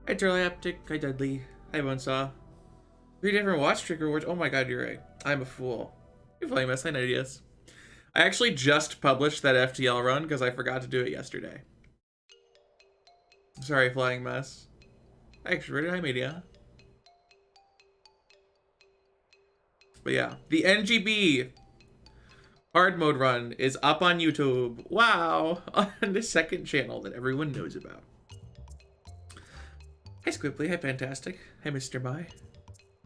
Hi Turlaptic, hi Dudley, hi Bonesaw. 3 different watch trick rewards. Oh my god, you're right. I'm a fool. You're playing Mess ideas. I actually just published that FTL run because I forgot to do it yesterday. Sorry, Flying Mess. Hi Extroverted, hi Media. But yeah, the NGB hard mode run is up on YouTube. Wow, on the second channel that everyone knows about. Hi Squibbly, hi Fantastic, hi Mr. Mai,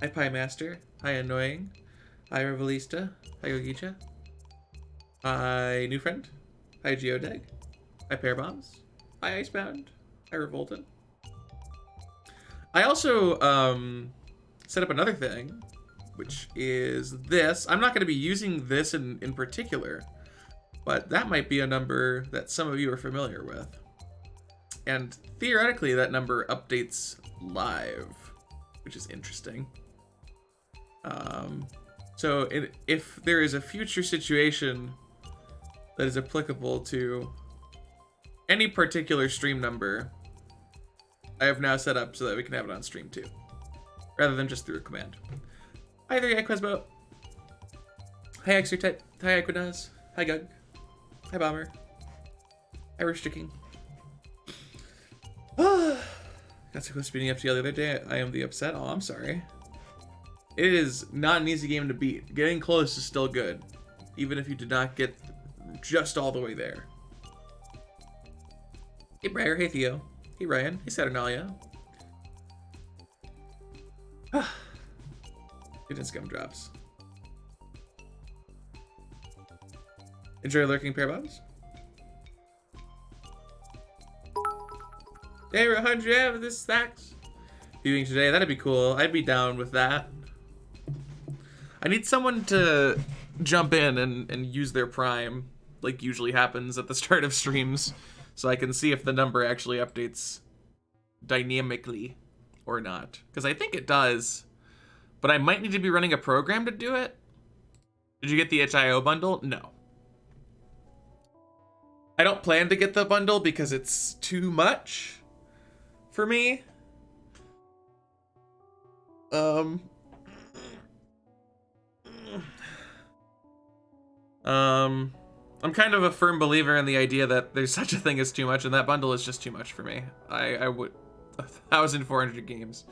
hi Pie Master, hi Annoying, hi Revelista, hi Gogicha, hi New Friend, hi Geodeg, hi Pair Bombs, hi Icebound, hi Revolted. I also set up another thing, which is this. I'm not going to be using this in particular, but that might be a number that some of you are familiar with. And theoretically, that number updates live, which is interesting. So if there is a future situation that is applicable to any particular stream number, I have now set up so that we can have it on stream too, rather than just through a command. Hi there, Equismo. Hi Exertype. Hi Equinaz. Hi Gug. Hi Bomber. Hi Restricting. Got so close to beating FTL the other day. I am the upset. Oh, I'm sorry. It is not an easy game to beat. Getting close is still good, even if you did not get just all the way there. Hey Briar. Hey Theo. Hey Ryan. Hey Saturnalia. Goodness gum drops. Enjoy lurking pair bombs. Hey, we're 100 of this stacks. Viewing today, that'd be cool. I'd be down with that. I need someone to jump in and use their prime, like usually happens at the start of streams, so I can see if the number actually updates dynamically or not. Because I think it does, but I might need to be running a program to do it. Did you get the itch.io bundle? No. I don't plan to get the bundle because it's too much for me. I'm kind of a firm believer in the idea that there's such a thing as too much, and that bundle is just too much for me. I would 1,400 games.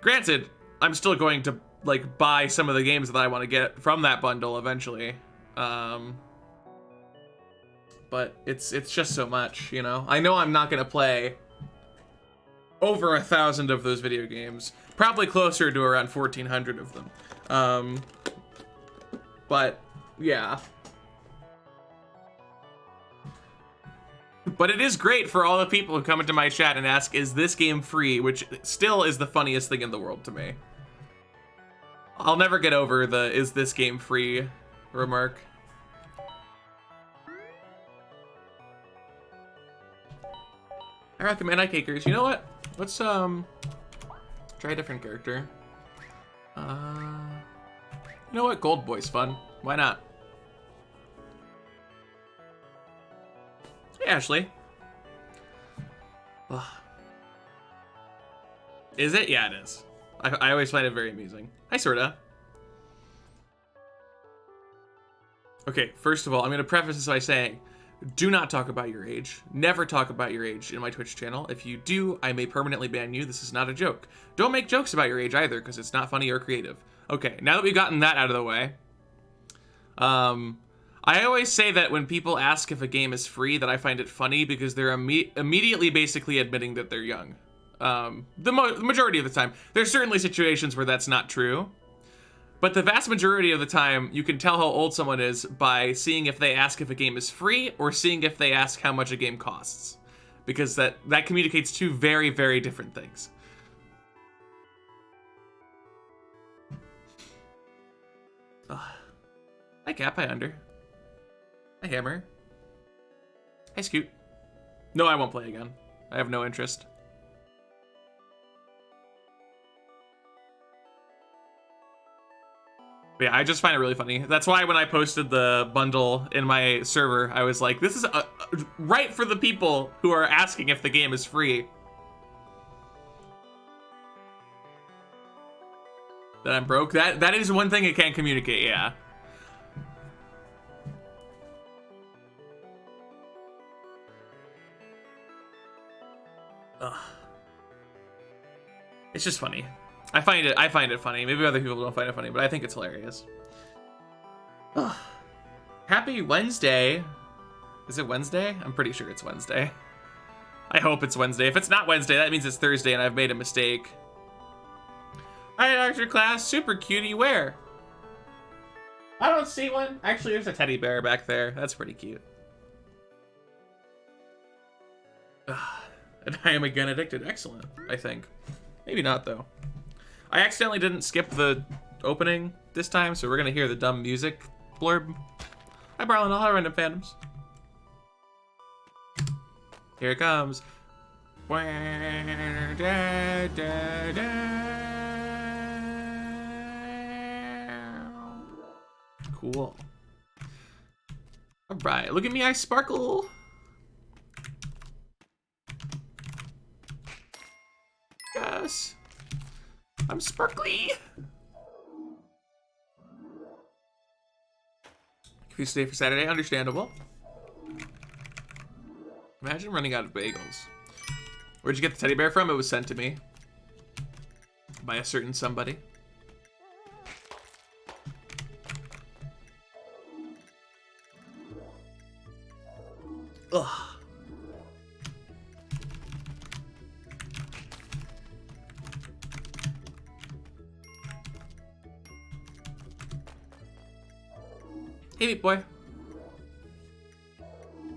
Granted, I'm still going to like buy some of the games that I want to get from that bundle eventually. But it's just so much, you know. I know I'm not gonna play over 1,000 of those video games, probably closer to around 1,400 of them. But yeah. But it is great for all the people who come into my chat and ask, is this game free? Which still is the funniest thing in the world to me. I'll never get over the "is this game free" remark. I recommend cakers. You know what? Let's try a different character. You know what? Gold Boy's fun. Why not? Hey, Ashley. Ugh. Is it? Yeah, it is. I always find it very amusing. Hi, Sorta. Okay, first of all, I'm going to preface this by saying, do not talk about your age. Never talk about your age in my Twitch channel. If you do, I may permanently ban you. This is not a joke. Don't make jokes about your age either, because it's not funny or creative. Okay, now that we've gotten that out of the way, I always say that when people ask if a game is free, that I find it funny because they're immediately basically admitting that they're young. The majority of the time. There's certainly situations where that's not true. But the vast majority of the time, you can tell how old someone is by seeing if they ask if a game is free or seeing if they ask how much a game costs. Because that communicates two very, very different things. Hi Cap, hi Under. Hi Hammer. Hi Scoot. No, I won't play again. I have no interest. But yeah, I just find it really funny. That's why when I posted the bundle in my server, I was like, this is right for the people who are asking if the game is free. That I'm broke. That is one thing it can't communicate, yeah. Ugh. It's just funny. I find it funny. Maybe other people don't find it funny, but I think it's hilarious. Ugh. Happy Wednesday. Is it Wednesday? I'm pretty sure it's Wednesday. I hope it's Wednesday. If it's not Wednesday, that means it's Thursday and I've made a mistake. Hi, Dr. Class. Super cutie. Where? I don't see one. Actually, there's a teddy bear back there. That's pretty cute. And I am again addicted. Excellent, I think. Maybe not, though. I accidentally didn't skip the opening this time, so we're going to hear the dumb music blurb. Hi, Barlin. I'll have random fandoms. Here it comes. Cool. All right, look at me, I sparkle. Yes, I'm sparkly. Confused today for Saturday, understandable. Imagine running out of bagels. Where'd you get the teddy bear from? It was sent to me by a certain somebody. Ugh. Hey, meat boy.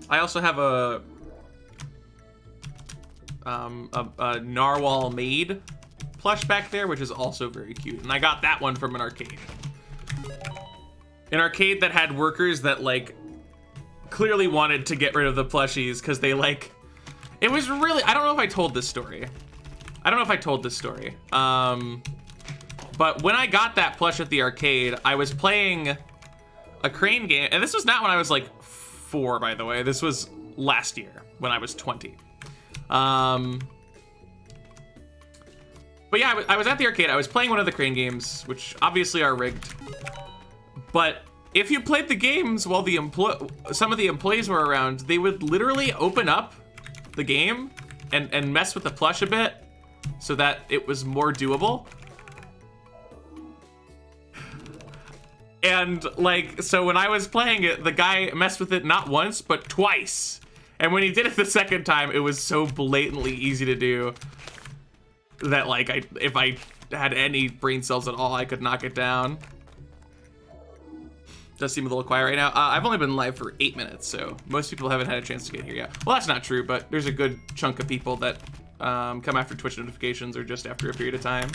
I also have a narwhal maid plush back there, which is also very cute. And I got that one from an arcade. An arcade that had workers that, like, clearly wanted to get rid of the plushies because they, like... It was really... I don't know if I told this story. But when I got that plush at the arcade, I was playing a crane game. And this was not when I was, like, 4, by the way. This was last year when I was 20. But yeah, I was at the arcade. I was playing one of the crane games, which obviously are rigged. But if you played the games while some of the employees were around, they would literally open up the game and mess with the plush a bit so that it was more doable. And, like, so when I was playing it, the guy messed with it not once, but twice. And when he did it the second time, it was so blatantly easy to do that, like, if I had any brain cells at all, I could knock it down. Does seem a little quiet right now. I've only been live for 8 minutes, so most people haven't had a chance to get here yet. Well, that's not true, but there's a good chunk of people that come after Twitch notifications or just after a period of time.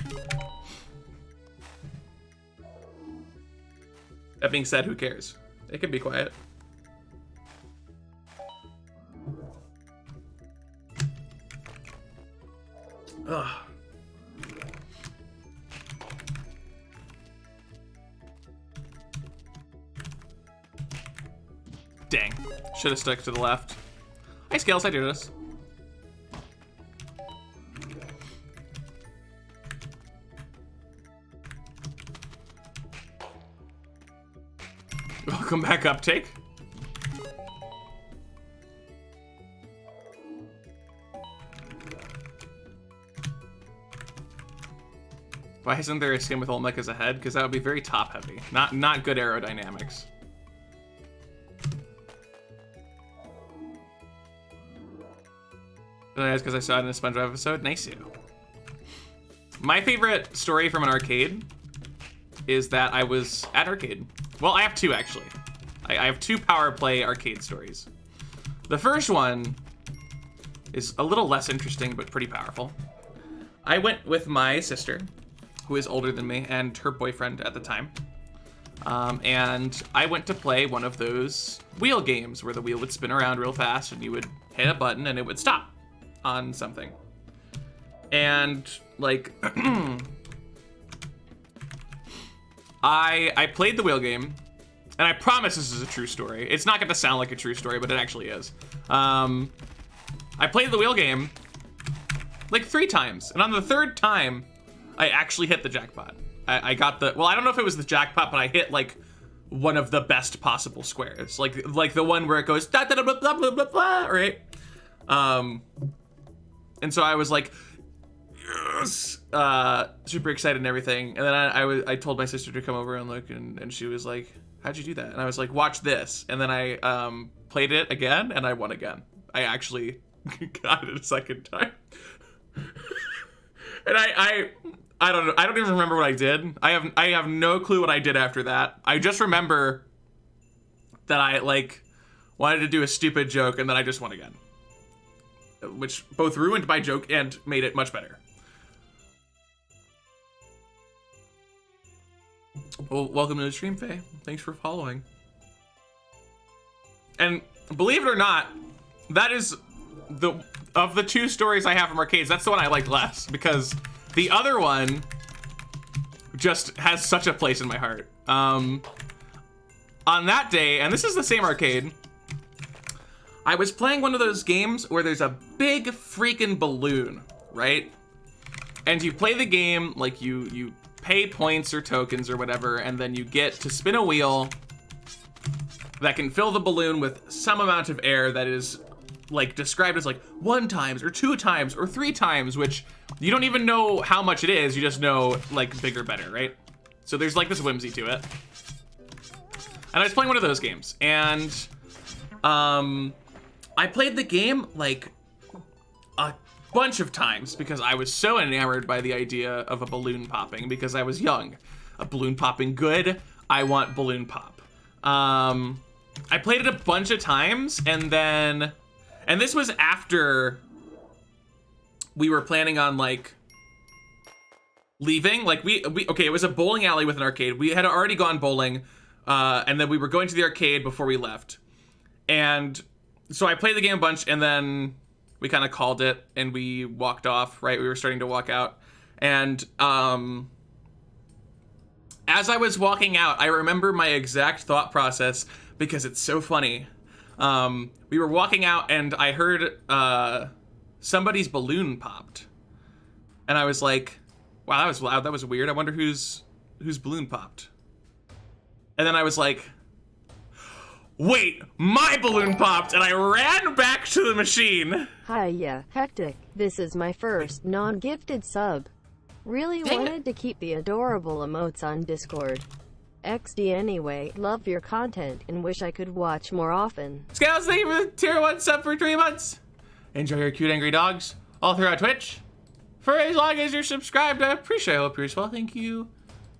That being said, who cares? It can be quiet. Ugh. Dang. Should have stuck to the left. Hi, Scales. I do this. Welcome back, Uptake. Why isn't there a skin with Olmec as a head? Because that would be very top heavy. Not good aerodynamics. That's because I saw it in a SpongeBob episode. Nice you. My favorite story from an arcade is that I was at arcade. Well, I have two, actually. I have two Power Play arcade stories. The first one is a little less interesting, but pretty powerful. I went with my sister, who is older than me, and her boyfriend at the time. And I went to play one of those wheel games where the wheel would spin around real fast and you would hit a button and it would stop on something. And, like, I played the wheel game, and I promise this is a true story. It's not going to sound like a true story, but it actually is. I played the wheel game like 3 times, and on the 3rd time, I actually hit the jackpot. I got the, well, I don't know if it was the jackpot, but I hit like one of the best possible squares, like the one where it goes da, da, da, blah, blah, blah, blah, blah, right? And so I was like, yes, super excited and everything. And then I told my sister to come over and look, and she was like, how'd you do that? And I was like, watch this. And then I played it again, and I won again. I actually got it a second time. And I don't know. I don't even remember what I did. I have no clue what I did after that. I just remember that I like wanted to do a stupid joke, and then I just won again, which both ruined my joke and made it much better. Well, welcome to the stream, Faye. Thanks for following. And believe it or not, that is of the two stories I have from arcades, that's the one I like less, because the other one just has such a place in my heart. On that day, and this is the same arcade, I was playing one of those games where there's a big freaking balloon, right? And you play the game, like you pay points or tokens or whatever, and then you get to spin a wheel that can fill the balloon with some amount of air that is like described as like 1 times or 2 times or 3 times, which you don't even know how much it is, you just know like bigger, better, right? So there's like this whimsy to it. And I was playing one of those games, and I played the game like a bunch of times because I was so enamored by the idea of a balloon popping because I was young. A balloon popping good, I want balloon pop. I played it a bunch of times, and this was after we were planning on like leaving. Like okay, it was a bowling alley with an arcade. We had already gone bowling, and then we were going to the arcade before we left. And so I played the game a bunch, and then we kind of called it and we walked off, right? We were starting to walk out. And as I was walking out, I remember my exact thought process because it's so funny. We were walking out and I heard somebody's balloon popped. And I was like, wow, that was loud. That was weird. I wonder whose balloon popped. And then I was like, wait, my balloon popped, and I ran back to the machine. Hiya, Hectic. This is my first non-gifted sub. Really wanted to keep the adorable emotes on Discord. XD anyway, love your content and wish I could watch more often. Scales, thank you for the tier 1 sub for 3 months. Enjoy your cute angry dogs all throughout Twitch. For as long as you're subscribed, I appreciate it. I hope you're as well. Thank you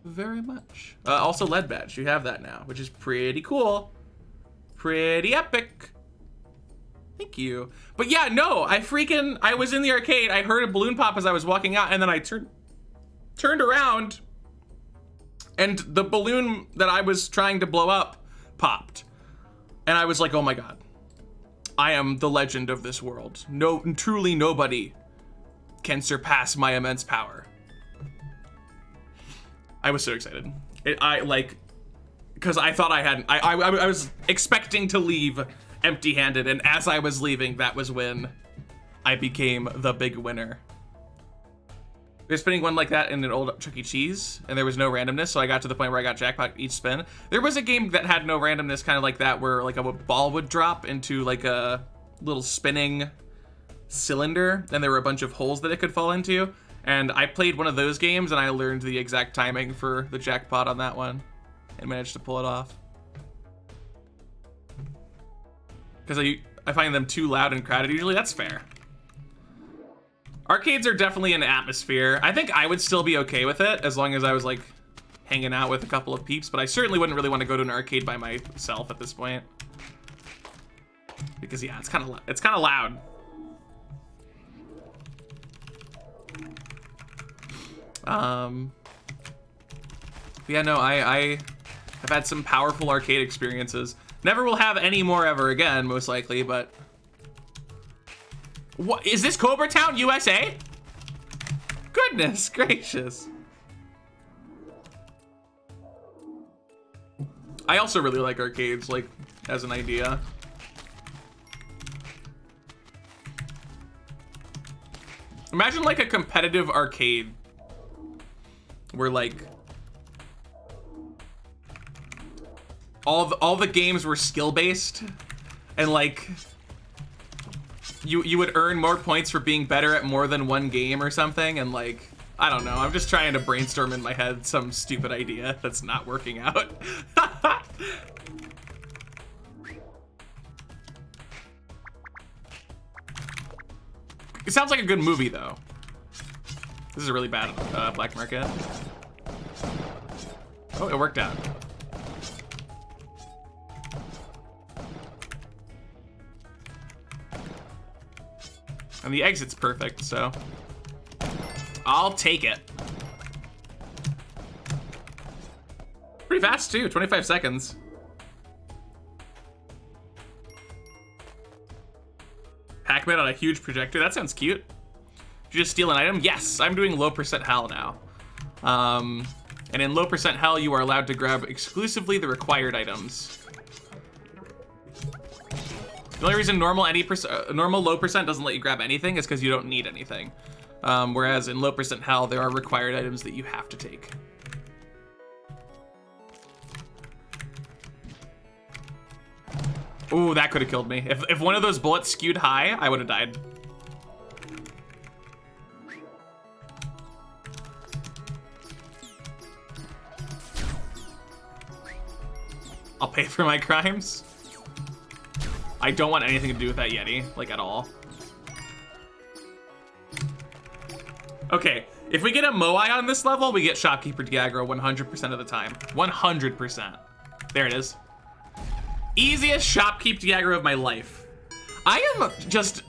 very much. Also, lead badge. You have that now, which is pretty cool. Pretty epic. Thank you. But yeah, no, I was in the arcade. I heard a balloon pop as I was walking out, and then I turned around, and the balloon that I was trying to blow up popped. And I was like, oh my God, I am the legend of this world. No, truly nobody can surpass my immense power. I was so excited. Because I thought I was expecting to leave empty-handed, and as I was leaving, that was when I became the big winner. We were spinning one like that in an old Chuck E. Cheese, and there was no randomness, so I got to the point where I got jackpot each spin. There was a game that had no randomness, kind of like that, where like a ball would drop into like a little spinning cylinder, and there were a bunch of holes that it could fall into. And I played one of those games, and I learned the exact timing for the jackpot on that one, and managed to pull it off. Because I find them too loud and crowded usually. That's fair. Arcades are definitely an atmosphere. I think I would still be okay with it as long as I was like hanging out with a couple of peeps, but I certainly wouldn't really want to go to an arcade by myself at this point. Because yeah, it's kind of loud. Yeah, no, I have had some powerful arcade experiences. Never will have any more ever again, most likely, but... What, is this Cobra Town, USA? Goodness gracious. I also really like arcades, like, as an idea. Imagine like a competitive arcade where like all the games were skill based, and like you would earn more points for being better at more than one game or something, and like I don't know. I'm just trying to brainstorm in my head some stupid idea that's not working out. It sounds like a good movie though. This is a really bad black market. Oh, it worked out. And the exit's perfect, so I'll take it. Pretty fast too, 25 seconds. Pac-Man on a huge projector, that sounds cute. Did you just steal an item? Yes, I'm doing low percent hell now. And in low percent hell, you are allowed to grab exclusively the required items. The only reason normal low percent doesn't let you grab anything is because you don't need anything. Whereas in low percent hell, there are required items that you have to take. Ooh, that could have killed me. If one of those bullets skewed high, I would have died. I'll pay for my crimes. I don't want anything to do with that Yeti, like at all. Okay, if we get a Moai on this level, we get Shopkeeper Diagro 100% of the time. 100%. There it is. Easiest Shopkeep Diagro of my life. I am just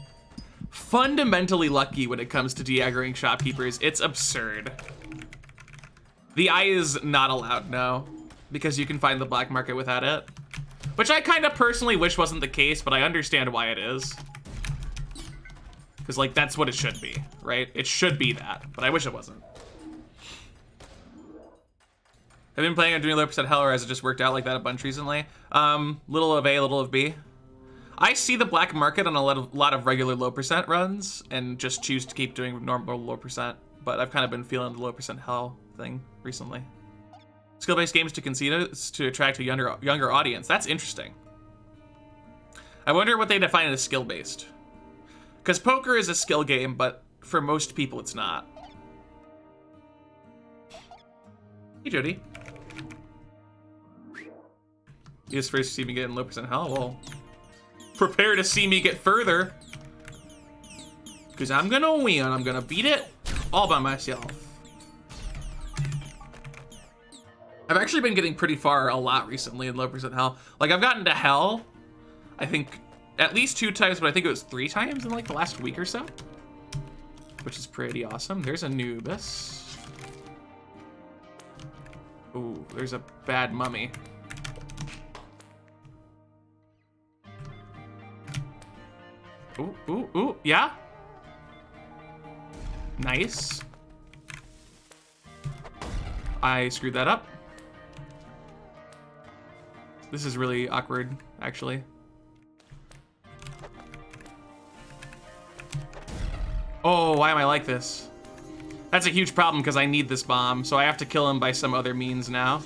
fundamentally lucky when it comes to Diagroing shopkeepers. It's absurd. The eye is not allowed, no, because you can find the black market without it. Which I kind of personally wish wasn't the case, but I understand why it is. Because, like, that's what it should be, right? It should be that, but I wish it wasn't. I've been playing on doing low percent hell, or has it just worked out like that a bunch recently? Little of A, little of B. I see the black market on a lot of regular low percent runs, and just choose to keep doing normal low percent, but I've kind of been feeling the low percent hell thing recently. Skill-based games to casinos to attract a younger audience. That's interesting. I wonder what they define as skill-based. Because poker is a skill game, but for most people it's not. Hey, Jody. You just first see me get in low percent hell? Well, prepare to see me get further. Because I'm gonna win. I'm gonna beat it all by myself. I've actually been getting pretty far a lot recently in low percent hell. Like, I've gotten to hell, I think, at least 2 times, but I think it was 3 times in, like, the last week or so. Which is pretty awesome. There's Anubis. Ooh, there's a bad mummy. Ooh, ooh, ooh, yeah? Nice. I screwed that up. This is really awkward, actually. Oh, why am I like this? That's a huge problem because I need this bomb, so I have to kill him by some other means now.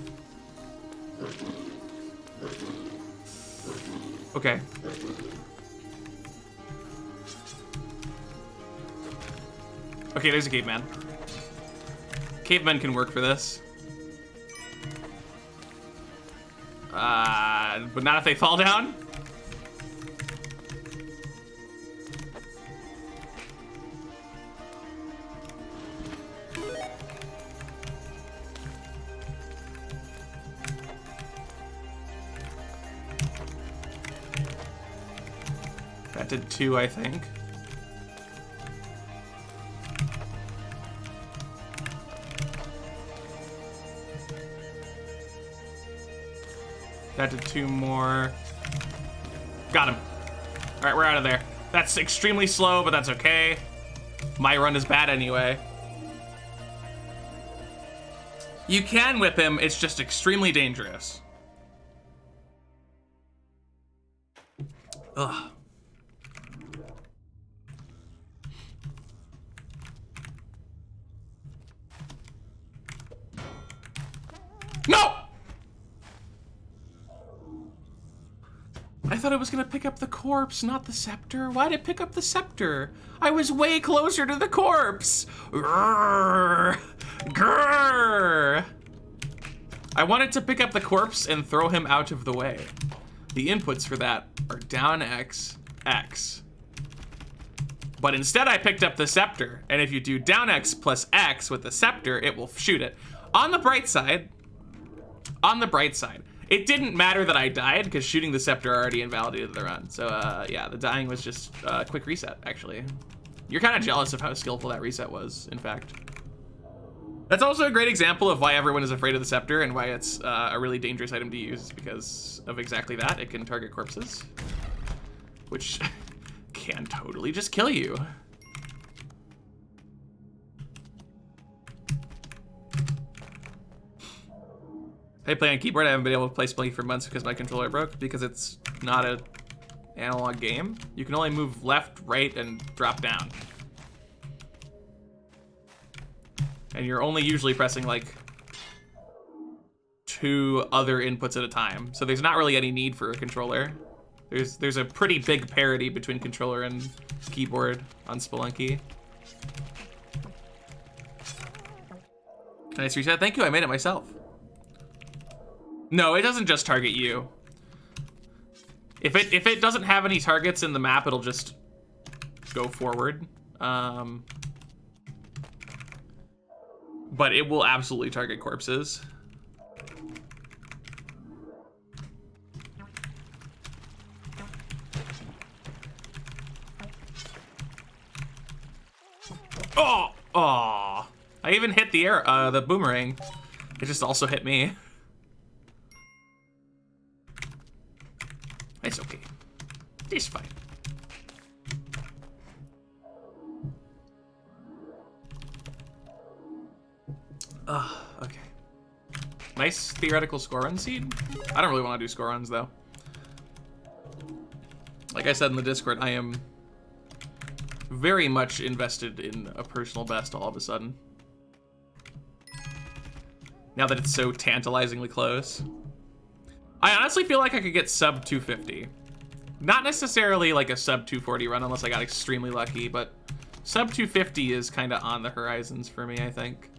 Okay. Okay, there's a caveman. Cavemen can work for this. But not if they fall down. That did 2, I think. That did 2 more. Got him. All right, we're out of there. That's extremely slow, but that's okay. My run is bad anyway. You can whip him, it's just extremely dangerous. Ugh. No! thought it was gonna pick up the corpse, not the scepter. Why'd it pick up the scepter? I was way closer to the corpse. Grrr. Grrr. I wanted to pick up the corpse and throw him out of the way. The inputs for that are down X, X. But instead I picked up the scepter, and if you do down X plus X with the scepter, it will shoot it. On the bright side, it didn't matter that I died because shooting the scepter already invalidated the run. So yeah, the dying was just a quick reset, actually. You're kind of jealous of how skillful that reset was, in fact. That's also a great example of why everyone is afraid of the scepter and why it's a really dangerous item to use, because of exactly that. It can target corpses, which can totally just kill you. I play on keyboard. I haven't been able to play Spelunky for months because my controller broke, because it's not an analog game. You can only move left, right, and drop down. And you're only usually pressing like 2 other inputs at a time. So there's not really any need for a controller. There's a pretty big parity between controller and keyboard on Spelunky. Nice reset. Thank you, I made it myself. No, it doesn't just target you. If it doesn't have any targets in the map, it'll just go forward. But it will absolutely target corpses. Oh! I even hit the air, the boomerang. It just also hit me. It's okay. It's fine. Okay. Nice theoretical score run seed. I don't really want to do score runs though. Like I said in the Discord, I am very much invested in a personal best all of a sudden. Now that it's so tantalizingly close. I honestly feel like I could get sub 250. Not necessarily like a sub 240 run unless I got extremely lucky, but sub 250 is kind of on the horizons for me, I think.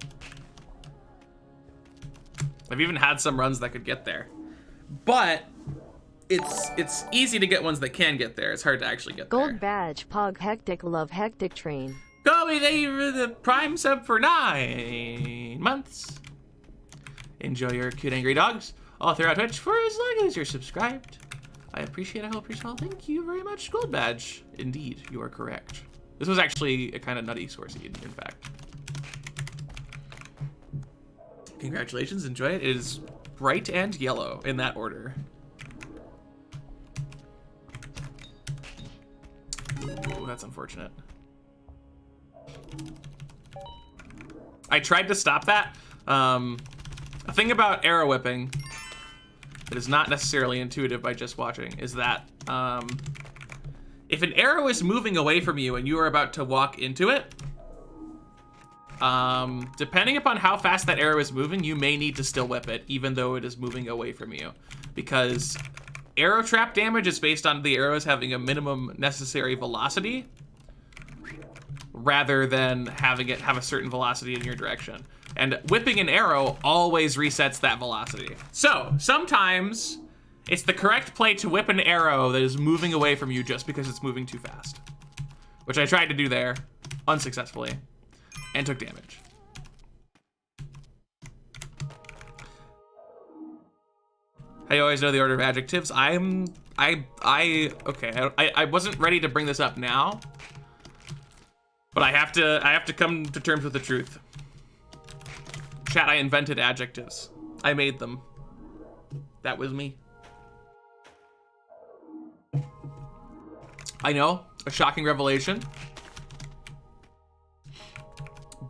I've even had some runs that could get there. But it's easy to get ones that can get there. It's hard to actually get there. Gold badge, Pog Hectic, love Hectic Train. Kobe, thank you for the Prime sub for 9 months. Enjoy your cute angry dogs all throughout Twitch for as long as you're subscribed. I appreciate it, thank you very much, Gold badge. Indeed, you are correct. This was actually a kind of nutty score seed, in fact. Congratulations, enjoy it. It is bright and yellow in that order. Ooh, that's unfortunate. I tried to stop that. A thing about arrow whipping that is not necessarily intuitive by just watching is that if an arrow is moving away from you and you are about to walk into it, depending upon how fast that arrow is moving, you may need to still whip it, even though it is moving away from you. Because arrow trap damage is based on the arrows having a minimum necessary velocity, rather than having it have a certain velocity in your direction. And whipping an arrow always resets that velocity. So, sometimes it's the correct play to whip an arrow that is moving away from you just because it's moving too fast. Which I tried to do there, unsuccessfully. And took damage. I always know the order of adjectives. I wasn't ready to bring this up now, but I have to come to terms with the truth. Chat, I invented adjectives. I made them. That was me. I know, a shocking revelation,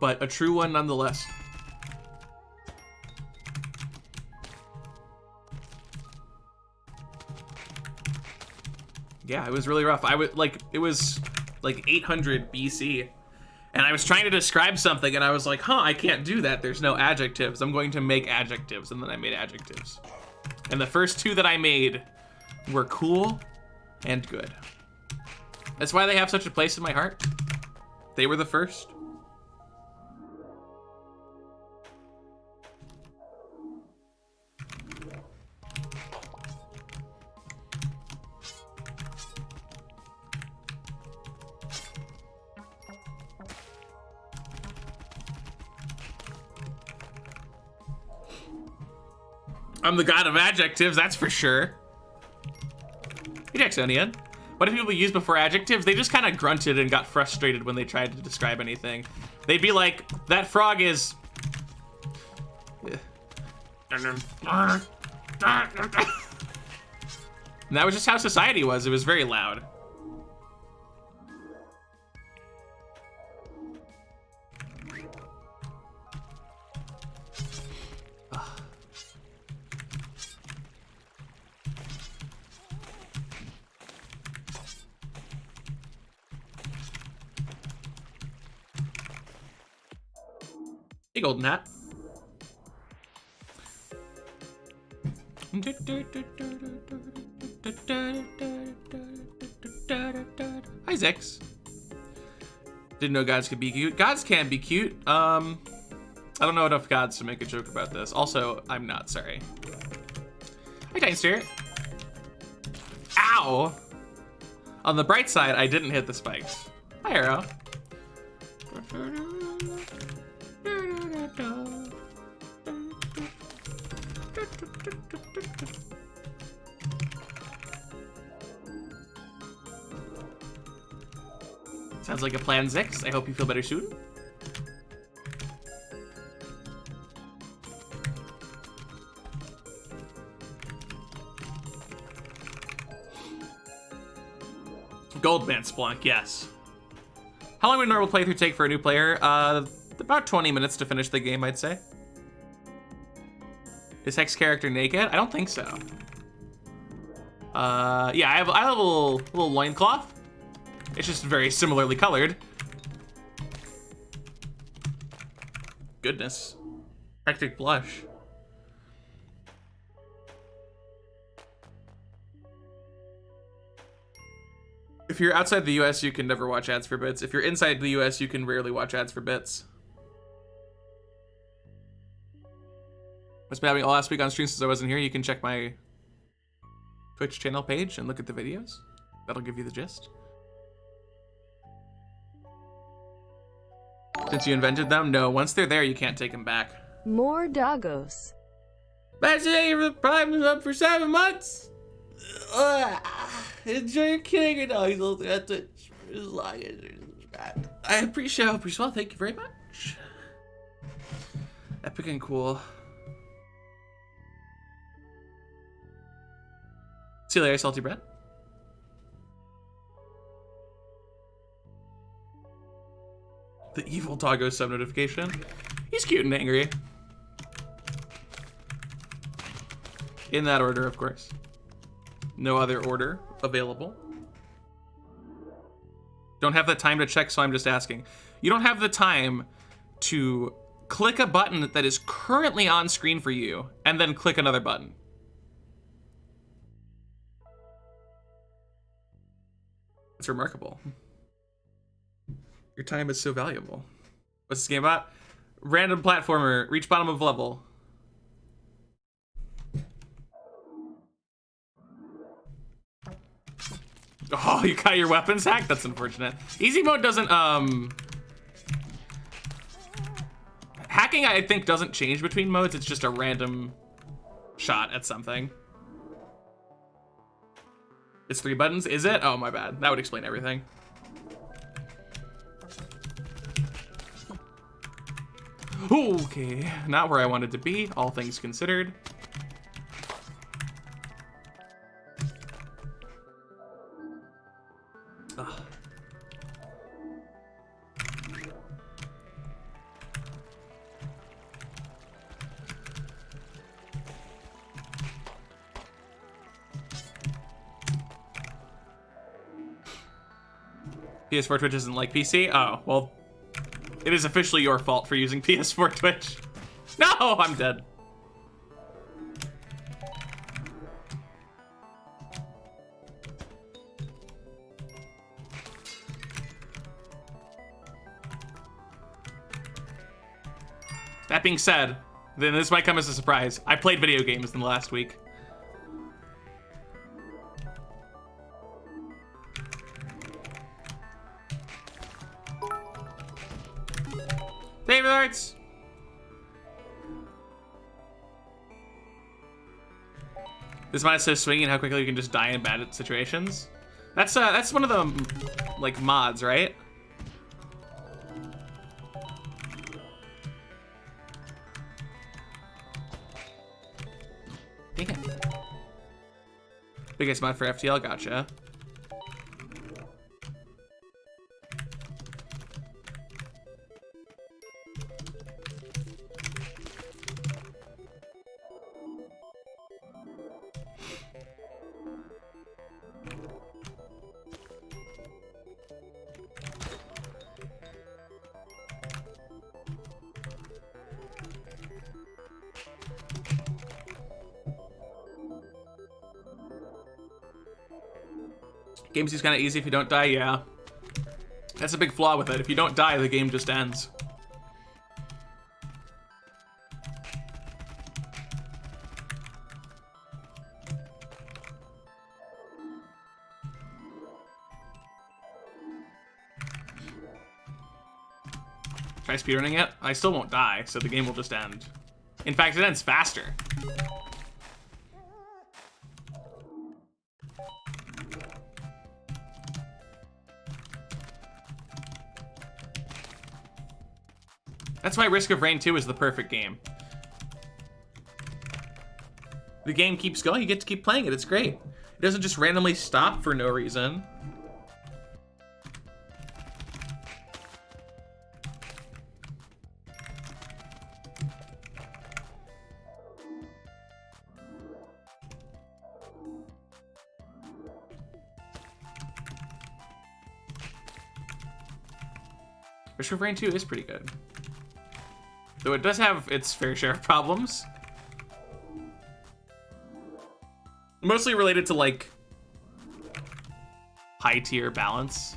but a true one nonetheless. Yeah, it was really rough. It was like 800 BC, and I was trying to describe something, and I was like, I can't do that. There's no adjectives. I'm going to make adjectives, and then I made adjectives. And the first 2 that I made were cool and good. That's why they have such a place in my heart. They were the first. I'm the god of adjectives, that's for sure. Hey, Jacksonian. What do people use before adjectives? They just kind of grunted and got frustrated when they tried to describe anything. They'd be like, that frog is... And that was just how society was. It was very loud. Hey, Golden Hat. Hi, Zix. Didn't know gods could be cute. Gods can be cute. I don't know enough gods to make a joke about this. Also, I'm not sorry. Hi, Titan Spirit. Ow! On the bright side, I didn't hit the spikes. Hi, Arrow. Sounds like a plan, Zix. I hope you feel better soon. Goldman Splunk, yes. How long would a normal playthrough take for a new player? About 20 minutes to finish the game, I'd say. Is Hex character naked? I don't think so. Yeah, I have a little loincloth. It's just very similarly colored. Goodness. Hectic blush. If you're outside the US, you can never watch ads for bits. If you're inside the US, you can rarely watch ads for bits. What's been happening all last week on stream since I wasn't here? You can check my Twitch channel page and look at the videos. That'll give you the gist. Since you invented them? No, once they're there, you can't take them back. More doggos. Imagine Prime up for 7 months. Enjoy your king and all. He's only at Twitch for as long as I appreciate it. Well, thank you very much. Epic and cool. See you later, salty bread. The evil doggo sub notification. He's cute and angry. In that order, of course. No other order available. Don't have the time to check, so I'm just asking. You don't have the time to click a button that is currently on screen for you, and then click another button. It's remarkable. Your time is so valuable. What's this game about? Random platformer, reach bottom of level. Oh, you got your weapons hacked? That's unfortunate. Easy mode doesn't, hacking, I think, doesn't change between modes. It's just a random shot at something. It's 3 buttons, is it? Oh, my bad. That would explain everything. Okay, not where I wanted to be, all things considered. Ugh. PS4 Twitch isn't like PC? Oh, well, it is officially your fault for using PS4 Twitch. No, I'm dead. That being said, then this might come as a surprise. I played video games in the last week. Favorite arts. This mod says swinging how quickly you can just die in bad situations. That's one of the like mods, right? Dang it. Biggest mod for FTL, gotcha. Game seems kind of easy if you don't die, yeah. That's a big flaw with it. If you don't die, the game just ends. Try speedrunning it. I still won't die, so the game will just end. In fact, it ends faster. That's why Risk of Rain 2 is the perfect game. The game keeps going, you get to keep playing it, it's great. It doesn't just randomly stop for no reason. Risk of Rain 2 is pretty good. Though it does have its fair share of problems. Mostly related to, like, high tier balance.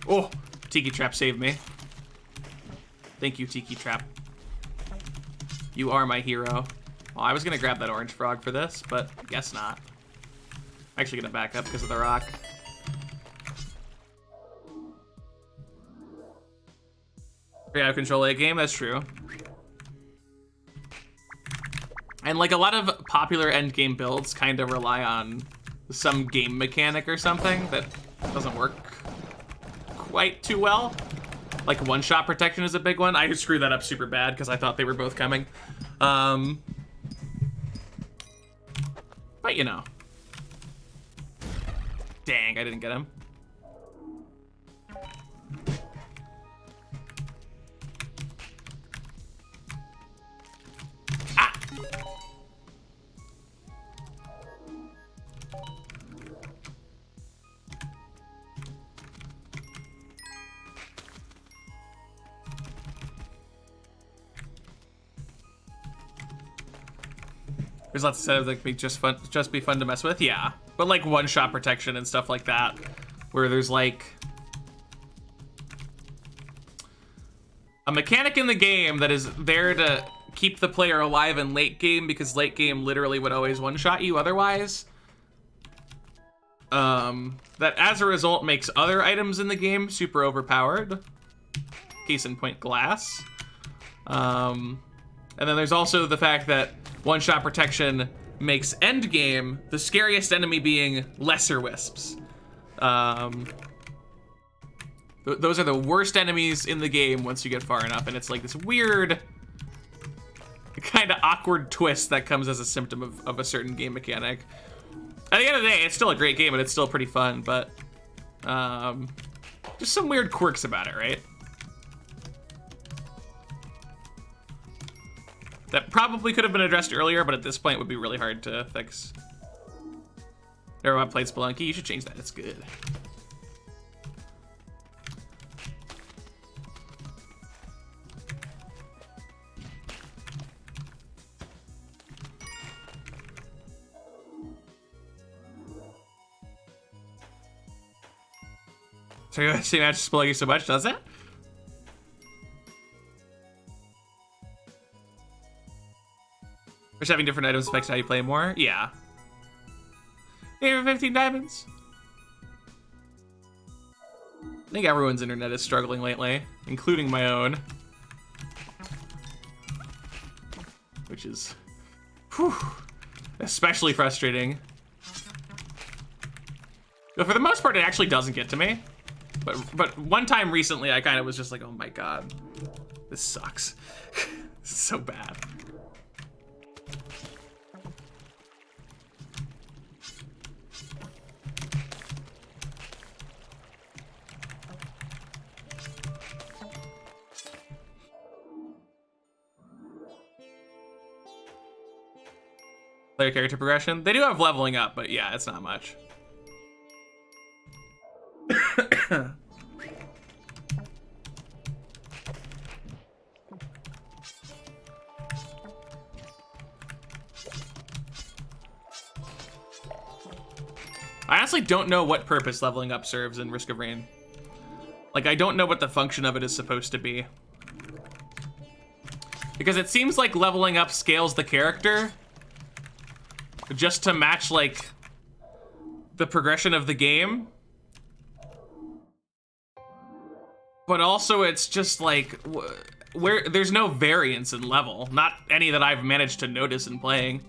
Oh, Tiki Trap saved me. Thank you, Tiki Trap. You are my hero. Well, I was gonna grab that orange frog for this, but guess not. I'm actually gonna back up because of the rock. Pretty out of control late game, that's true. And like a lot of popular end game builds kind of rely on some game mechanic or something that doesn't work quite too well. Like one-shot protection is a big one. I screwed that up super bad because I thought they were both coming. But you know. Dang, I didn't get him. Ah! There's lots of setups that can be just be fun to mess with, yeah. But like one-shot protection and stuff like that, where there's like a mechanic in the game that is there to keep the player alive in late game because late game literally would always one-shot you otherwise. That as a result makes other items in the game super overpowered. Case in point, glass. And then there's also the fact that one-shot protection makes endgame the scariest enemy being lesser wisps. Those are the worst enemies in the game once you get far enough, and it's like this weird, kind of awkward twist that comes as a symptom of a certain game mechanic. At the end of the day, it's still a great game and it's still pretty fun, but just some weird quirks about it, right? That probably could have been addressed earlier, but at this point would be really hard to fix. Everyone played Spelunky, you should change that, it's good. So you see match Spelunky so much, does it? Just having different items affects how you play more? Yeah. Here, 15 diamonds. I think everyone's internet is struggling lately, including my own. Which is, whew, especially frustrating. But for the most part, it actually doesn't get to me. But one time recently, I kind of was just like, oh my god, this sucks. This is so bad. Player character progression. They do have leveling up, but yeah, it's not much. I honestly don't know what purpose leveling up serves in Risk of Rain. Like, I don't know what the function of it is supposed to be. Because it seems like leveling up scales the character just to match, like, the progression of the game. But also it's just like, where there's no variance in level. Not any that I've managed to notice in playing.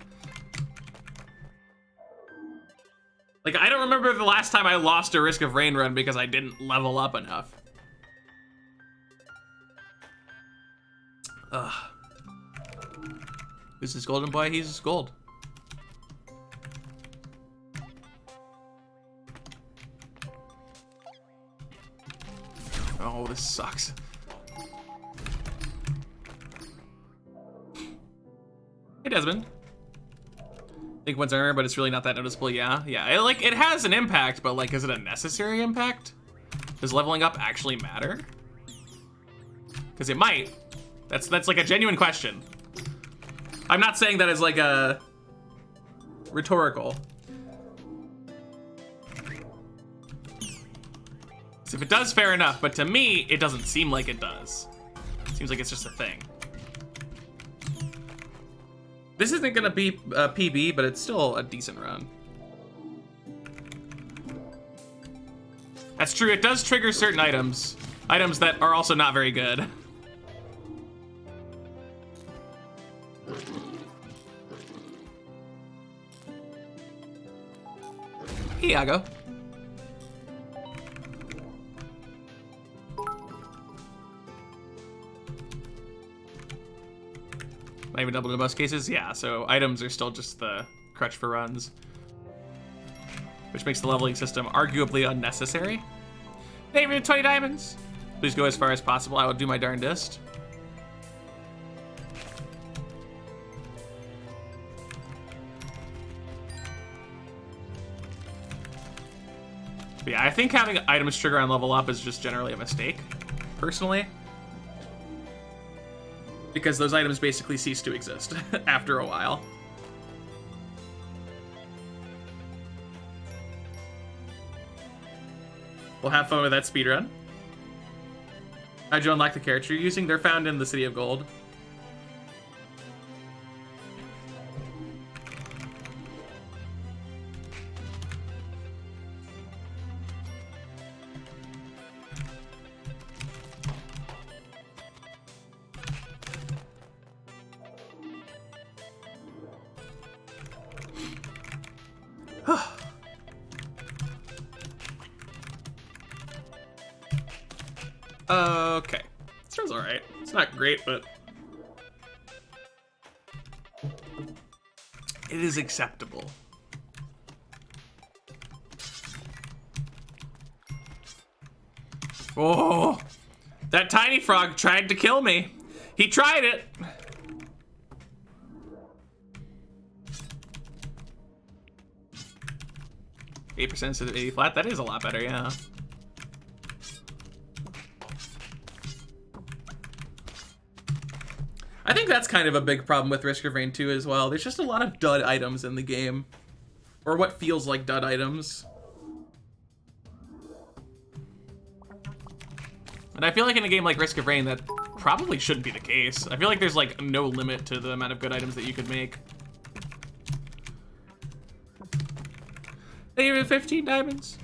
Like, I don't remember the last time I lost a Risk of Rain run because I didn't level up enough. Ugh. Who's this golden boy? He's gold. Oh, this sucks. Hey, Desmond. I think one's armor, but it's really not that noticeable. Yeah, yeah. It has an impact, but like, is it a necessary impact? Does leveling up actually matter? Because it might. That's like a genuine question. I'm not saying that as like a rhetorical. So if it does, fair enough, but to me, it doesn't seem like it does. It seems like it's just a thing. This isn't gonna be a PB, but it's still a decent run. That's true, it does trigger certain items. Items that are also not very good. Hey, Iago. Not even doubled in most cases? Yeah, so items are still just the crutch for runs. Which makes the leveling system arguably unnecessary. Hey, 20 diamonds! Please go as far as possible. I will do my darndest. But yeah, I think having items trigger on level up is just generally a mistake, personally. Because those items basically cease to exist after a while. We'll have fun with that speedrun. How'd you unlock the character you're using? They're found in the City of Gold. Okay. This run's alright. It's not great, but it is acceptable. Oh, that tiny frog tried to kill me. He tried it. 8% instead of 80 flat. That is a lot better, yeah. I think that's kind of a big problem with Risk of Rain 2 as well. There's just a lot of dud items in the game. Or what feels like dud items. And I feel like in a game like Risk of Rain, that probably shouldn't be the case. I feel like there's like no limit to the amount of good items that you could make. They give it 15 diamonds.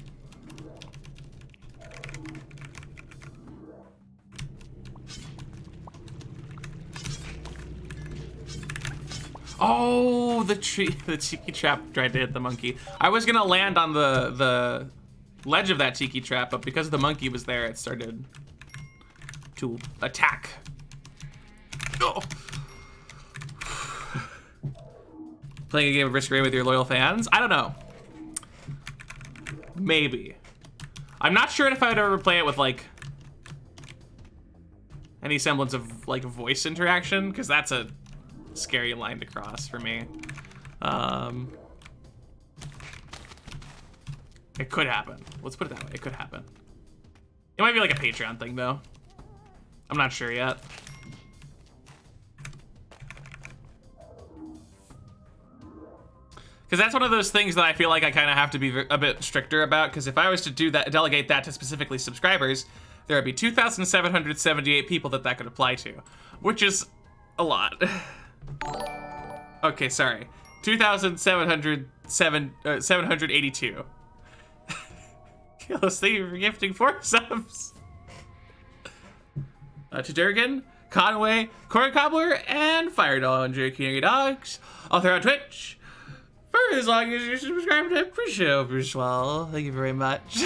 Oh, the tiki trap tried to hit the monkey. I was gonna land on the ledge of that tiki trap, but because the monkey was there, it started to attack. Oh. Playing a game of Risk of Rain with your loyal fans? I don't know. Maybe. I'm not sure if I'd ever play it with like any semblance of like voice interaction, because that's a scary line to cross for me. It could happen. Let's put it that way. It could happen. It might be like a Patreon thing though. I'm not sure yet. Because that's one of those things that I feel like I kind of have to be a bit stricter about, because if I was to do that, delegate that to specifically subscribers, there would be 2,778 people that could apply to, which is a lot. Okay, sorry. 2,782. Kills, thank you for gifting 4 subs. To Durgan, Conway, Corn Cobbler, and Fire Doll and King Dogs. All throughout Twitch. For as long as you're subscribed to Pre-Show as well. Thank you very much.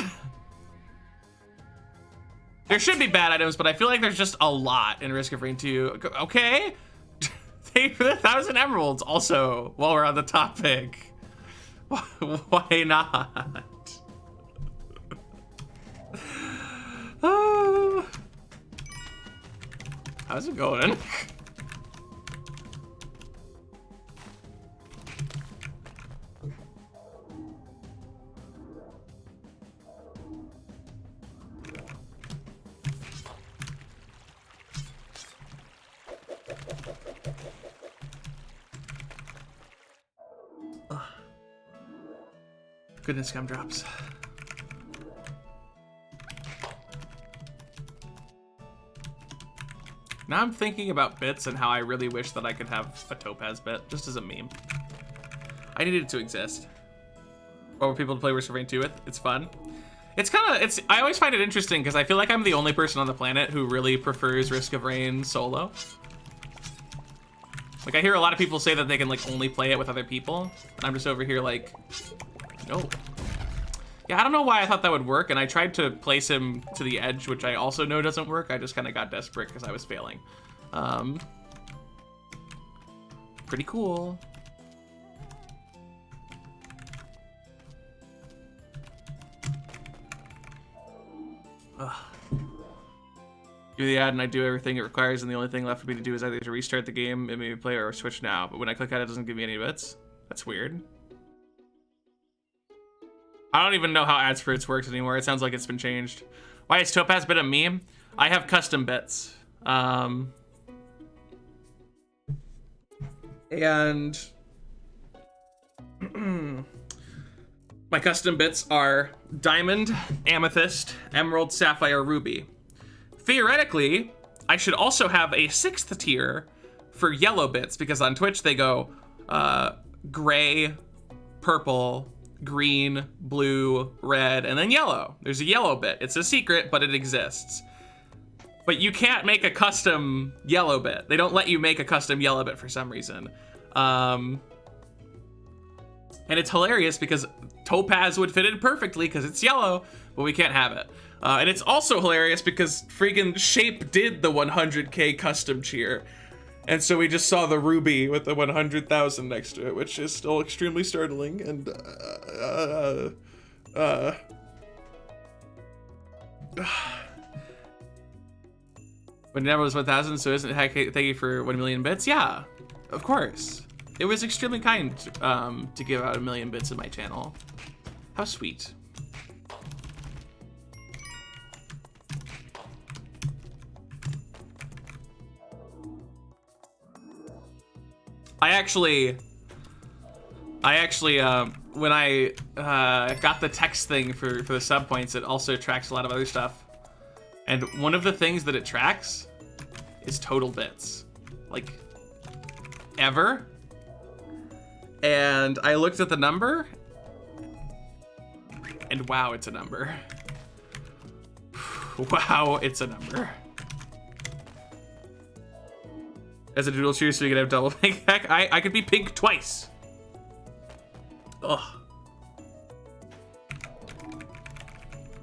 There should be bad items, but I feel like there's just a lot in Risk of Rain 2. Okay. Thank you for the 1,000 emeralds also, while we're on the topic. Why not? How's it going? Goodness, gumdrops. Now I'm thinking about bits and how I really wish that I could have a topaz bit, just as a meme. I needed it to exist. Or for people to play Risk of Rain 2 with. It's fun. I always find it interesting because I feel like I'm the only person on the planet who really prefers Risk of Rain solo. Like, I hear a lot of people say that they can like only play it with other people, and I'm just over here like, no. Yeah, I don't know why I thought that would work, and I tried to place him to the edge, which I also know doesn't work. I just kind of got desperate because I was failing. Pretty cool. Ugh. Do the ad and I do everything it requires, and the only thing left for me to do is either to restart the game and maybe play or switch now. But when I click on it, it doesn't give me any bits. That's weird. I don't even know how ads for its works anymore. It sounds like it's been changed. Why is Topaz bit a meme? I have custom bits. And my custom bits are diamond, amethyst, emerald, sapphire, ruby. Theoretically, I should also have a 6th tier for yellow bits, because on Twitch they go gray, purple, green, blue, red, and then yellow. There's a yellow bit. It's a secret, but it exists. But you can't make a custom yellow bit. They don't let you make a custom yellow bit for some reason. And it's hilarious because Topaz would fit in perfectly because it's yellow, but we can't have it. And it's also hilarious because freaking Shape did the 100k custom cheer. And so we just saw the ruby with the 100,000 next to it, which is still extremely startling. And when it never was 1,000, so isn't it? Thank you for 1 million bits. Yeah, of course. It was extremely kind to give out 1 million bits in my channel. How sweet. I actually, when I got the text thing for the sub points, it also tracks a lot of other stuff. And one of the things that it tracks is total bits. Like, ever. And I looked at the number, and wow, it's a number. Wow, it's a number. As a doodle choose, so you can have double pink. Heck, I could be pink twice. Ugh.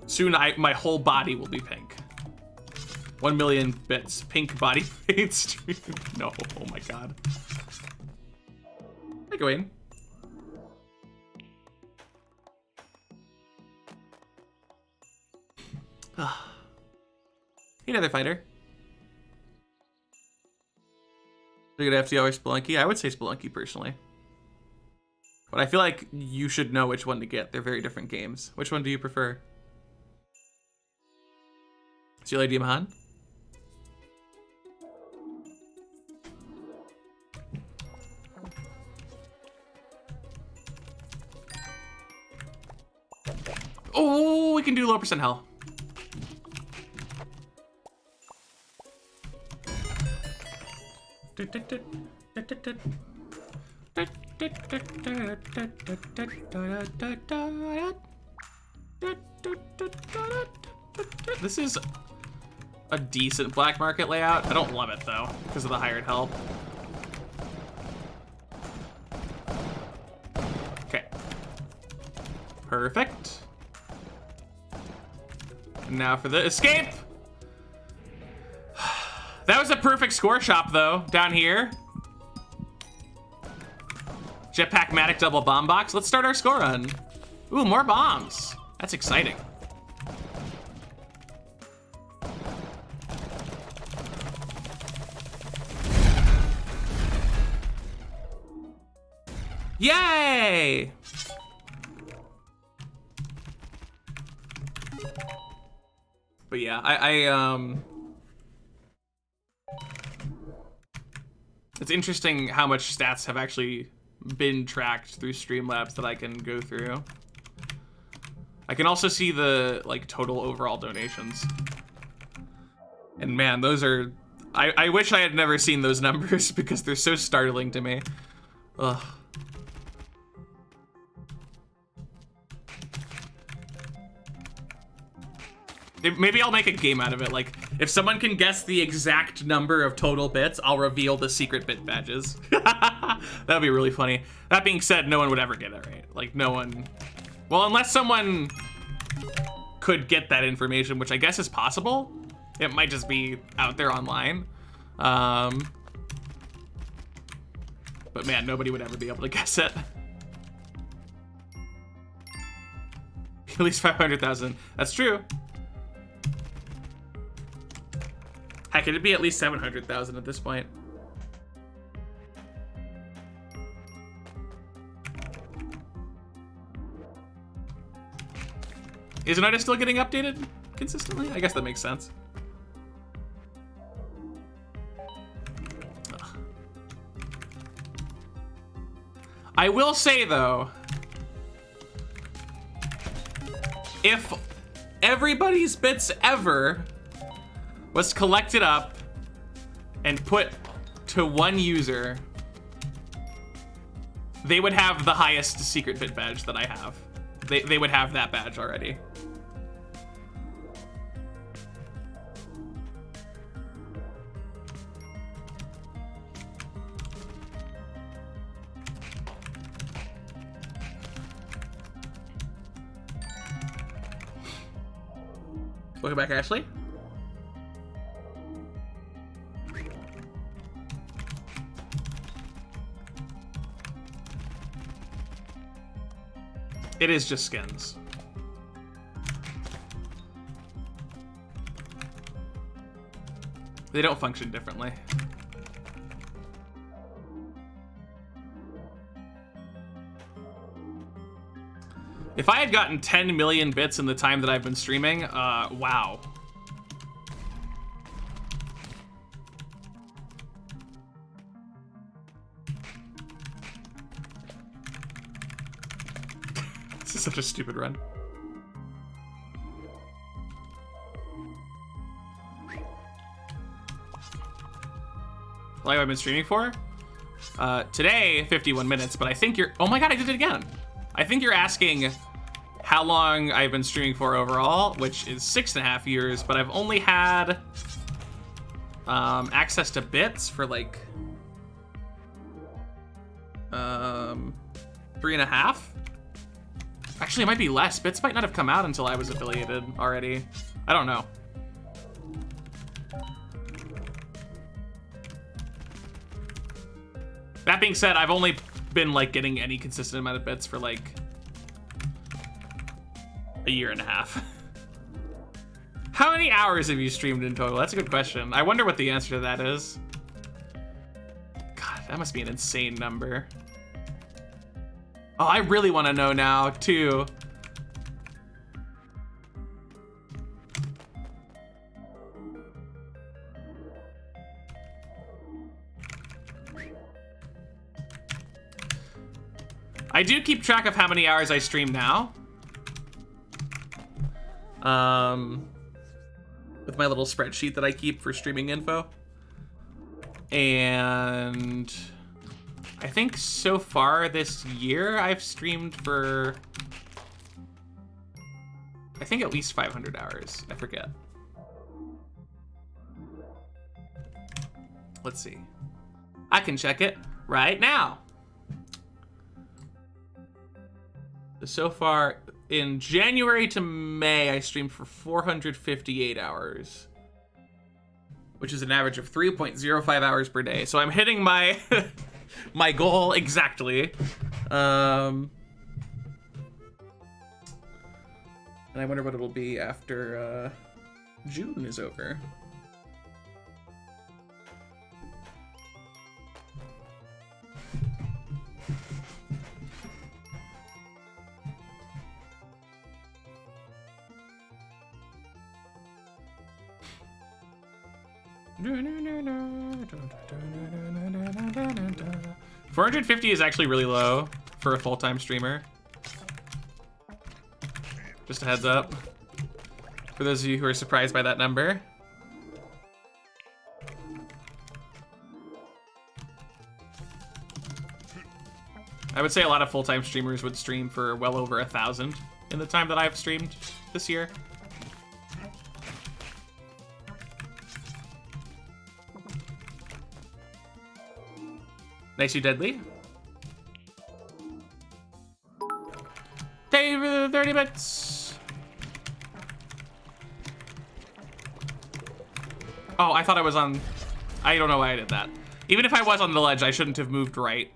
Soon my whole body will be pink. 1 million bits. Pink body paint stream. No, oh my god. Hi, Gawain. Hey, another fighter. You're gonna have to always Spelunky? I would say Spelunky personally. But I feel like you should know which one to get. They're very different games. Which one do you prefer? See you later, Mahan. Oh, we can do low percent hell. This is a decent black market layout. I don't love it though, because of the hired help. Okay. Perfect. And now for the escape. That was a perfect score shop though, down here. Jetpack Matic double bomb box. Let's start our score run. Ooh, more bombs. That's exciting. Yay! But yeah, it's interesting how much stats have actually been tracked through Streamlabs that I can go through. I can also see the like total overall donations. And man, those are, I wish I had never seen those numbers because they're so startling to me. Ugh. Maybe I'll make a game out of it. Like, if someone can guess the exact number of total bits, I'll reveal the secret bit badges. That'd be really funny. That being said, no one would ever get it right. Like, no one... Well, unless someone could get that information, which I guess is possible. It might just be out there online. But man, nobody would ever be able to guess it. At least 500,000. That's true. Heck, it'd be at least 700,000 at this point. Is United still getting updated consistently? I guess that makes sense. Ugh. I will say though, if everybody's bits ever was collected up and put to one user, they would have the highest secret bit badge that I have. They would have that badge already. Welcome back, Ashley. It is just skins. They don't function differently. If I had gotten 10 million bits in the time that I've been streaming, wow. This is such a stupid run. long I've been streaming for? Today, 51 minutes, but I think you're, oh my God, I did it again. I think you're asking how long I've been streaming for overall, which is 6.5 years, but I've only had access to bits for like 3.5. Actually, it might be less. Bits might not have come out until I was affiliated already. I don't know. That being said, I've only been like getting any consistent amount of bits for like a year and a half. How many hours have you streamed in total? That's a good question. I wonder what the answer to that is. God, that must be an insane number. Oh, I really want to know now, too. I do keep track of how many hours I stream now. With my little spreadsheet that I keep for streaming info. And I think so far this year I've streamed for, I think at least 500 hours. I forget. Let's see. I can check it right now. So far, in January to May, I streamed for 458 hours, which is an average of 3.05 hours per day. So I'm hitting my my goal exactly. And I wonder what it'll be after June is over. $450 is actually really low for a full-time streamer. Just a heads up for those of you who are surprised by that number. I would say a lot of full-time streamers would stream for well over 1,000 in the time that I've streamed this year. Nice, you deadly. Thank you for the 30 bits. Oh, I thought I was on, I don't know why I did that. Even if I was on the ledge, I shouldn't have moved right.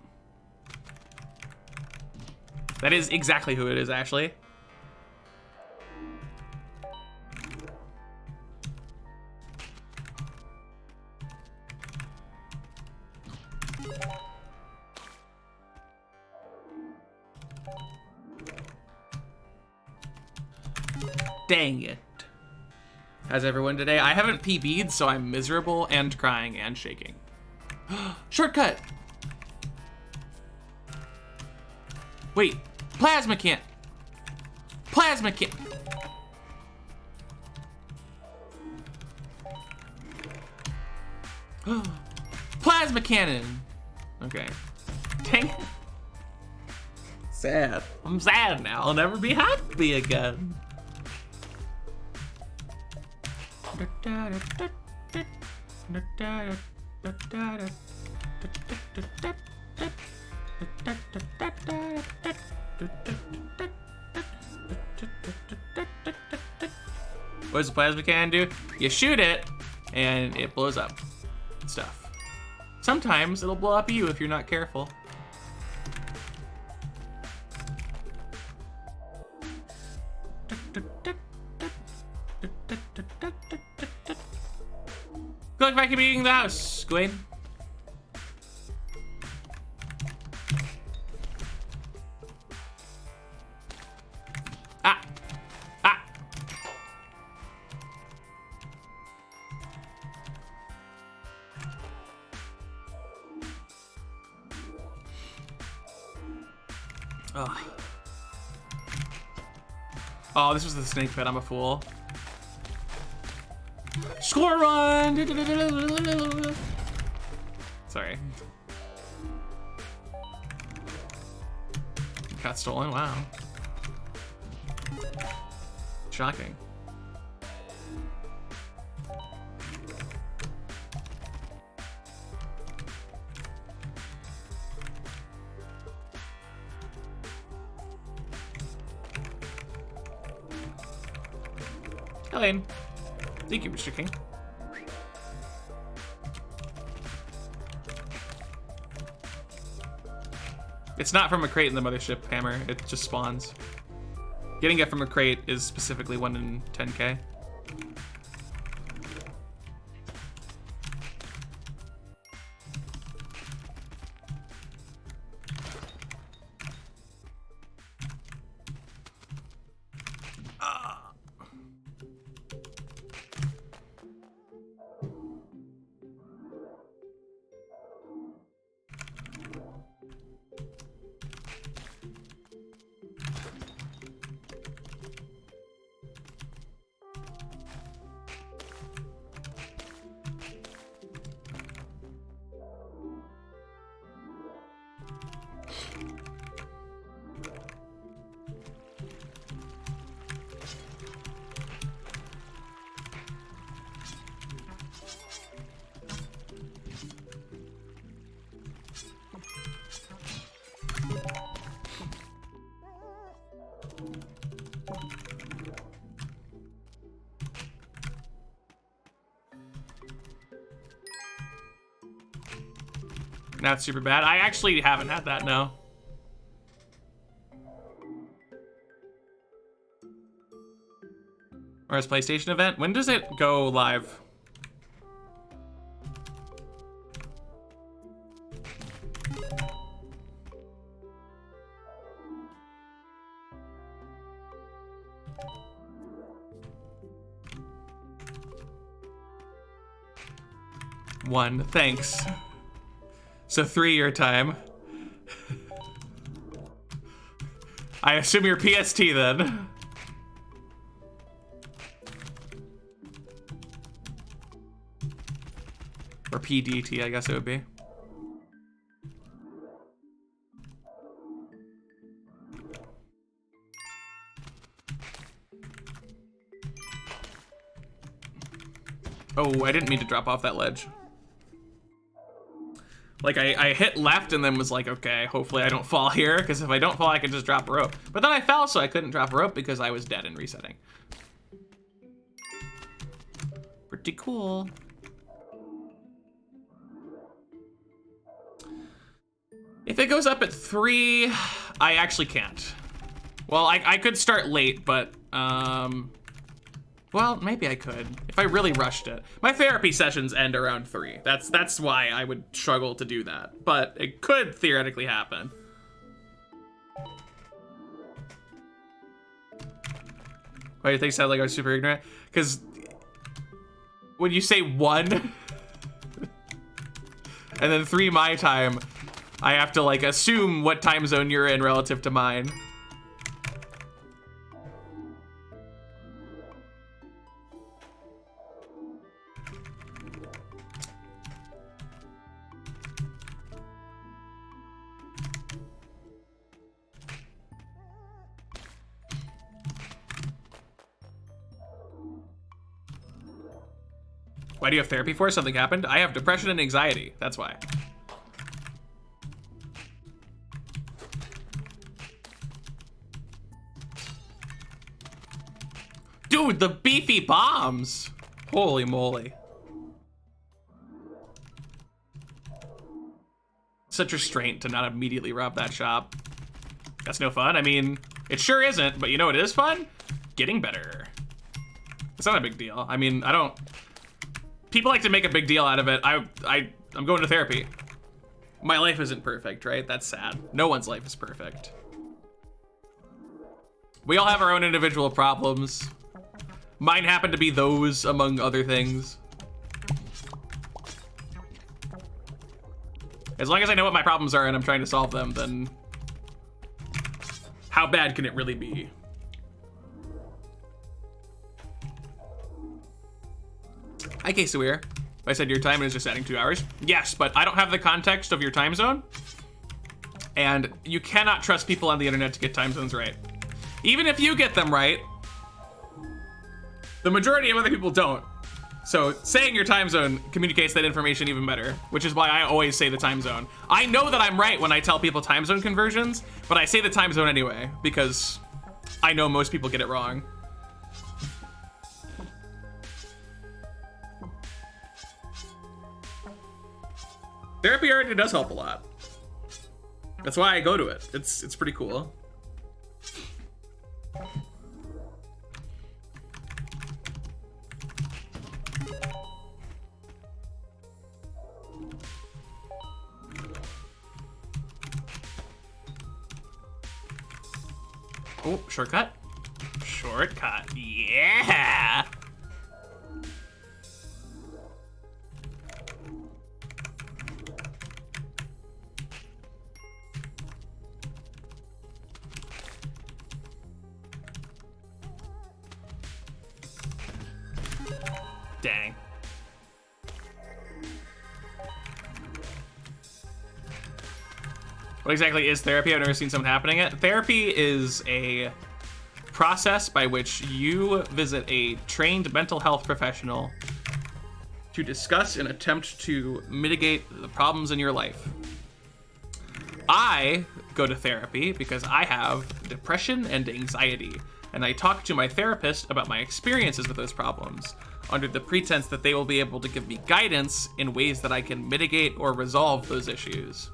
That is exactly who it is, Ashley. Dang it. How's everyone today? I haven't PB'd, so I'm miserable and crying and shaking. Shortcut! Wait, plasma can't. Plasma can't. Plasma cannon. Okay. Dang it. Sad. I'm sad now. I'll never be happy again. What does the plasma cannon do? You shoot it, and it blows up stuff. Sometimes it'll blow up you if you're not careful. Good luck back at being the house, Gwen. Ah! Ah! Oh. Oh, this was the snake pit. I'm a fool. Score run! Sorry. Got stolen, wow. Shocking. Helene. Thank you, Mr. King. It's not from a crate in the mothership, Hammer. It just spawns. Getting it from a crate is specifically 1 in 10k. Not super bad. I actually haven't had that, no. Or his PlayStation event? When does it go live? One, thanks. So 3 your time. I assume you're PST then. Or PDT, I guess it would be. Oh, I didn't mean to drop off that ledge. Like, I hit left and then was like, okay, hopefully I don't fall here, because if I don't fall, I can just drop a rope. But then I fell, so I couldn't drop a rope because I was dead and resetting. Pretty cool. If it goes up at 3, I actually can't. Well, I could start late, but, well, maybe I could, if I really rushed it. My therapy sessions end around 3. That's why I would struggle to do that. But it could theoretically happen. Why do you think it sounded like I was super ignorant? Because when you say 1, and then 3 my time, I have to like assume what time zone you're in relative to mine. Why do you have therapy for? Something happened? I have depression and anxiety. That's why. Dude, the beefy bombs. Holy moly. Such restraint to not immediately rob that shop. That's no fun. I mean, it sure isn't, but you know what is fun? Getting better. It's not a big deal. I mean, I don't... People like to make a big deal out of it. I'm going to therapy. My life isn't perfect, right? That's sad. No one's life is perfect. We all have our own individual problems. Mine happen to be those, among other things. As long as I know what my problems are and I'm trying to solve them, then how bad can it really be? Hi, Quesawir. I said your time is just adding 2 hours. Yes, but I don't have the context of your time zone. And you cannot trust people on the internet to get time zones right. Even if you get them right, the majority of other people don't. So saying your time zone communicates that information even better, which is why I always say the time zone. I know that I'm right when I tell people time zone conversions, but I say the time zone anyway, because I know most people get it wrong. Therapy already does help a lot. That's why I go to it. It's pretty cool. Oh, shortcut. Shortcut, yeah! Dang. What exactly is therapy? I've never seen someone happening it. Therapy is a process by which you visit a trained mental health professional to discuss and attempt to mitigate the problems in your life. I go to therapy because I have depression and anxiety, and I talk to my therapist about my experiences with those problems, under the pretense that they will be able to give me guidance in ways that I can mitigate or resolve those issues.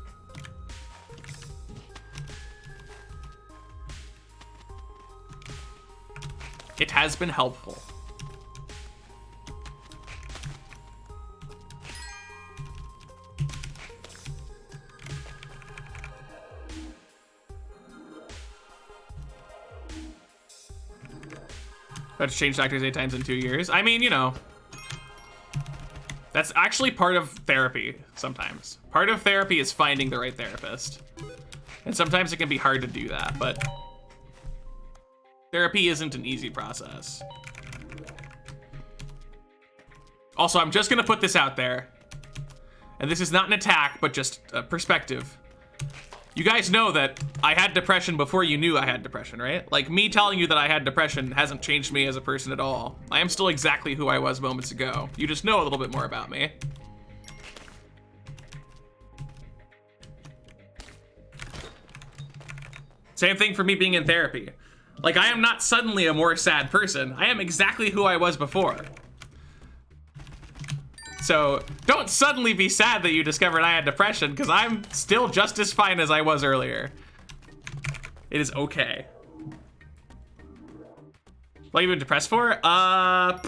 It has been helpful. Got to change doctors 8 times in 2 years. I mean, you know, that's actually part of therapy sometimes. Part of therapy is finding the right therapist. And sometimes it can be hard to do that, but therapy isn't an easy process. Also, I'm just gonna put this out there, and this is not an attack, but just a perspective. You guys know that I had depression before you knew I had depression, right? Like, me telling you that I had depression hasn't changed me as a person at all. I am still exactly who I was moments ago. You just know a little bit more about me. Same thing for me being in therapy. Like, I am not suddenly a more sad person. I am exactly who I was before. So don't suddenly be sad that you discovered I had depression, because I'm still just as fine as I was earlier. It is okay. What have you been depressed for? 5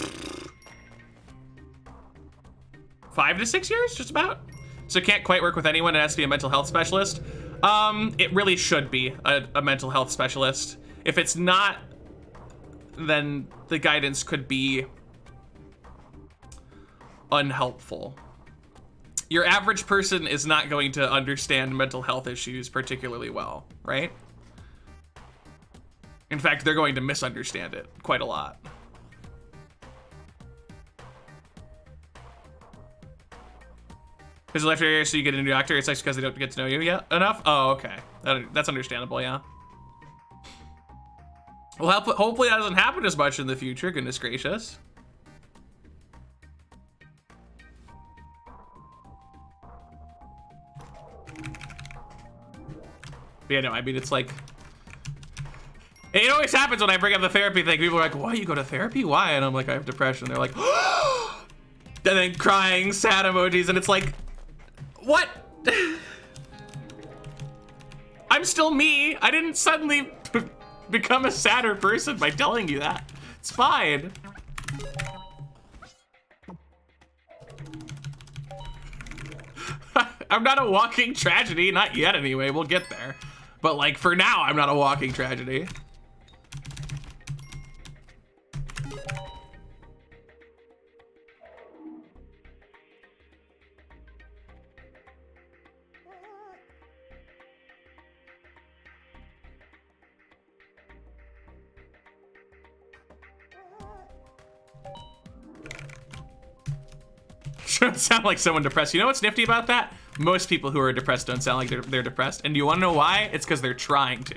to 6 years, just about. So can't quite work with anyone. It has to be a mental health specialist. It really should be a mental health specialist. If it's not, then the guidance could be unhelpful. Your average person is not going to understand mental health issues particularly well, right? In fact, they're going to misunderstand it quite a lot. Because left area, so you get a new doctor, it's like because they don't get to know you yet enough? Oh, okay. That's understandable, yeah. Well, hopefully that doesn't happen as much in the future, goodness gracious. But yeah, no, I mean, it's like, it always happens when I bring up the therapy thing. People are like, why you go to therapy? Why? And I'm like, I have depression. They're like, and then crying, sad emojis, and it's like, what? I'm still me. I didn't suddenly become a sadder person by telling you that. It's fine. I'm not a walking tragedy, not yet anyway, we'll get there. But like, for now, I'm not a walking tragedy. don't sound like someone depressed. You know what's nifty about that? Most people who are depressed don't sound like they're depressed. And do you want to know why? It's because they're trying to.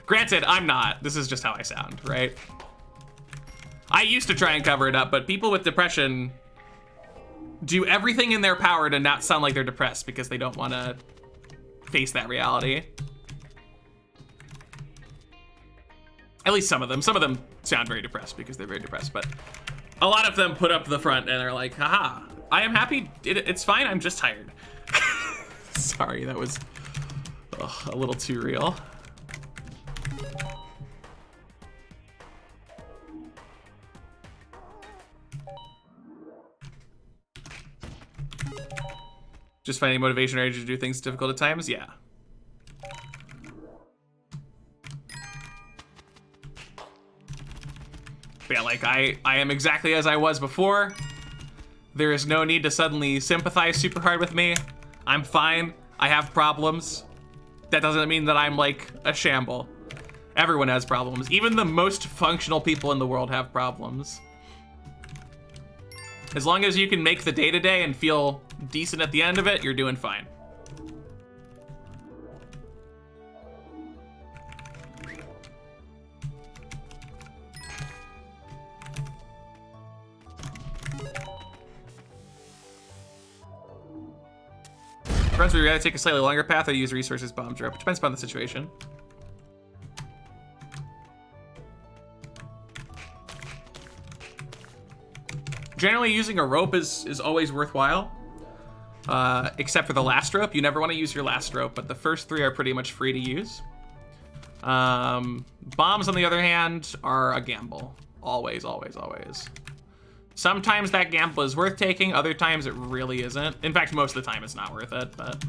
Granted, I'm not. This is just how I sound, right? I used to try and cover it up, but people with depression do everything in their power to not sound like they're depressed because they don't want to face that reality. At least some of them. Some of them sound very depressed because they're very depressed, but a lot of them put up the front and are like, haha, I am happy. It's fine. I'm just tired. Sorry, that was a little too real. Just finding motivation or energy to do things difficult at times? Yeah. But yeah, like I am exactly as I was before. There is no need to suddenly sympathize super hard with me. I'm fine. I have problems. That doesn't mean that I'm like a shamble. Everyone has problems. Even the most functional people in the world have problems. As long as you can make the day-to-day and feel decent at the end of it, you're doing fine. Friends, would you rather take a slightly longer path or use resources bombs rope? It depends upon the situation. Generally, using a rope is always worthwhile, except for the last rope. You never want to use your last rope, but the first three are pretty much free to use. Bombs, on the other hand, are a gamble. Always, always, always. Sometimes that gamble is worth taking, other times it really isn't. In fact, most of the time it's not worth it, but...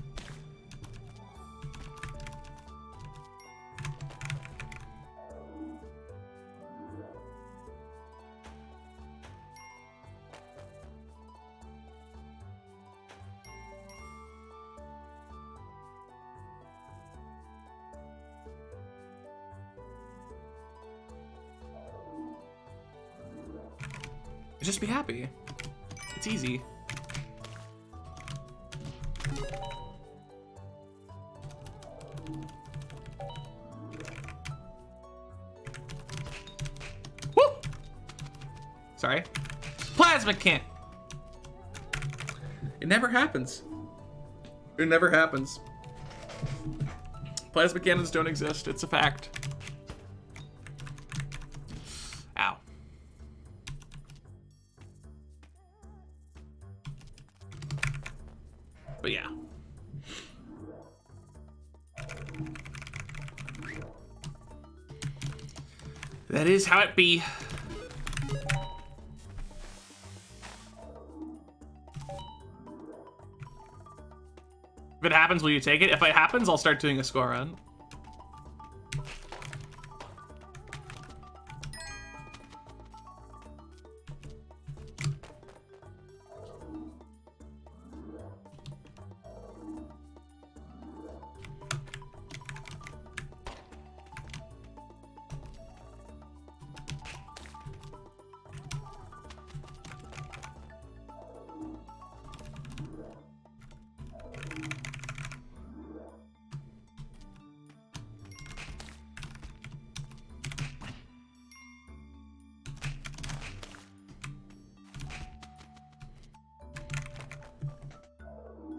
just be happy. It's easy. Woo! Sorry. Plasma can't. It never happens. It never happens. Plasma cannons don't exist. It's a fact. Ow. But yeah. That is how it be. If it happens, will you take it? If it happens, I'll start doing a score run.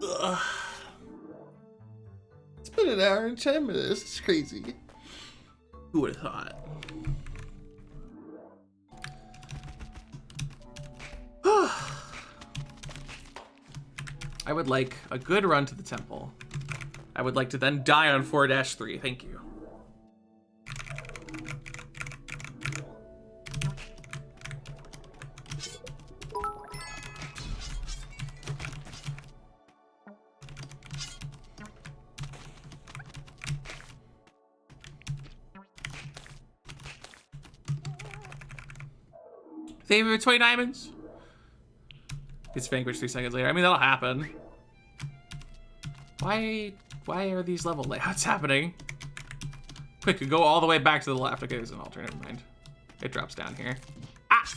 Ugh. It's been an hour and 10 minutes. It's crazy. Who would have thought? I would like a good run to the temple. I would like to then die on 4-3. Thank you. Favorite 20 diamonds? Gets vanquished 3 seconds later. I mean, that'll happen. Why are these level layouts happening? Quick, go all the way back to the left. Okay, there's an altar, never mind. It drops down here. Ah!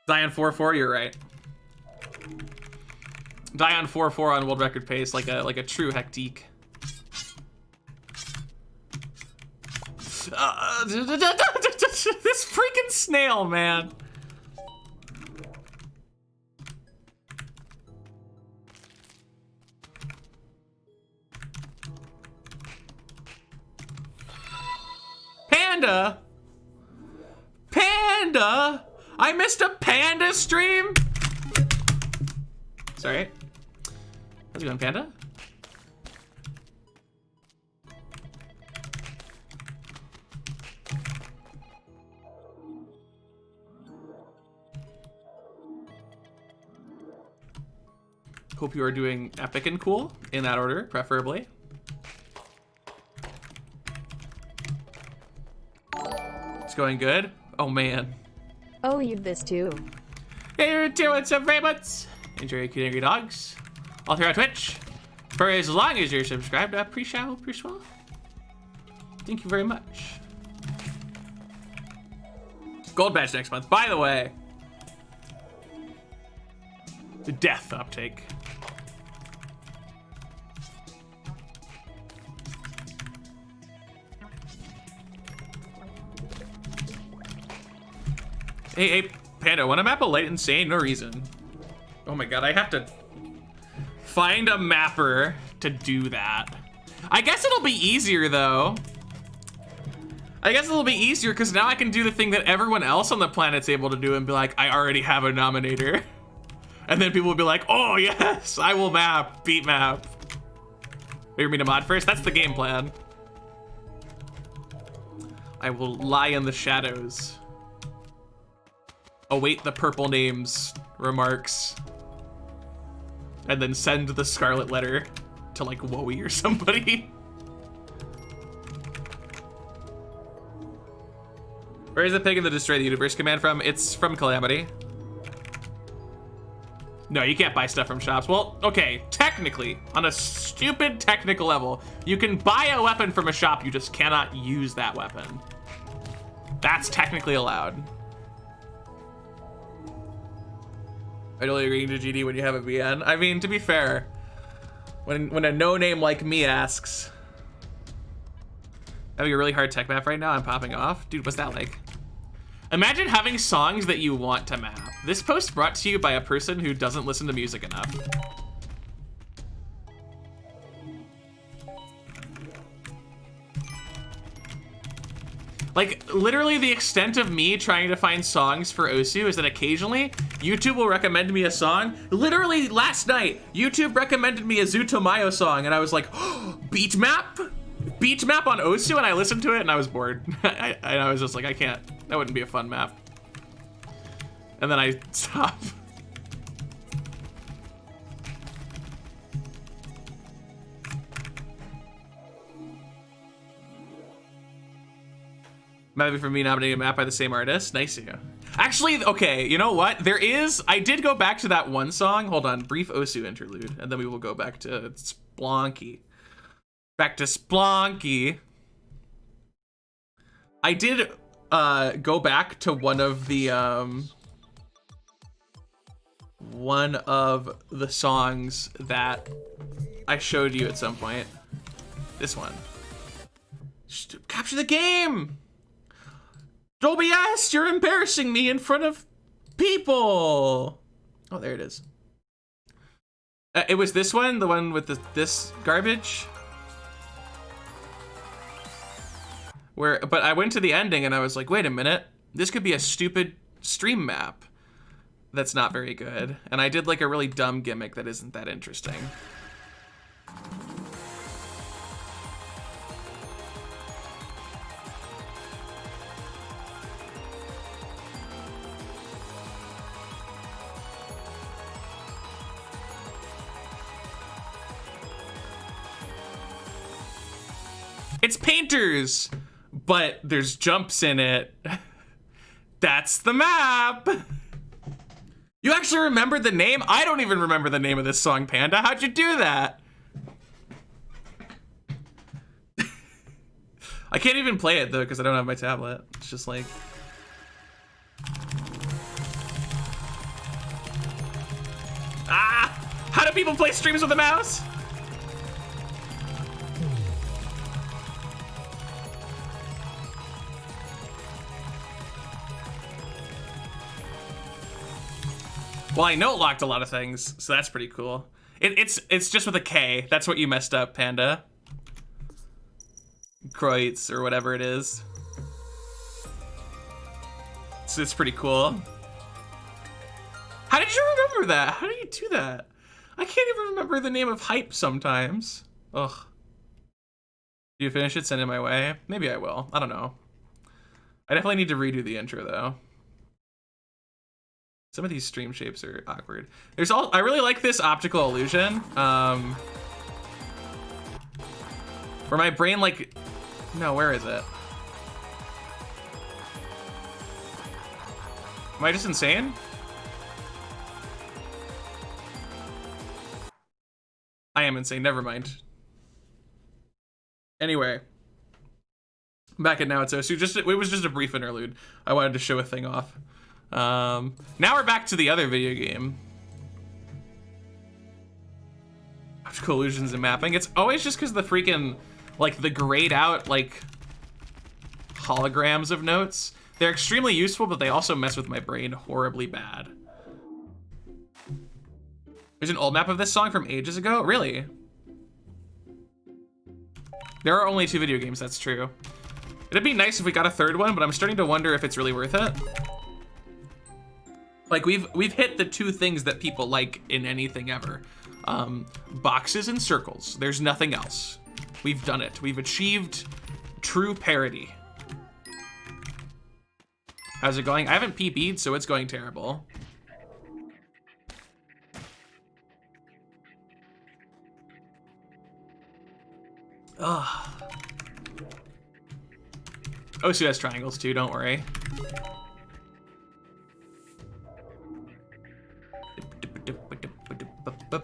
Dion 4-4, you're right. Dion 4-4 on world record pace, like a true hectique. This freaking snail, man. Panda? Panda? I missed a panda stream? Sorry. How's it going, Panda? Hope you are doing epic and cool, in that order, preferably. It's going good. Oh, man. Oh, you this too. Hey, you're doing some favorites. Enjoy your cute angry dogs. All throughout Twitch. For as long as you're subscribed, I appreciate it. Thank you very much. Gold badge next month. By the way, the death uptake. Hey, Panda, wanna map a light insane? No reason. Oh my god, I have to find a mapper to do that. I guess it'll be easier though. I guess it'll be easier because now I can do the thing that everyone else on the planet's able to do and be like, I already have a nominator. And then people will be like, oh yes, I will map, beat map. You're me to mod first? That's the game plan. I will lie in the shadows. Await the purple names remarks. And then send the scarlet letter to like Wowie or somebody. Where is the pig in the Destroy the Universe command from? It's from Calamity. No, you can't buy stuff from shops. Well, okay, technically, on a stupid technical level, you can buy a weapon from a shop, you just cannot use that weapon. That's technically allowed. I'd only agreeing to GD when you have a VN. I mean, to be fair, when a no-name like me asks, having a really hard tech map right now, I'm popping off. Dude, what's that like? Imagine having songs that you want to map. This post brought to you by a person who doesn't listen to music enough. Like, literally the extent of me trying to find songs for Osu is that occasionally YouTube will recommend me a song. Literally last night, YouTube recommended me a Zutomayo song and I was like, oh, beat map? Beat map on Osu? And I listened to it and I was bored. I was just like, I can't, that wouldn't be a fun map. And then I stopped. Might be for me nominating a map by the same artist. Nice of you. Actually, okay, you know what? There is, I did go back to that one song. Hold on, brief Osu interlude, and then we will go back to Spelunky. Back to Spelunky. I did go back to one of the songs that I showed you at some point. This one. Just capture the game! Dolby S, you're embarrassing me in front of people. Oh, there it is. It was this one, the one with this garbage. But I went to the ending and I was like, wait a minute, this could be a stupid stream map that's not very good. And I did like a really dumb gimmick that isn't that interesting. It's painters, but there's jumps in it. That's the map. You actually remembered the name? I don't even remember the name of this song, Panda. How'd you do that? I can't even play it though, because I don't have my tablet. It's just like... do people play streams with a mouse? Well, I know it locked a lot of things, so that's pretty cool. It's just with a K. That's what you messed up, Panda. Kreutz or whatever it is. So it's pretty cool. How did you remember that? How do you do that? I can't even remember the name of hype sometimes. Ugh. Do you finish it? Send it my way. Maybe I will. I don't know. I definitely need to redo the intro though. Some of these stream shapes are awkward. I really like this optical illusion. Where my brain like, no, where is it? Am I just insane? I am insane, never mind. Anyway. Back at Now It's Osu. It was just a brief interlude. I wanted to show a thing off. Now we're back to the other video game. Optical illusions and mapping. It's always just because the freaking, like, the grayed out, like, holograms of notes. They're extremely useful, but they also mess with my brain horribly bad. There's an old map of this song from ages ago? Really? There are only 2 video games, that's true. It'd be nice if we got a third one, but I'm starting to wonder if it's really worth it. Like, we've hit the 2 things that people like in anything ever. Boxes and circles. There's nothing else. We've done it. We've achieved true parody. How's it going? I haven't PB'd, so it's going terrible. Ugh. Osu has triangles too, don't worry. How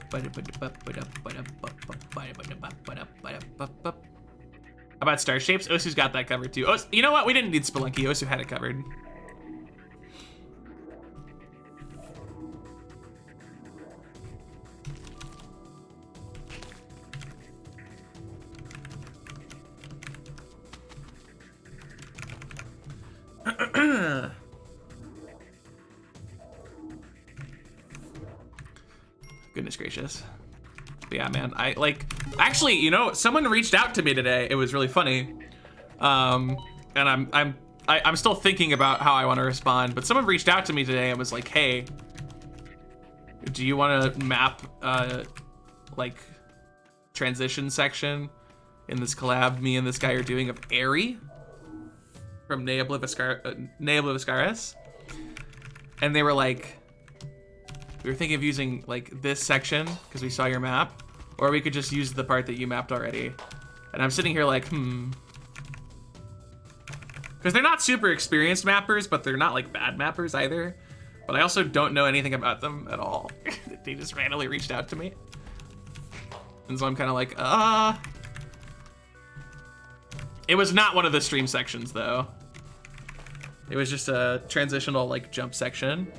about star shapes? Osu's got that covered too. You know what? We didn't need Spelunky. Osu had it covered. Goodness gracious. But yeah, man, actually, you know, someone reached out to me today. It was really funny. And I'm still thinking about how I want to respond, but someone reached out to me today and was like, hey, do you want to map like transition section in this collab me and this guy are doing of Airy from Ne Obliviscaris? And they were like, we were thinking of using like this section because we saw your map, or we could just use the part that you mapped already. And I'm sitting here like, because they're not super experienced mappers, but they're not like bad mappers either. But I also don't know anything about them at all. They just randomly reached out to me. And so I'm kind of like, It was not one of the stream sections though. It was just a transitional like jump section.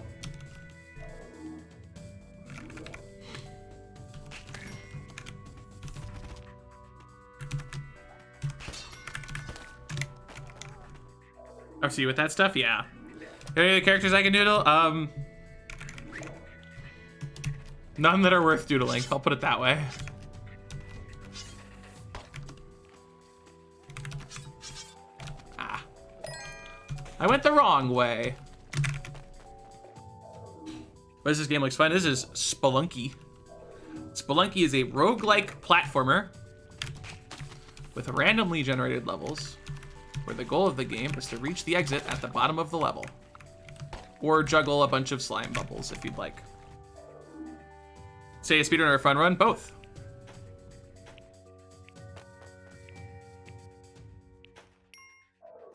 Up to you with that stuff, yeah. Any other characters I can doodle? None that are worth doodling, I'll put it that way. I went the wrong way. But this game looks fun. This is Spelunky. Spelunky is a roguelike platformer with randomly generated levels, where the goal of the game is to reach the exit at the bottom of the level, or juggle a bunch of slime bubbles if you'd like. Say a speedrun or a fun run? Both.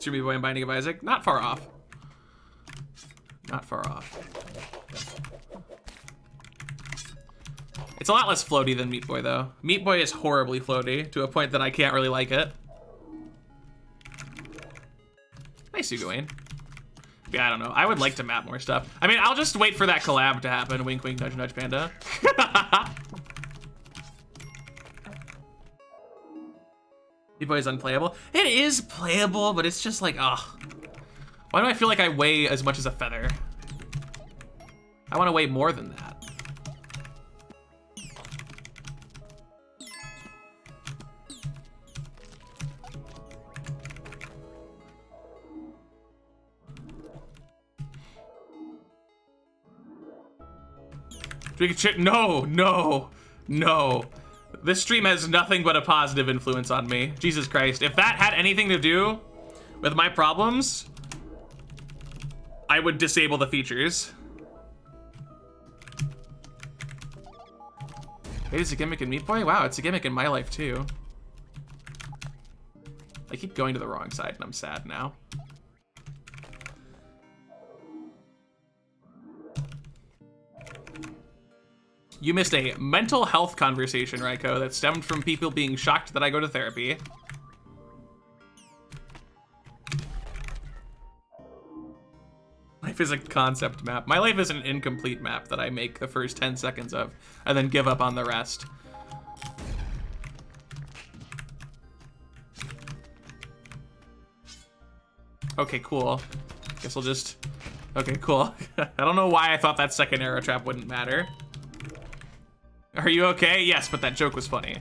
Streamy Boy and Binding of Isaac? Not far off. Not far off. It's a lot less floaty than Meat Boy though. Meat Boy is horribly floaty to a point that I can't really like it. Nice, Ugawain. Yeah, I don't know. I would like to map more stuff. I mean, I'll just wait for that collab to happen. Wink, wink, nudge, nudge, panda. Meat Boy is unplayable. It is playable, but it's just like, ugh. Why do I feel like I weigh as much as a feather? I want to weigh more than that. No, no, no. This stream has nothing but a positive influence on me. Jesus Christ. If that had anything to do with my problems, I would disable the features. Wait, it's a gimmick in Meat Boy? Wow, it's a gimmick in my life too. I keep going to the wrong side and I'm sad now. You missed a mental health conversation, Raiko, that stemmed from people being shocked that I go to therapy. Life is a concept map. My life is an incomplete map that I make the first 10 seconds of and then give up on the rest. Okay, cool. Guess I'll just... Okay, cool. I don't know why I thought that second arrow trap wouldn't matter. Are you okay? Yes, but that joke was funny.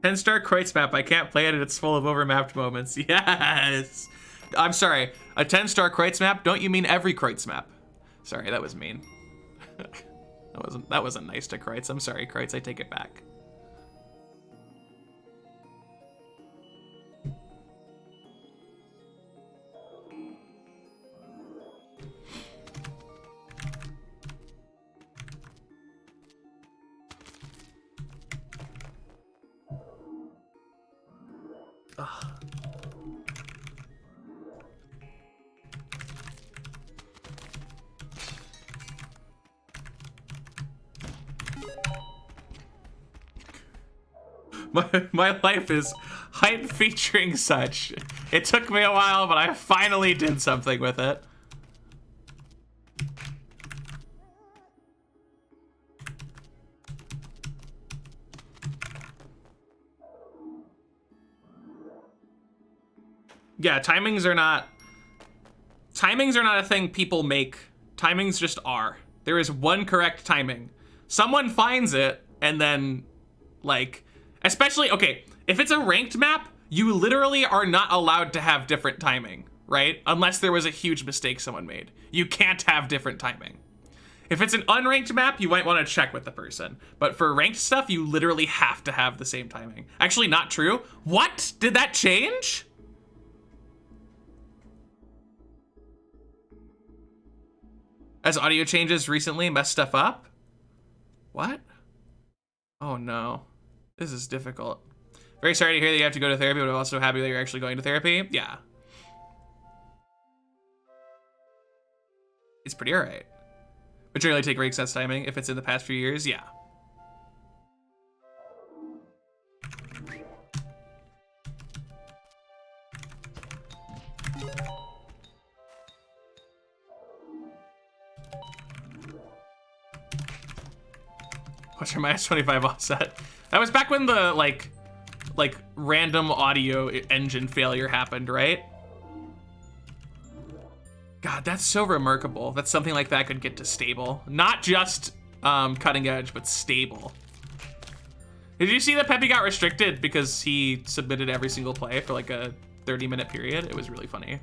Ten-star Kreutz map. I can't play it and it's full of overmapped moments. Yes! I'm sorry. A 10-star Kreutz map? Don't you mean every Kreutz map? Sorry, that was mean. That wasn't nice to Kreutz. I'm sorry, Kreutz. I take it back. My life is height featuring such. It took me a while, but I finally did something with it. Yeah, timings are not a thing people make. Timings just are. There is one correct timing. Someone finds it and then like, especially, okay, if it's a ranked map, you literally are not allowed to have different timing, right? Unless there was a huge mistake someone made. You can't have different timing. If it's an unranked map, you might want to check with the person. But for ranked stuff, you literally have to have the same timing. Actually, not true. What? Did that change? As audio changes recently messed stuff up? What? Oh no. This is difficult. Very sorry to hear that you have to go to therapy, but I'm also happy that you're actually going to therapy. Yeah. It's pretty alright. But generally take rank sets timing if it's in the past few years, yeah. What's your minus 25 offset? That was back when the like random audio engine failure happened, right? God, that's so remarkable that something like that could get to stable. Not just cutting edge, but stable. Did you see that Peppy got restricted because he submitted every single play for like a 30-minute period? It was really funny.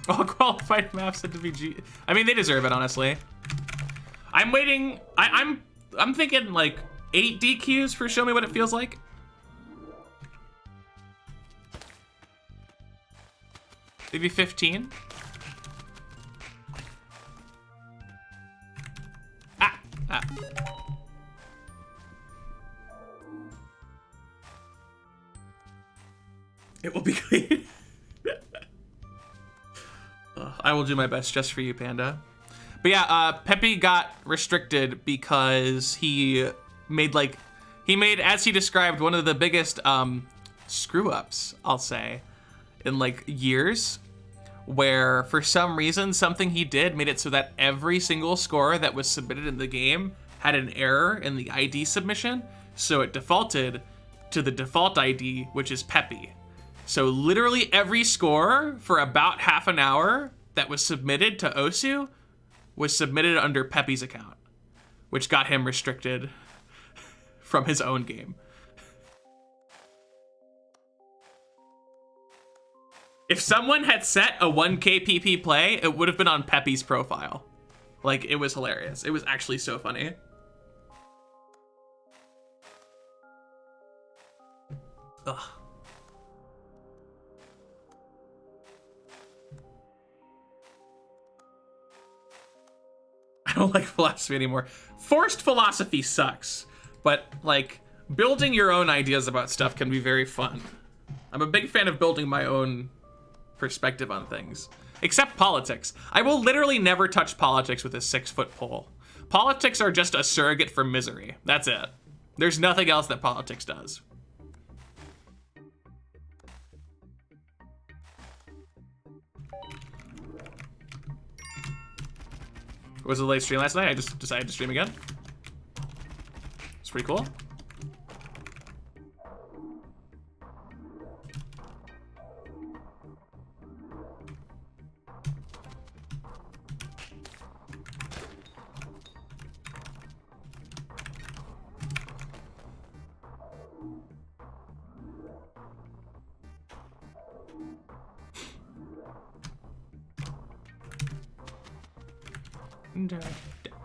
All qualified maps had to be G. I mean, they deserve it, honestly. I'm waiting. I'm thinking like 8 DQs for Show Me What It Feels Like. Maybe 15. Ah. It will be clean. I will do my best just for you, Panda. But yeah, Pepe got restricted because he made as he described, one of the biggest screw ups, I'll say, in like years, where for some reason something he did made it so that every single score that was submitted in the game had an error in the ID submission, so it defaulted to the default ID, which is Pepe. So literally every score for about half an hour that was submitted to Osu was submitted under Pepe's account, which got him restricted from his own game. If someone had set a 1K PP play, it would have been on Pepe's profile. Like, it was hilarious. It was actually so funny. Ugh. I don't like philosophy anymore. Forced philosophy sucks, but like building your own ideas about stuff can be very fun. I'm a big fan of building my own perspective on things, except politics. I will literally never touch politics with a 6-foot pole. Politics are just a surrogate for misery. That's it. There's nothing else that politics does. It was a late stream last night. I just decided to stream again. It's pretty cool.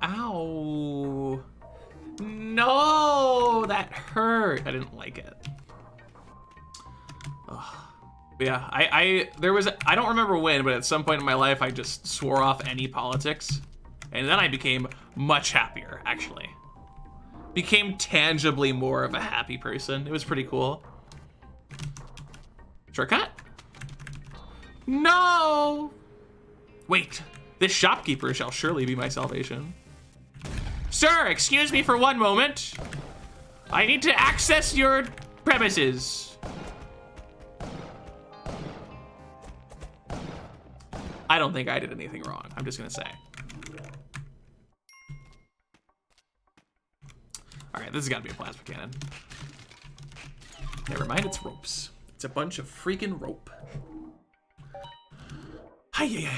Ow. No, that hurt. I didn't like it. Ugh. Yeah, I don't remember when, but at some point in my life, I just swore off any politics. And then I became much happier, actually. Became tangibly more of a happy person. It was pretty cool. Shortcut? No! Wait. This shopkeeper shall surely be my salvation. Sir, excuse me for one moment. I need to access your premises. I don't think I did anything wrong. I'm just gonna say. All right, this has gotta be a plasma cannon. Never mind, it's ropes. It's a bunch of freaking rope. Hi-ya.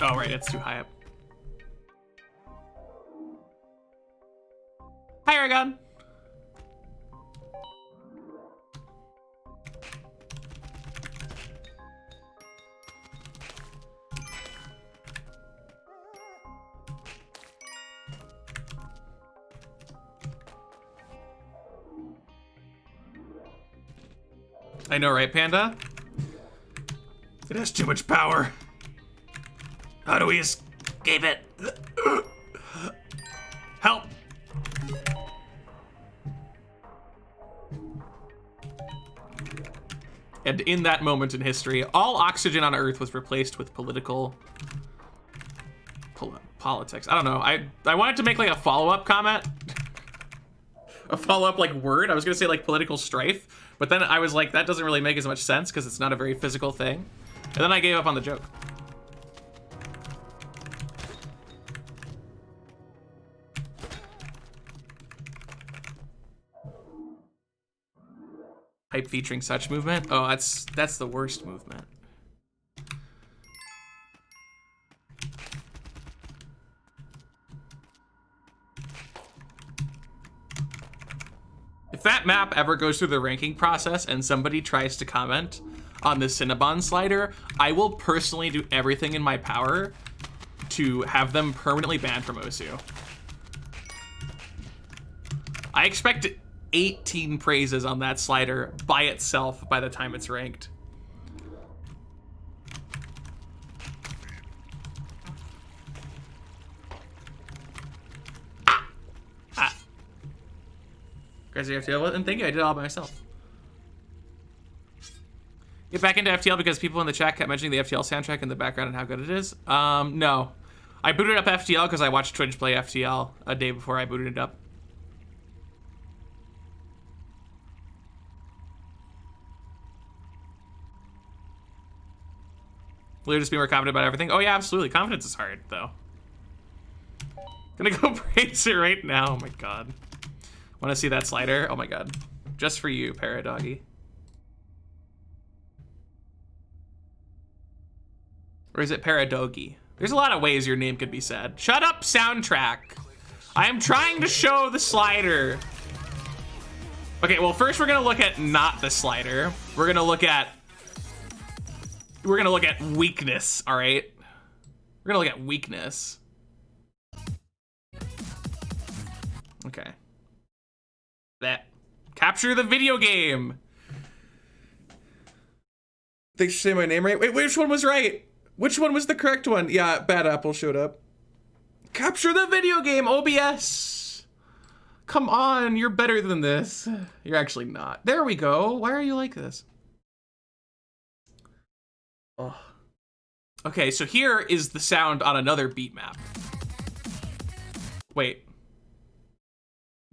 Oh, right, it's too high up. Hi, Aragon. I know, right, Panda? It has too much power. How do we escape it? Help! And in that moment in history, all oxygen on Earth was replaced with politics. I don't know. I wanted to make like a follow-up comment. A follow-up like word. I was gonna say like political strife, but then I was like, that doesn't really make as much sense because it's not a very physical thing. And then I gave up on the joke. Hype featuring such movement? Oh, that's the worst movement. If that map ever goes through the ranking process and somebody tries to comment on the Cinnabon slider, I will personally do everything in my power to have them permanently banned from Osu. I expect 18 praises on that slider by itself by the time it's ranked. Crazy FTL, and thank you, I did it all by myself. Get back into FTL because people in the chat kept mentioning the FTL soundtrack in the background and how good it is. No. I booted up FTL because I watched Twitch play FTL a day before I booted it up. Will you just be more confident about everything? Oh yeah, absolutely. Confidence is hard, though. Gonna go praise it right now. Oh my god. Want to see that slider? Oh my god. Just for you, Paradoggy. Or is it Paradogi? There's a lot of ways your name could be said. Shut up, soundtrack. I am trying to show the slider. Okay, well, first we're gonna look at not the slider. We're gonna look at weakness, all right? We're gonna look at weakness. Okay. That. Capture the video game. Thanks for saying my name right. Wait, which one was right? Which one was the correct one? Yeah, Bad Apple showed up. Capture the video game, OBS. Come on, you're better than this. You're actually not. There we go. Why are you like this? Oh. Okay, so here is the sound on another beat map. Wait.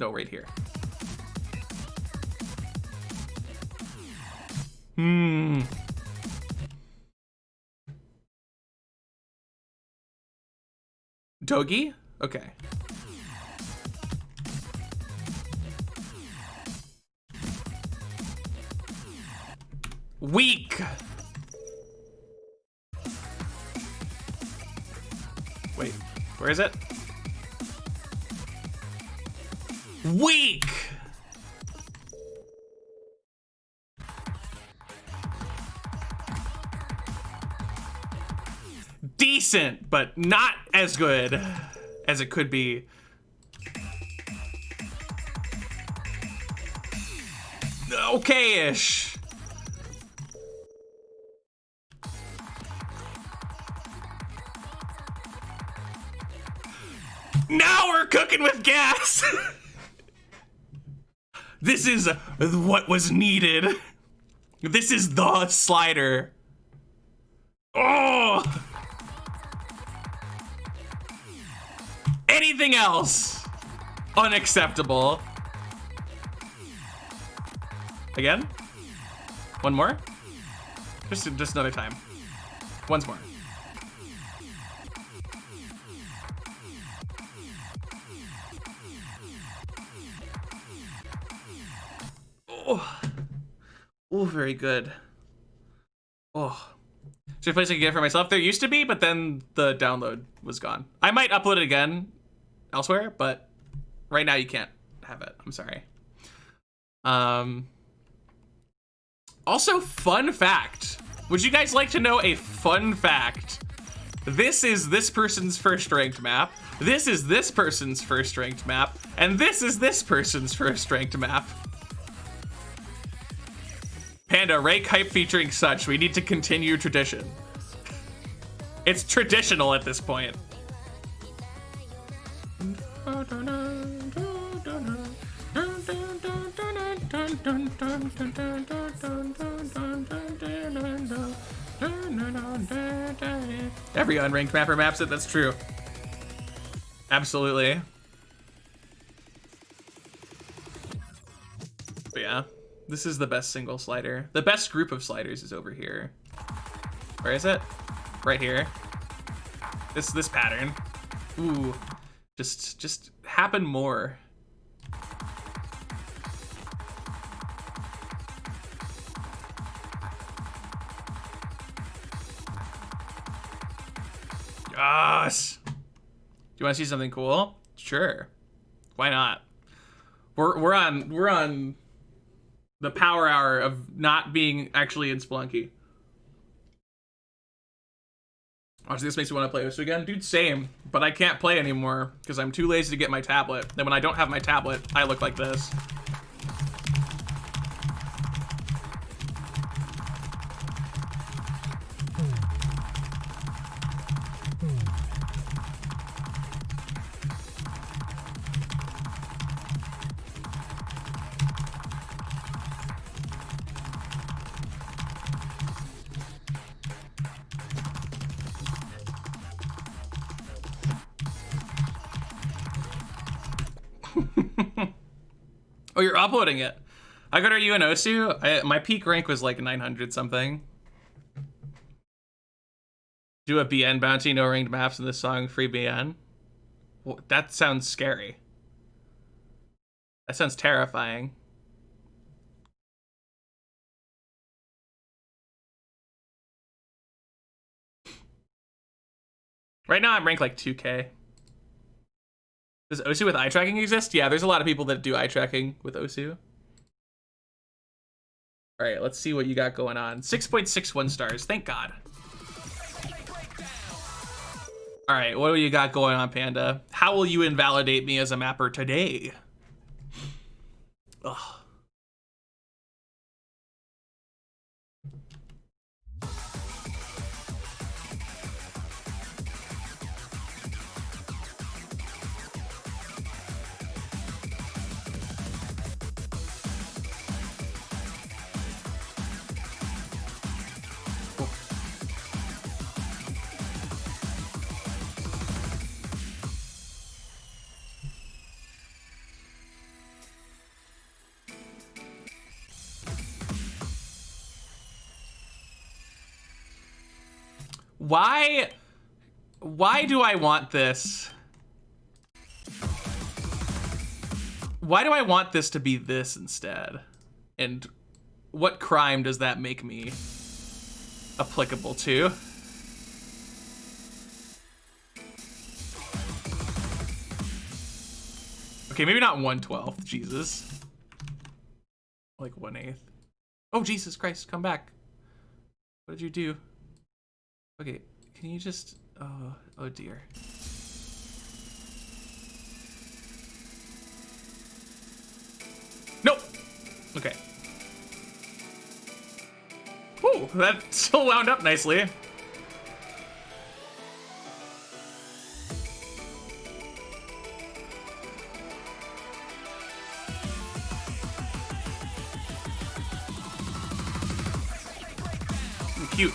No, right here. Dogi? Okay. Weak. Wait, where is it? Weak. Decent, but not as good as it could be. Okay-ish. Now we're cooking with gas. This is what was needed. This is the slider. Oh! Anything else? Unacceptable. Again? One more? Just another time. Once more. Oh, oh, very good. Oh. Should I play something again for myself? There used to be, but then the download was gone. I might upload it again elsewhere, but right now you can't have it. I'm sorry. Also, fun fact. Would you guys like to know a fun fact? This is this person's first ranked map. This is this person's first ranked map. And this is this person's first ranked map. Panda, rank hype featuring such. We need to continue tradition. It's traditional at this point. Every unranked mapper maps it, that's true. Absolutely. But yeah, this is the best single slider. The best group of sliders is over here. Where is it? Right here. This pattern. Ooh, just happen more. Yes. Do you want to see something cool? Sure. Why not? We're on the power hour of not being actually in Spelunky. Honestly, this makes me want to play this again. Dude, same. But I can't play anymore because I'm too lazy to get my tablet. Then when I don't have my tablet, I look like this. Oh, you're uploading it. I got our UNOSU. My peak rank was like 900 something. Do a BN bounty, no ranked maps in this song, free BN. Well, that sounds scary. That sounds terrifying. Right now I'm ranked like 2K. Does OSU with eye tracking exist? Yeah, there's a lot of people that do eye tracking with OSU. All right, let's see what you got going on. 6.61 stars, thank God. All right, what do you got going on, Panda? How will you invalidate me as a mapper today? Ugh. Why do I want this? Why do I want this to be this instead? And what crime does that make me applicable to? Okay, maybe not 1/12, Jesus. Like 1/8. Oh, Jesus Christ, come back. What did you do? Okay, can you just, oh dear. Nope. Okay. Whew, that still wound up nicely. Cute.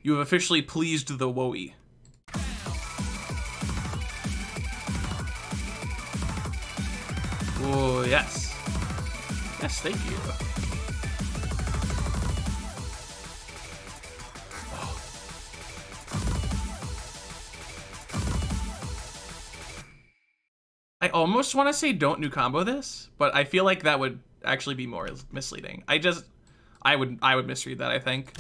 You have officially pleased the woey. Oh, yes. Yes, thank you. Oh. I almost want to say don't new combo this, but I feel like that would actually be more misleading. I would misread that, I think.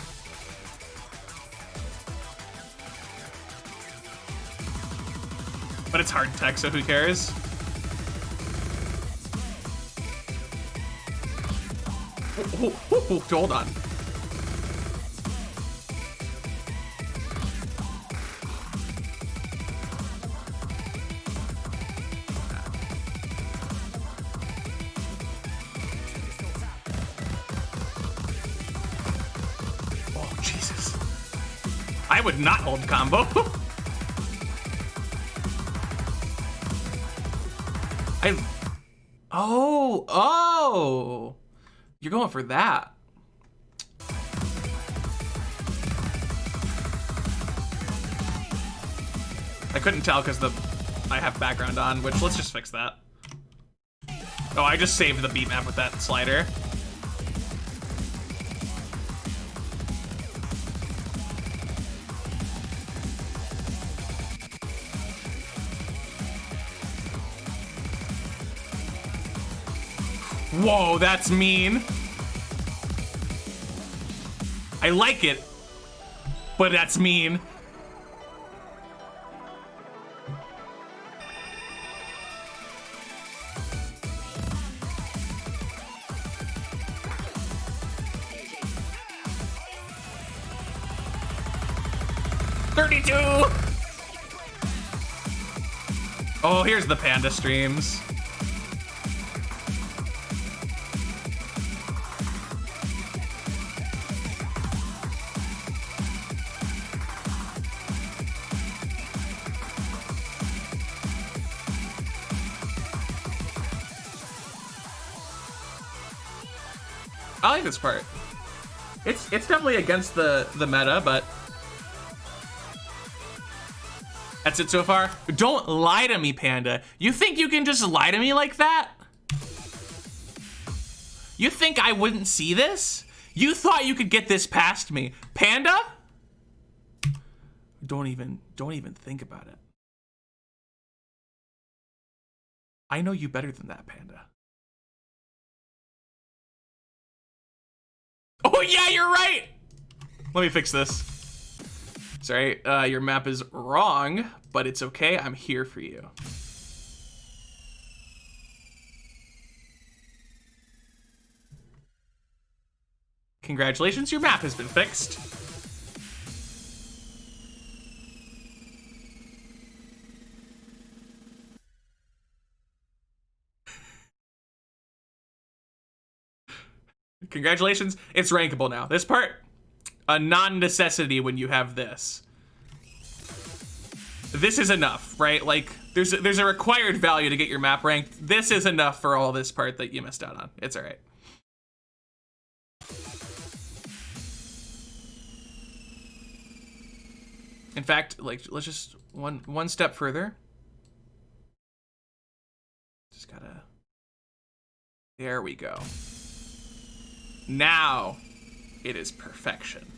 But it's hard text, so who cares? Hold on. Oh, Jesus. I would not hold combo. Oh, you're going for that. I couldn't tell because I have background on, which let's just fix that. Oh, I just saved the beat map with that slider. Whoa, that's mean. I like it, but that's mean. Oh, here's the Panda streams. I like this part. It's definitely against the meta, but that's it so far. Don't lie to me, Panda. You think you can just lie to me like that? You think I wouldn't see this? You thought you could get this past me. Panda? Don't even think about it. I know you better than that, Panda. Oh yeah, you're right! Let me fix this. Sorry, your map is wrong, but it's okay, I'm here for you. Congratulations, your map has been fixed. Congratulations, it's rankable now. This part, a non-necessity when you have this. This is enough, right? Like, there's a required value to get your map ranked. This is enough for all this part that you missed out on. It's all right. In fact, like, let's just one step further. Just gotta, there we go. Now it is perfection.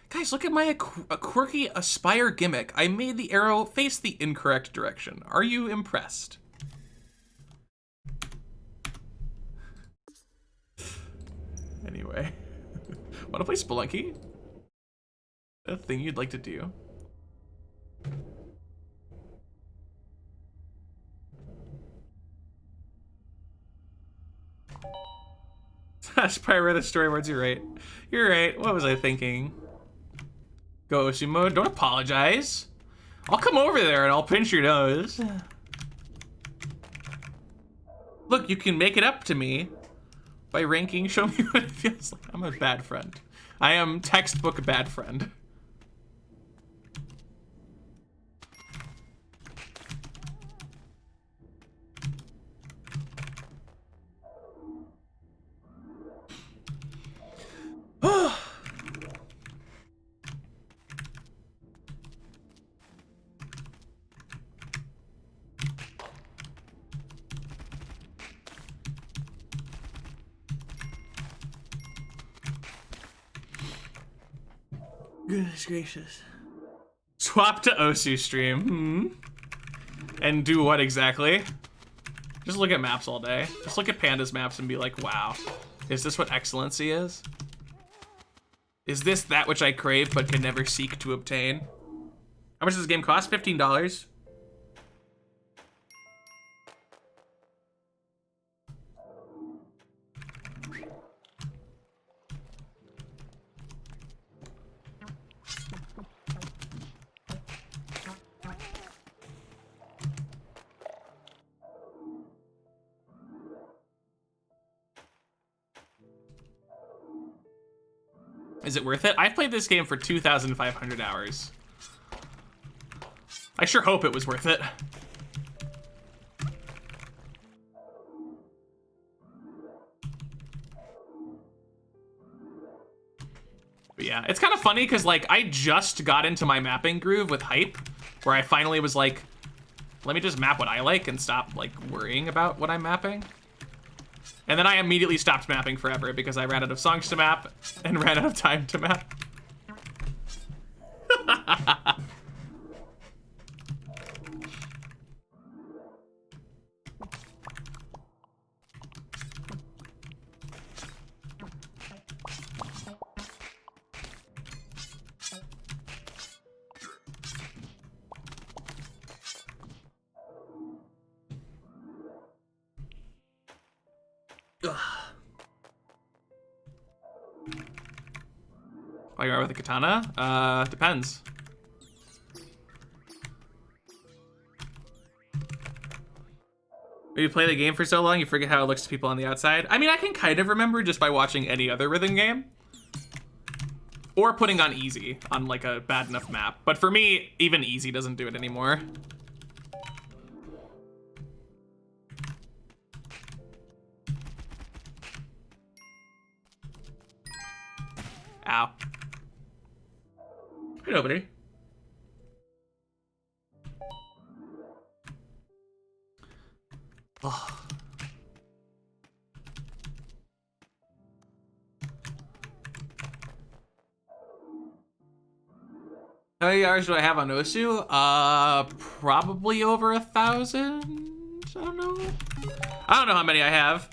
Guys, look at my quirky Aspire gimmick. I made the arrow face the incorrect direction. Are you impressed? Anyway, wanna play Spelunky? A thing you'd like to do? Aspire read the storyboards, you're right. You're right, what was I thinking? Go Osu mode, don't apologize. I'll come over there and I'll pinch your nose. Look, you can make it up to me by ranking, show me what it feels like. I'm a bad friend. I am textbook bad friend. Goodness gracious. Swap to Osu stream. And do what exactly? Just look at maps all day. Just look at Panda's maps and be like, wow, is this what excellency is? Is this that which I crave but can never seek to obtain? How much does this game cost? $15. Is it worth it? I've played this game for 2,500 hours. I sure hope it was worth it. But yeah, it's kind of funny because like I just got into my mapping groove with Hype, where I finally was like, let me just map what I like and stop like worrying about what I'm mapping. And then I immediately stopped mapping forever because I ran out of songs to map and ran out of time to map. Why you are with a katana? Depends. When you play the game for so long, you forget how it looks to people on the outside. I mean, I can kind of remember just by watching any other rhythm game. Or putting on easy on like a bad enough map. But for me, even easy doesn't do it anymore. Ow. Hello, buddy. Oh. How many hours do I have on Osu? Probably over 1,000. I don't know. I don't know how many I have.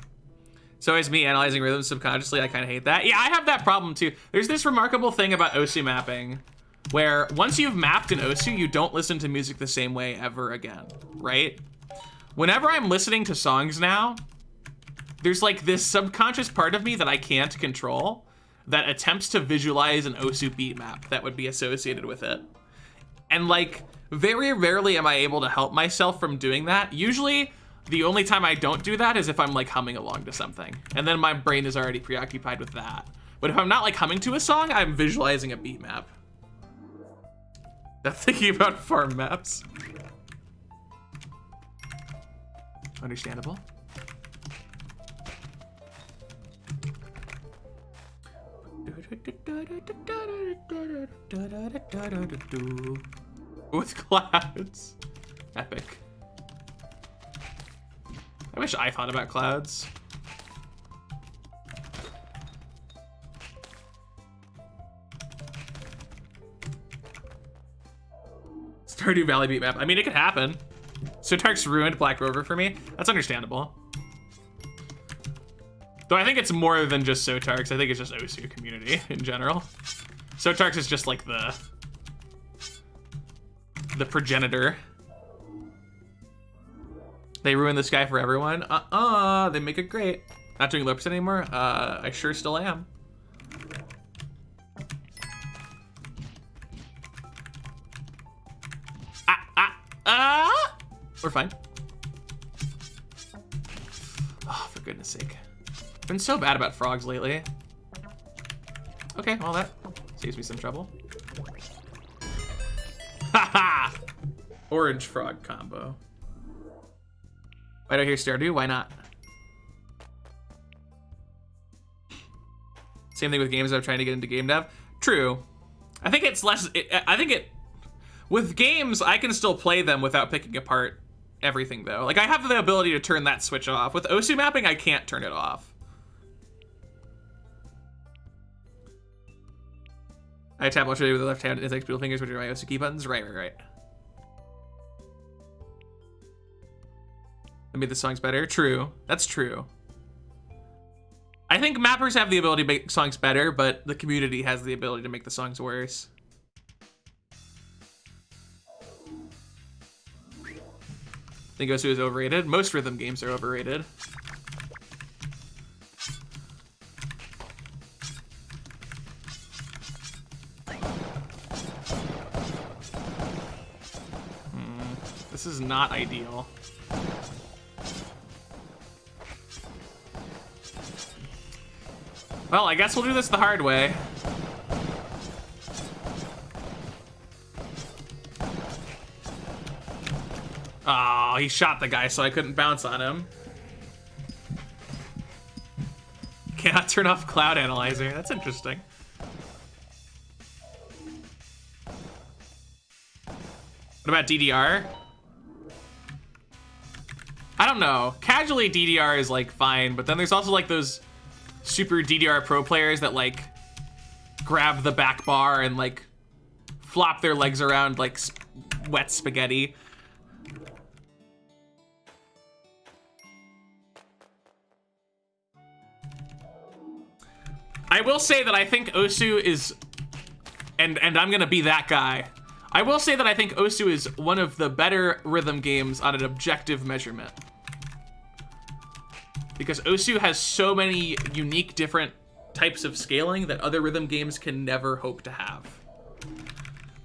It's always me analyzing rhythms subconsciously. I kind of hate that. Yeah, I have that problem too. There's this remarkable thing about Osu mapping where once you've mapped an Osu, you don't listen to music the same way ever again, right? Whenever I'm listening to songs now, there's like this subconscious part of me that I can't control that attempts to visualize an Osu beat map that would be associated with it. And like, very rarely am I able to help myself from doing that. Usually, the only time I don't do that is if I'm like humming along to something. And then my brain is already preoccupied with that. But if I'm not like humming to a song, I'm visualizing a beat map. That's thinking about farm maps. Understandable. With clouds. Epic. I wish I thought about clouds. Stardew Valley beat map. I mean, it could happen. Sotark's ruined Black Rover for me. That's understandable. Though I think it's more than just Sotarks. I think it's just Osu community in general. Sotarks is just like the progenitor. They ruin the sky for everyone. They make it great. Not doing loops anymore? I sure still am. We're fine. Oh, for goodness sake. I've been so bad about frogs lately. Okay, well that saves me some trouble. Haha! Orange frog combo. Why do I hear Stardew? Why not? Same thing with games I'm trying to get into game dev. True. I think it's less, with games, I can still play them without picking apart everything though. Like I have the ability to turn that switch off. With Osu mapping, I can't turn it off. I tap alternately with the left hand and take middle fingers, which are my Osu key buttons. Right. That made the songs better. True. That's true. I think mappers have the ability to make songs better, but the community has the ability to make the songs worse. I think Osu is overrated. Most rhythm games are overrated. This is not ideal. Well, I guess we'll do this the hard way. Oh, he shot the guy, so I couldn't bounce on him. Cannot turn off Cloud Analyzer. That's interesting. What about DDR? I don't know. Casually, DDR is like fine, but then there's also like those super DDR pro players that like grab the back bar and like flop their legs around like wet spaghetti. I will say that I think Osu is, and I'm gonna be that guy. I will say that I think Osu is one of the better rhythm games on an objective measurement. Because Osu has so many unique different types of scaling that other rhythm games can never hope to have.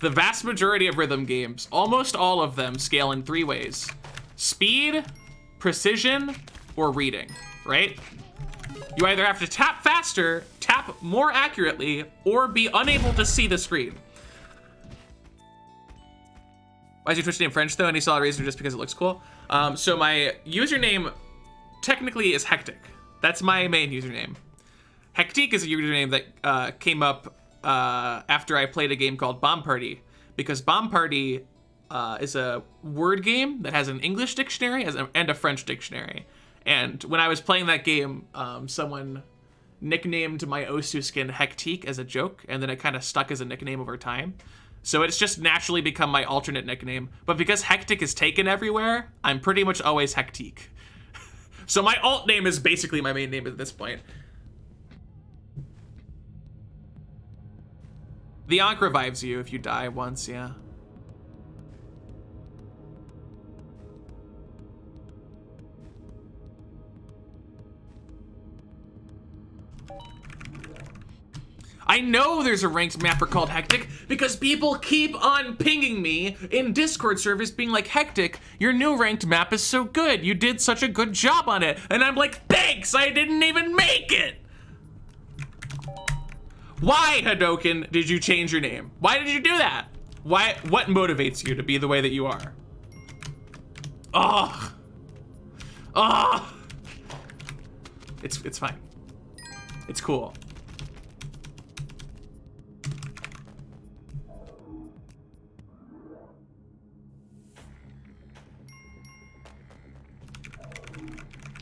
The vast majority of rhythm games, almost all of them, scale in 3 ways. Speed, precision, or reading, right? You either have to tap faster, tap more accurately, or be unable to see the screen. Why is your Twitch name French though? Any solid reason, just because it looks cool? So my username technically is Hectic. That's my main username. Hectic is a username that came up after I played a game called Bomb Party, because Bomb Party is a word game that has an English dictionary and a French dictionary. And when I was playing that game, someone nicknamed my Osu skin Hectic as a joke, and then it kind of stuck as a nickname over time. So it's just naturally become my alternate nickname. But because Hectic is taken everywhere, I'm pretty much always Hectique. So my alt name is basically my main name at this point. The Ankh revives you if you die once, yeah. I know there's a ranked mapper called Hectic because people keep on pinging me in Discord servers being like, Hectic, your new ranked map is so good. You did such a good job on it. And I'm like, thanks, I didn't even make it. Why, Hadoken, did you change your name? Why did you do that? Why? What motivates you to be the way that you are? Oh. Oh. It's fine. It's cool.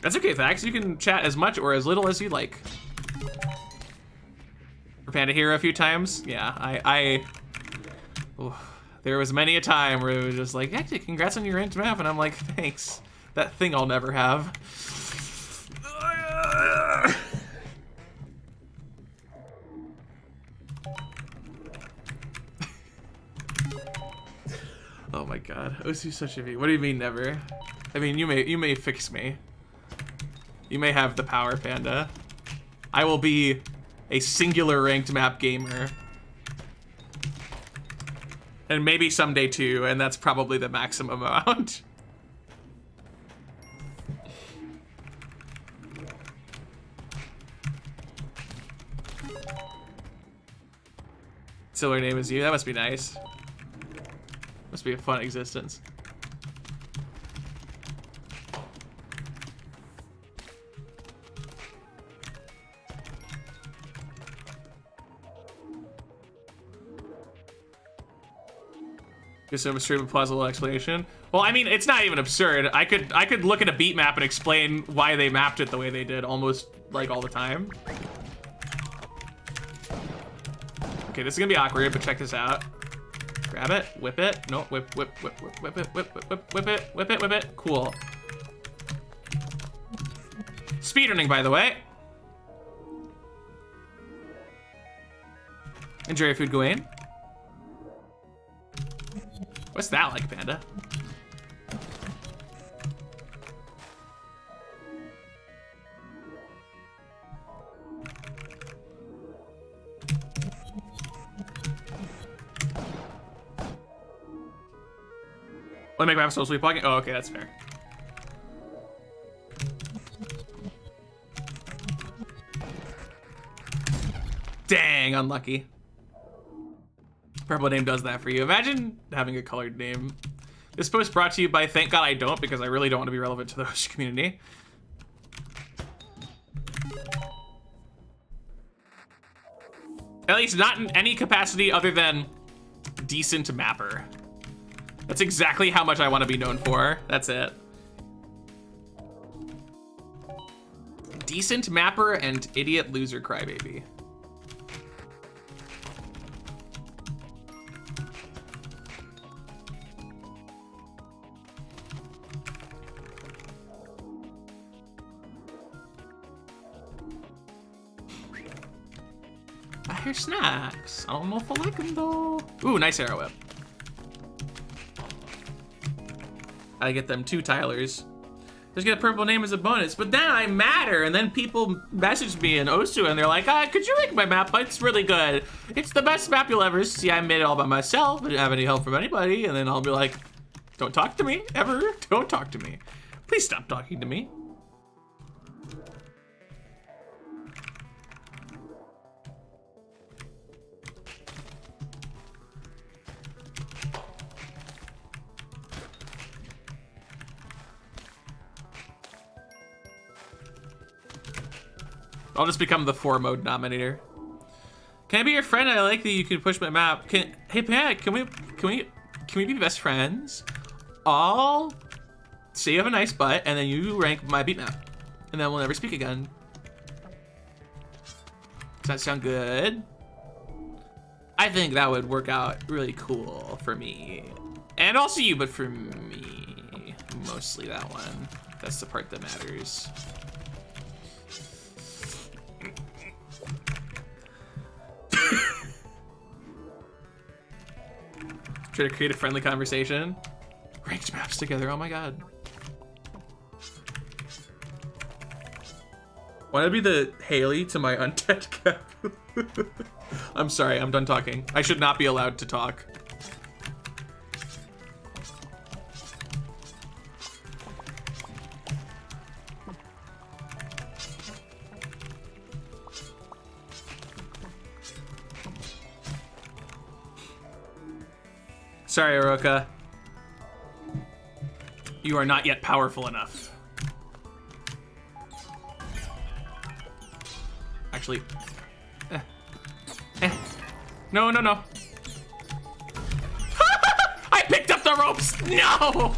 That's okay, Thax. You can chat as much or as little as you like. For Panda Hero a few times. Yeah, there was many a time where it was just like, Hectic, congrats on your ranked map. And I'm like, thanks. That thing I'll never have. Oh my god. Osu's such a V. What do you mean never? I mean, you may fix me. You may have the power, Panda. I will be a singular ranked map gamer. And maybe someday too, and that's probably the maximum amount. Similar name as you, that must be nice. Must be a fun existence. Just some absurd and plausible explanation. Well, I mean, it's not even absurd. I could look at a beat map and explain why they mapped it the way they did almost like all the time. Okay, this is gonna be awkward, but check this out. Grab it, whip it. No, whip it, whip it, whip it. Cool. Speedrunning, by the way. Enjoy your food, Gawain. What's that like, Panda? Let me make my episode sleep plugging. Oh, okay, that's fair. Dang, unlucky. Purple name does that for you. Imagine having a colored name. This post brought to you by Thank God I Don't, because I really don't want to be relevant to the host community. At least not in any capacity other than decent mapper. That's exactly how much I want to be known for. That's it. Decent mapper and idiot loser crybaby. I hear snacks. I don't know if I like them though. Ooh, nice arrow whip. I get them 2 Tylers. Just get a purple name as a bonus, but then I matter, and then people message me in Osu, and they're like, could you make my map? It's really good. It's the best map you'll ever see. I made it all by myself. I didn't have any help from anybody. And then I'll be like, don't talk to me, ever. Don't talk to me. Please stop talking to me. I'll just become the 4-mode nominator. Can I be your friend? I like that you can push my map. Hey Pat, can we be best friends? I'll say you have a nice butt, and then you rank my beat map, and then we'll never speak again. Does that sound good? I think that would work out really cool for me. And also you, but for me, mostly that one. That's the part that matters. Try to create a friendly conversation. Ranked maps together, oh my god. Want to be the Haley to my undead cap? I'm sorry, I'm done talking. I should not be allowed to talk. Sorry, Oroka. You are not yet powerful enough. Actually, no, no, no. I picked up the ropes. No.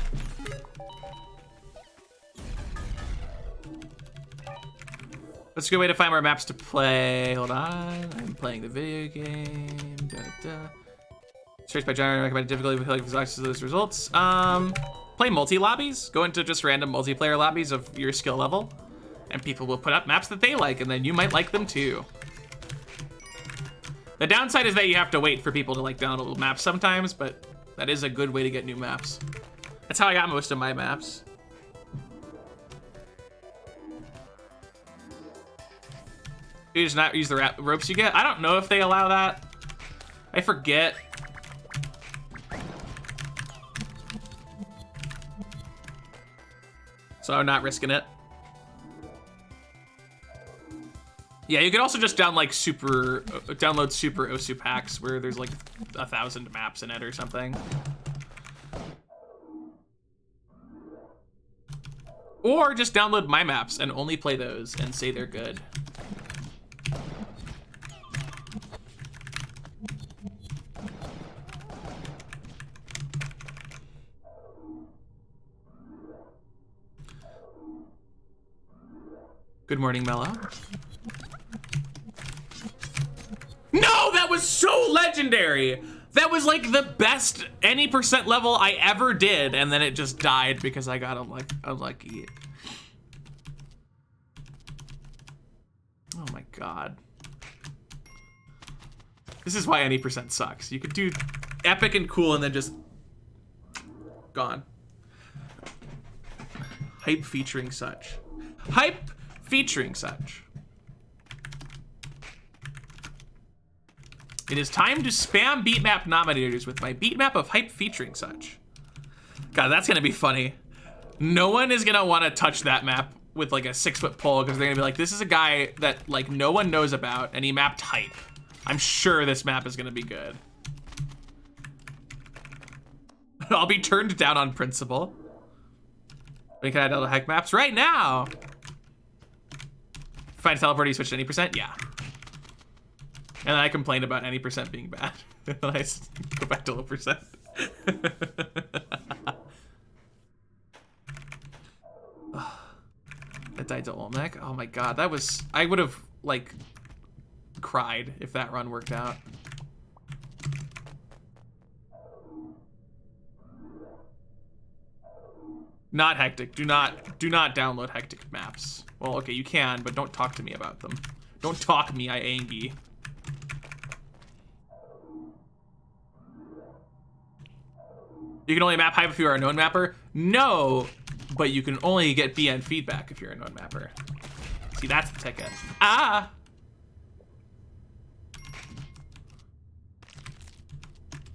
Let's go way to find more maps to play. Hold on, I'm playing the video game. Da, da. Search by genre, recommended difficulty with like access to those results. Play multi-lobbies. Go into just random multiplayer lobbies of your skill level, and people will put up maps that they like, and then you might like them too. The downside is that you have to wait for people to like download maps sometimes, but that is a good way to get new maps. That's how I got most of my maps. You just not use the ropes you get? I don't know if they allow that. I forget. So I'm not risking it. Yeah, you could also just download super Osu packs where there's like 1,000 maps in it or something. Or just download my maps and only play those and say they're good. Good morning, Mello. No, that was so legendary. That was like the best any percent level I ever did, and then it just died because I got unlucky. Oh my god. This is why any percent sucks. You could do epic and cool and then just gone. Hype featuring such. Hype featuring such. It is time to spam beatmap nominators with my beatmap of hype featuring such. God, that's gonna be funny. No one is gonna want to touch that map with like a 6-foot pole because they're gonna be like, this is a guy that like no one knows about and he mapped hype. I'm sure this map is gonna be good. I'll be turned down on principle. Can I download hack maps right now? Find teleport, you switch to any percent? Yeah. And then I complain about any percent being bad. And I go back to low percent. I died to Olmec. Oh my god, that was... I would have, like, cried if that run worked out. Not hectic. Do not download hectic maps. Well, okay, you can, but don't talk to me about them. Don't talk me, I angry. You can only map hype if you are a known mapper? No, but you can only get BN feedback if you're a known mapper. See, that's the ticket. Ah!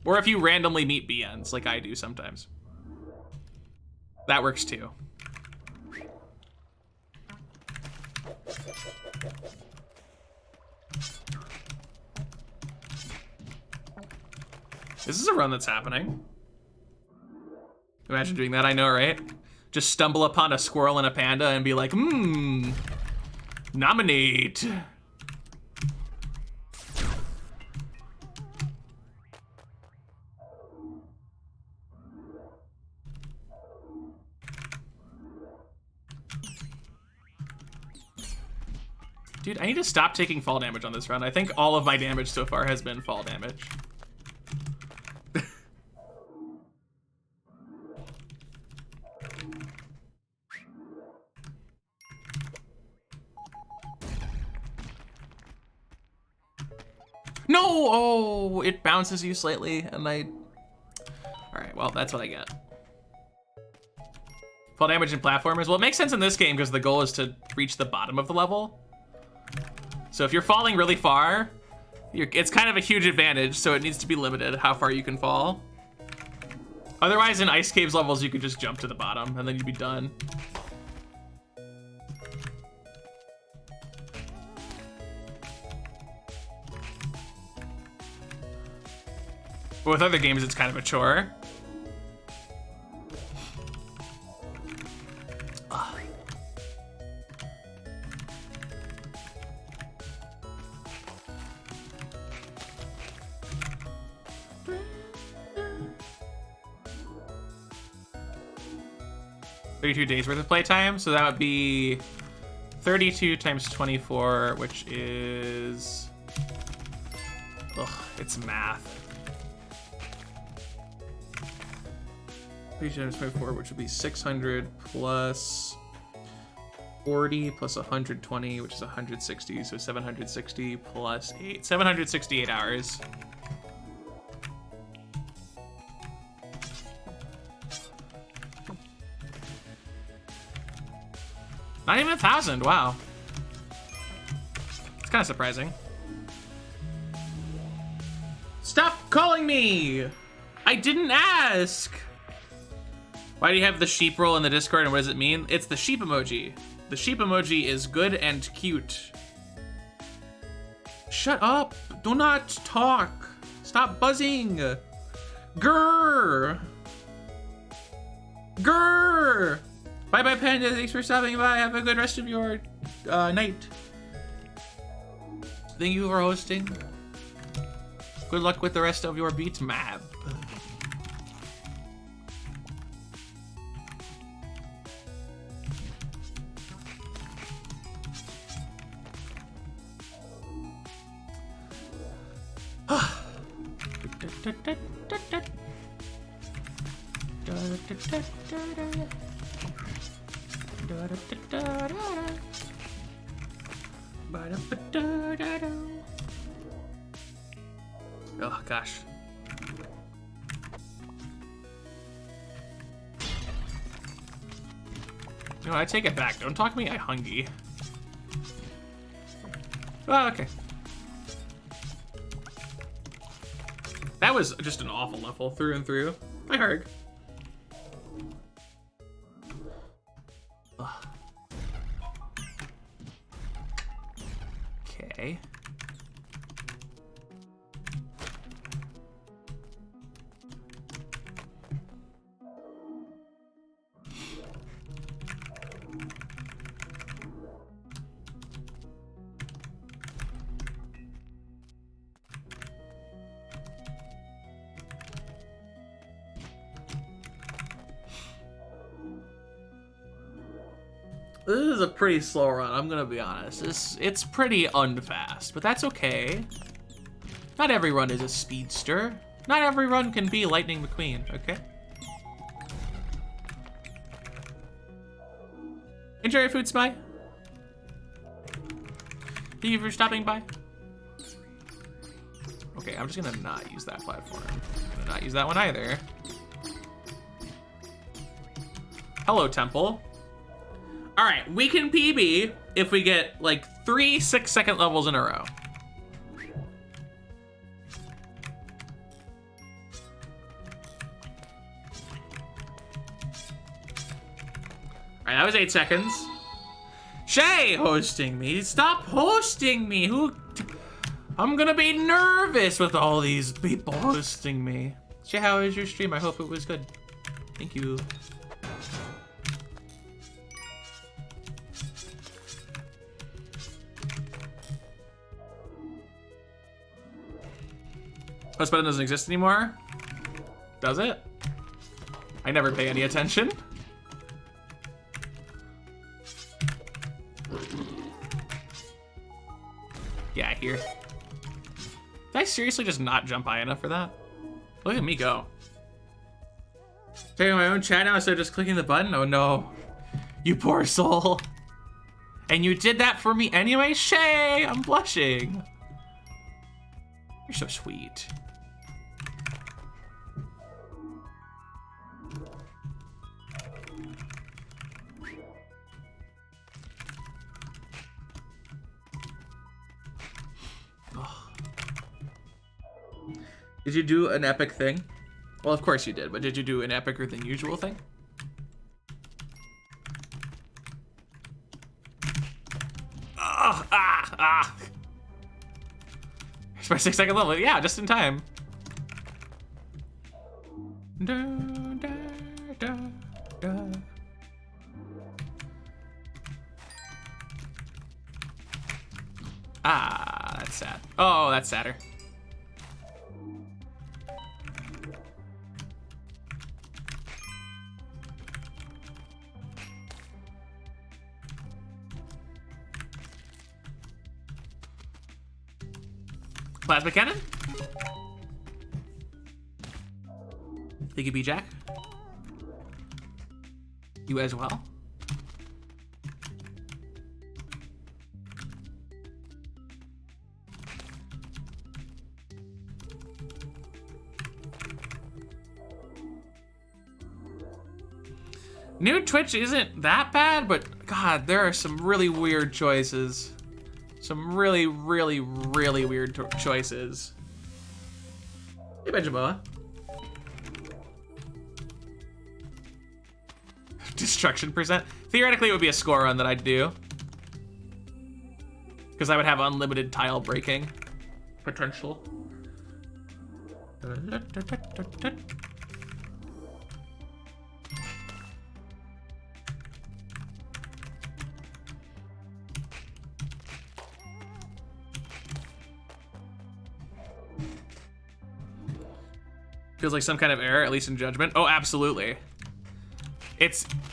Or if you randomly meet BNs, like I do sometimes. That works too. This is a run that's happening. Imagine doing that, I know, right? Just stumble upon a squirrel and a panda and be like, nominate. Dude, I need to stop taking fall damage on this run. I think all of my damage so far has been fall damage. No! Oh, it bounces you slightly, and I... Alright, well, that's what I get. Fall damage in platformers. Well, it makes sense in this game because the goal is to reach the bottom of the level. So if you're falling really far, it's kind of a huge advantage, so it needs to be limited how far you can fall. Otherwise, in Ice Caves levels, you could just jump to the bottom, and then you'd be done. But with other games, it's kind of a chore. Ugh. $32 days worth of playtime, so that would be 32 times 24, which is... Ugh, it's math. 32 times 24, which would be 600 plus 40 plus 120, which is 160, so 760 plus 8. 768 hours. Not even 1,000, wow. It's kind of surprising. Stop calling me! I didn't ask! Why do you have the sheep roll in the Discord and what does it mean? It's the sheep emoji. The sheep emoji is good and cute. Shut up! Do not talk! Stop buzzing! Grrr! Grrr! Bye bye Panda, thanks for stopping by. Have a good rest of your night. Thank you for hosting. Good luck with the rest of your beat map. Oh gosh. No, I take it back. Don't talk me, I hungry. Oh, okay. That was just an awful level through and through. Hi, Harg. Okay. This is a pretty slow run, I'm gonna be honest. It's pretty unfast, but that's okay. Not every run is a speedster. Not every run can be Lightning McQueen, okay? Enjoy your food, Spy. Thank you for stopping by. Okay, I'm just gonna not use that platform. I'm gonna not use that one either. Hello, Temple. All right, we can PB if we get like 3 6-second levels in a row. All right, that was 8 seconds. Shay hosting me. Stop hosting me. I'm gonna be nervous with all these people hosting me. Shay, how was your stream? I hope it was good. Thank you. Post button doesn't exist anymore? Does it? I never pay any attention. Yeah, here. Did I seriously just not jump high enough for that? Look at me go. Taking my own chat now instead of just clicking the button? Oh no. You poor soul. And you did that for me anyway? Shay, I'm blushing. You're so sweet. Did you do an epic thing? Well, of course you did, but did you do an epicer than usual thing? Here's my 6-second level. Yeah, just in time. Da, da, da, da. Ah, that's sad. Oh, that's sadder. Plasma cannon? Think you be Jack? You as well? New Twitch isn't that bad, but God, there are some really weird choices. Some really, really, really weird choices. Hey, Benjamoa. Destruction percent. Theoretically, it would be a score run that I'd do. Because I would have unlimited tile breaking potential. Feels like some kind of error, at least in judgment. Oh, absolutely.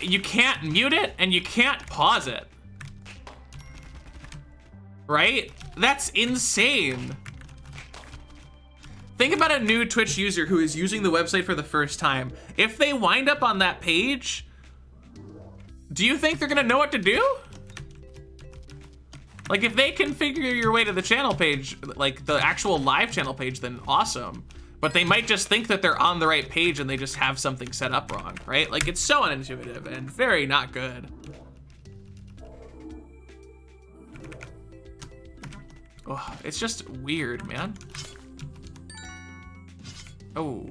You can't mute it and you can't pause it. Right? That's insane. Think about a new Twitch user who is using the website for the first time. If they wind up on that page, do you think they're gonna know what to do? Like, if they configure your way to the channel page, like the actual live channel page, then awesome. But they might just think that they're on the right page and they just have something set up wrong, right? Like, it's so unintuitive and very not good. Oh, it's just weird, man. Oh.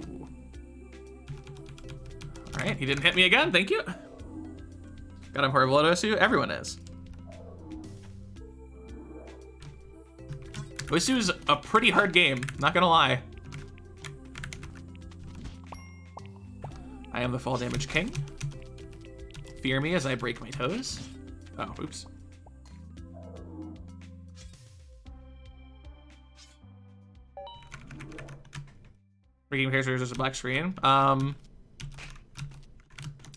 All right, he didn't hit me again, thank you. God, I'm horrible at Osu, everyone is. Osu's a pretty hard game, not gonna lie. I am the fall damage king. Fear me as I break my toes. Oh, oops. Breaking characters is a black screen.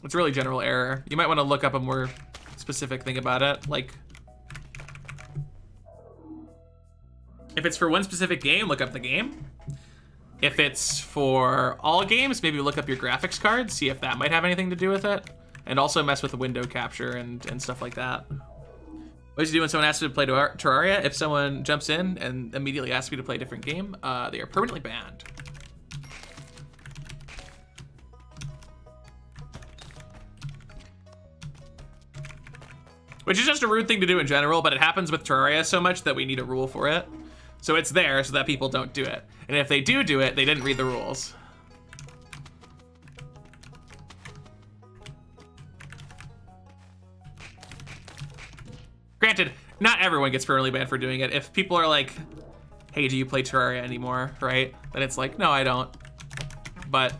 It's a really general error. You might want to look up a more specific thing about it. Like, if it's for one specific game, look up the game. If it's for all games, maybe look up your graphics card, see if that might have anything to do with it. And also mess with the window capture and stuff like that. What do you do when someone asks you to play Terraria? If someone jumps in and immediately asks you to play a different game, they are permanently banned. Which is just a rude thing to do in general, but it happens with Terraria so much that we need a rule for it. So it's there so that people don't do it. And if they do it, they didn't read the rules. Granted, not everyone gets permanently banned for doing it. If people are like, hey, do you play Terraria anymore, right? Then it's like, no, I don't. But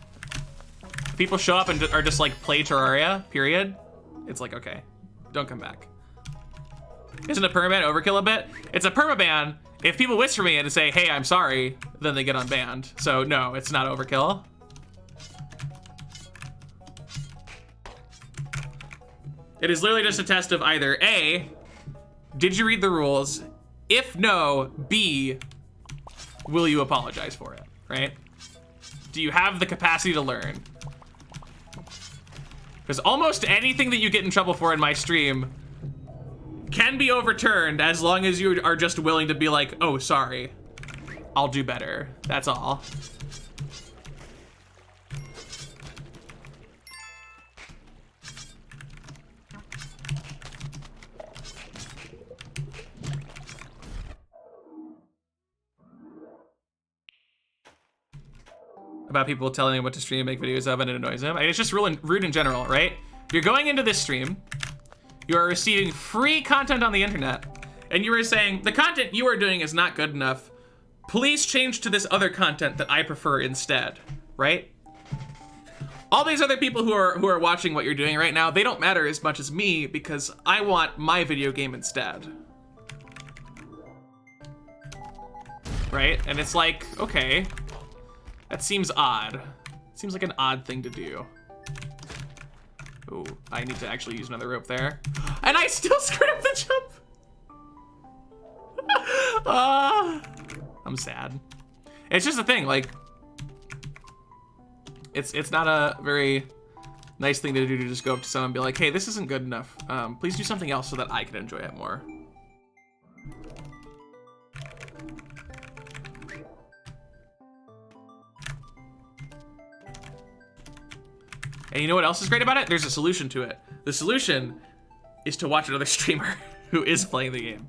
if people show up and are just like, play Terraria, period, it's like, okay, don't come back. Isn't a permaban overkill a bit? It's a permaban. If people whisper me and say, hey, I'm sorry, then they get unbanned. So no, it's not overkill. It is literally just a test of either A, did you read the rules? If no, B, will you apologize for it, right? Do you have the capacity to learn? Because almost anything that you get in trouble for in my stream can be overturned as long as you are just willing to be like, oh, sorry, I'll do better. That's all. About people telling him what to stream, make videos of, and it annoys him. I mean, it's just rude in general, right? You're going into this stream, you are receiving free content on the internet, and you are saying, the content you are doing is not good enough. Please change to this other content that I prefer instead, right? All these other people who are watching what you're doing right now, they don't matter as much as me because I want my video game instead. Right? And it's like, okay, that seems odd. Seems like an odd thing to do. Oh, I need to actually use another rope there. And I still screwed up the jump. I'm sad. It's just a thing, like, it's not a very nice thing to do to just go up to someone and be like, hey, this isn't good enough. Please do something else so that I can enjoy it more. And you know what else is great about it? There's a solution to it. The solution is to watch another streamer who is playing the game.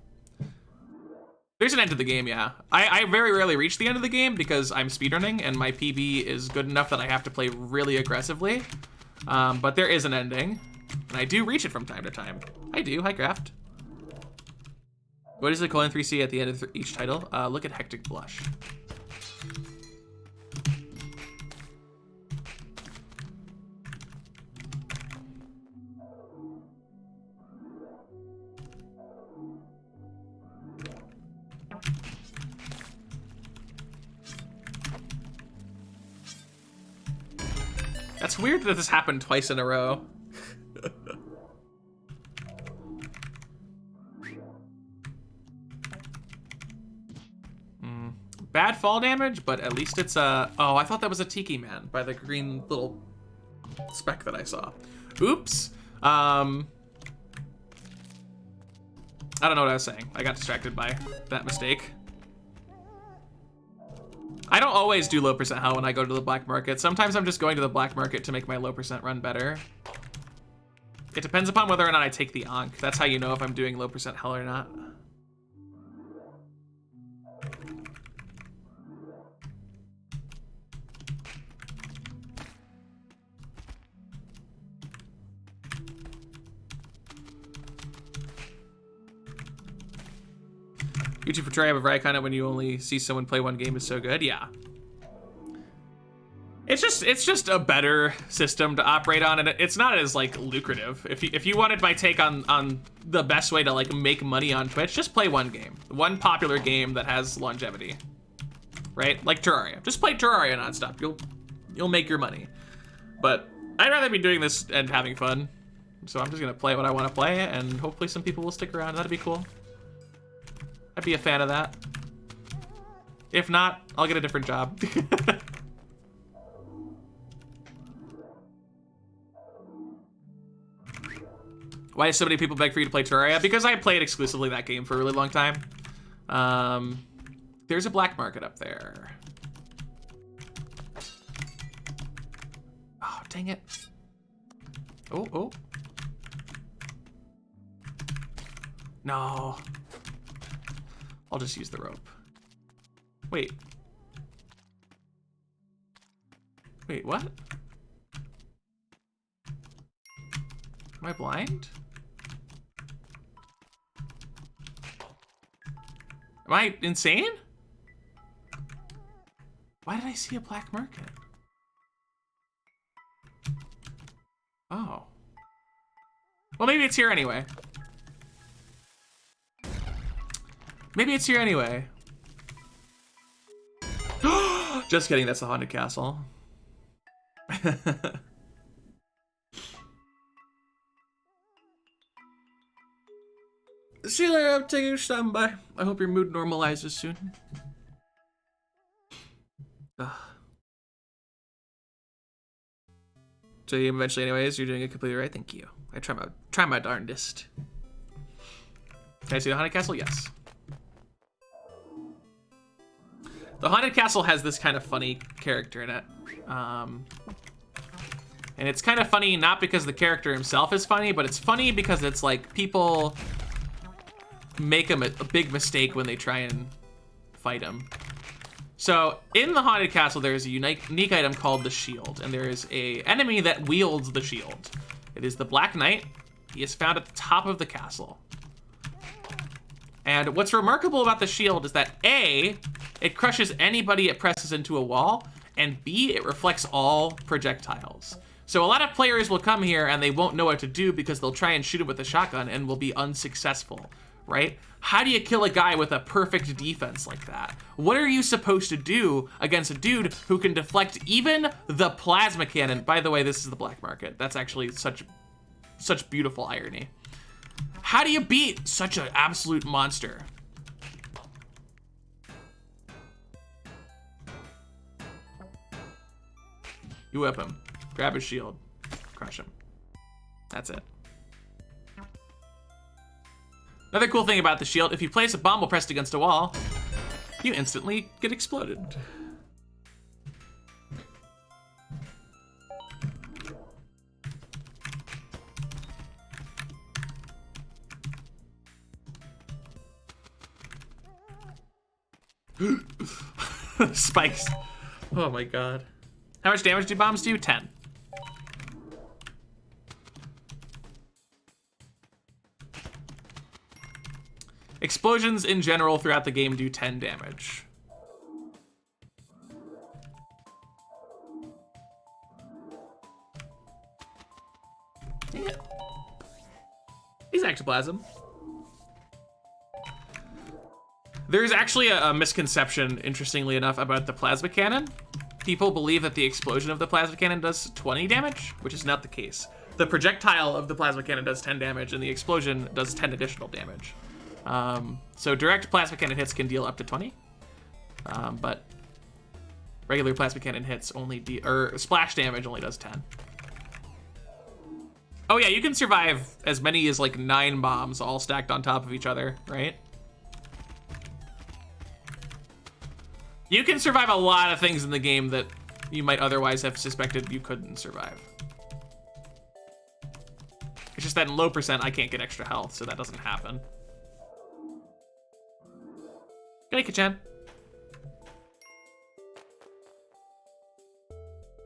There's an end to the game, yeah. I very rarely reach the end of the game because I'm speedrunning and my PB is good enough that I have to play really aggressively. But there is an ending, and I do reach it from time to time. I do, hi Craft. What is the colon 3C at the end of each title? Look at Hectic Blush. That's weird that this happened twice in a row. Bad fall damage, but at least it's a... Oh, I thought that was a Tiki Man by the green little speck that I saw. Oops. I don't know what I was saying. I got distracted by that mistake. I don't always do low percent hell when I go to the black market. Sometimes I'm just going to the black market to make my low percent run better. It depends upon whether or not I take the Ankh. That's how you know if I'm doing low percent hell or not. YouTube for Terraria Variety content when you only see someone play one game is so good. Yeah. It's just a better system to operate on, and it's not as like lucrative. If you wanted my take on the best way to like make money on Twitch, just play one game. One popular game that has longevity. Right? Like Terraria. Just play Terraria nonstop. You'll make your money. But I'd rather be doing this and having fun. So I'm just gonna play what I want to play, and hopefully some people will stick around. That'd be cool. I'd be a fan of that. If not, I'll get a different job. Why do so many people beg for you to play Terraria? Because I played exclusively that game for a really long time. There's a black market up there. Oh, dang it. Oh. No. I'll just use the rope. Wait. Wait, what? Am I blind? Am I insane? Why did I see a black market? Oh. Well, maybe it's here anyway. Maybe it's here anyway. Just kidding, that's the haunted castle. See you later. I'm taking stopping by. I hope your mood normalizes soon. Ugh. So eventually, anyways, you're doing it completely right. Thank you. I try my darndest. Can I see the haunted castle? Yes. The haunted castle has this kind of funny character in it. And it's kind of funny not because the character himself is funny, but it's funny because it's like people make a big mistake when they try and fight him. So in the haunted castle, there is a unique item called the shield, and there is a enemy that wields the shield. It is the Black Knight. He is found at the top of the castle. And what's remarkable about the shield is that A, it crushes anybody it presses into a wall, and B, it reflects all projectiles. So a lot of players will come here and they won't know what to do because they'll try and shoot him with a shotgun and will be unsuccessful, right? How do you kill a guy with a perfect defense like that? What are you supposed to do against a dude who can deflect even the plasma cannon? By the way, this is the black market. That's actually such beautiful irony. How do you beat such an absolute monster? You whip him, grab his shield, crush him. That's it. Another cool thing about the shield, if you place a bomb while pressed against a wall, you instantly get exploded. Spikes. Oh my god. How much damage do bombs do? 10. Explosions in general throughout the game do 10 damage. Dang it. He's ectoplasm. There's actually a misconception, interestingly enough, about the plasma cannon. People believe that the explosion of the plasma cannon does 20 damage, which is not the case. The projectile of the plasma cannon does 10 damage, and the explosion does 10 additional damage. So direct plasma cannon hits can deal up to 20, but regular plasma cannon hits only splash damage only does 10. Oh yeah, you can survive as many as like 9 bombs all stacked on top of each other, right? You can survive a lot of things in the game that you might otherwise have suspected you couldn't survive. It's just that in low percent, I can't get extra health, so that doesn't happen. Hey, Kachan.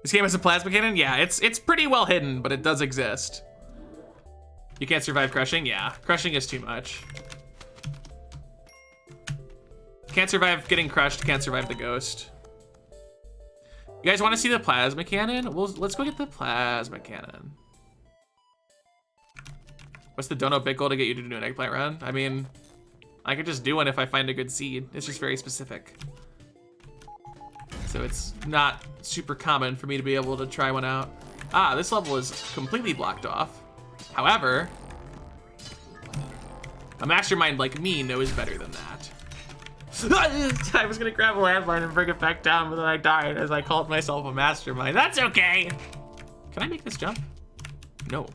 This game has a plasma cannon? Yeah, it's pretty well hidden, but it does exist. You can't survive crushing? Yeah, crushing is too much. Can't survive getting crushed, can't survive the ghost. You guys want to see the plasma cannon? Well, let's go get the plasma cannon. What's the dono pickle to get you to do an eggplant run? I mean, I could just do one if I find a good seed. It's just very specific. So it's not super common for me to be able to try one out. Ah, this level is completely blocked off. However, a mastermind like me knows better than that. I was gonna grab a landmine and bring it back down, but then I died as I called myself a mastermind. That's okay. Can I make this jump? No.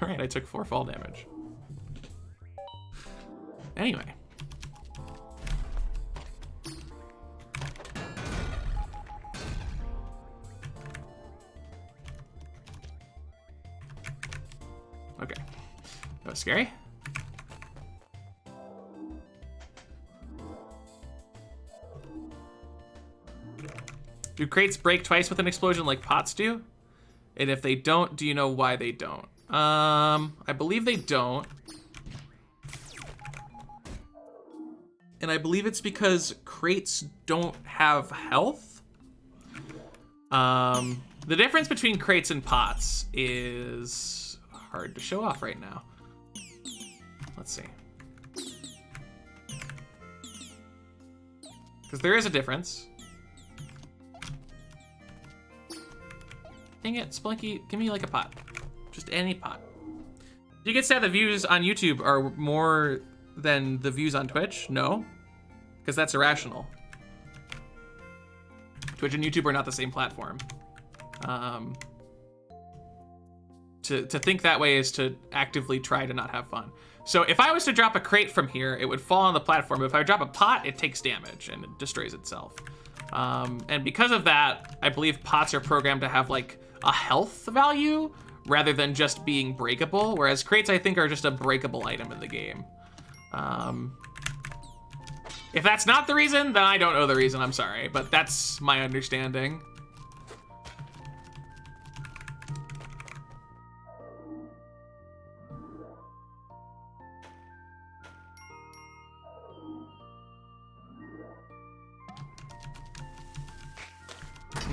All right, I took 4 fall damage. Anyway. Okay, that was scary. Do crates break twice with an explosion like pots do? And if they don't, do you know why they don't? I believe they don't. And I believe it's because crates don't have health. The difference between crates and pots is hard to show off right now. Let's see. Because there is a difference. Dang it, Spelunky, give me like a pot. Just any pot. You could say the views on YouTube are more than the views on Twitch? No, because that's irrational. Twitch and YouTube are not the same platform. To think that way is to actively try to not have fun. So if I was to drop a crate from here, it would fall on the platform. But if I drop a pot, it takes damage and it destroys itself. And because of that, I believe pots are programmed to have like a health value rather than just being breakable, whereas crates I think are just a breakable item in the game. If that's not the reason, then I don't know the reason, I'm sorry, but that's my understanding.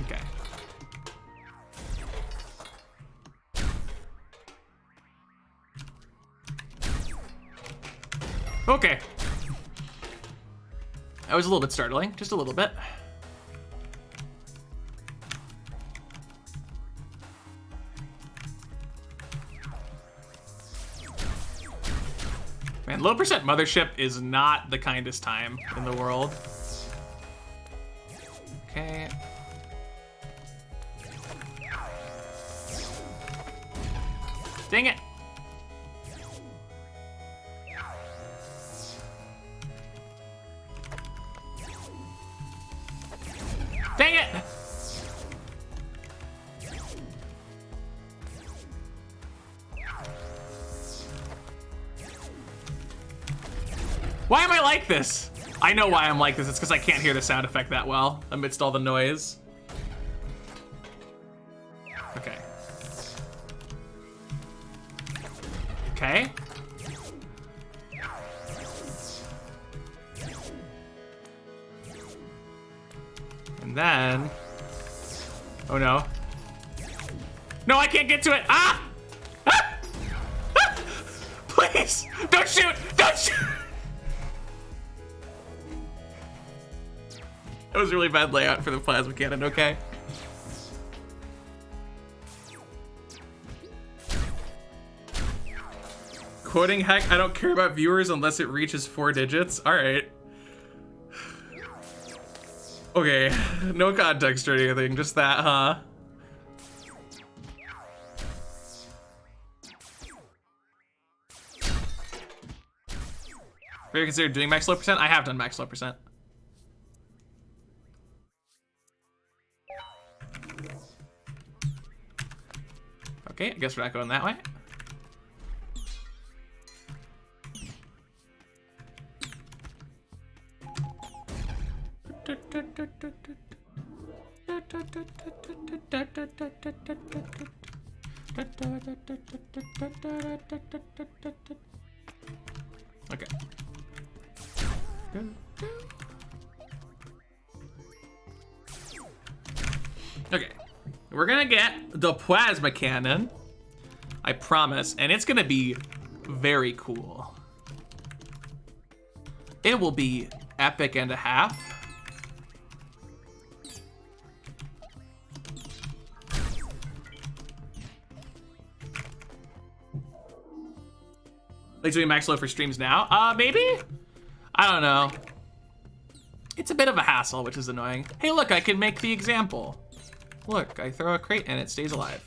Okay. Okay. That was a little bit startling, just a little bit. Man, low percent mothership is not the kindest time in the world. Okay. Dang it. Dang it! Why am I like this? I know why I'm like this. It's because I can't hear the sound effect that well amidst all the noise. Okay. Okay. And then, oh no. No, I can't get to it. Ah! Ah! Ah! Please, don't shoot, don't shoot. That was a really bad layout for the plasma cannon, okay? Quoting, heck, I don't care about viewers unless it reaches 4 digits. All right. Okay, no context or anything, just that, huh? Have you ever considered doing max low percent? I have done max low percent. Okay, I guess we're not going that way. Okay. Okay. We're gonna get the plasma cannon. I promise. And it's gonna be very cool. It will be epic and a half. Like doing max low for streams now? Maybe? I don't know. It's a bit of a hassle, which is annoying. Hey, look, I can make the example. Look, I throw a crate and it stays alive.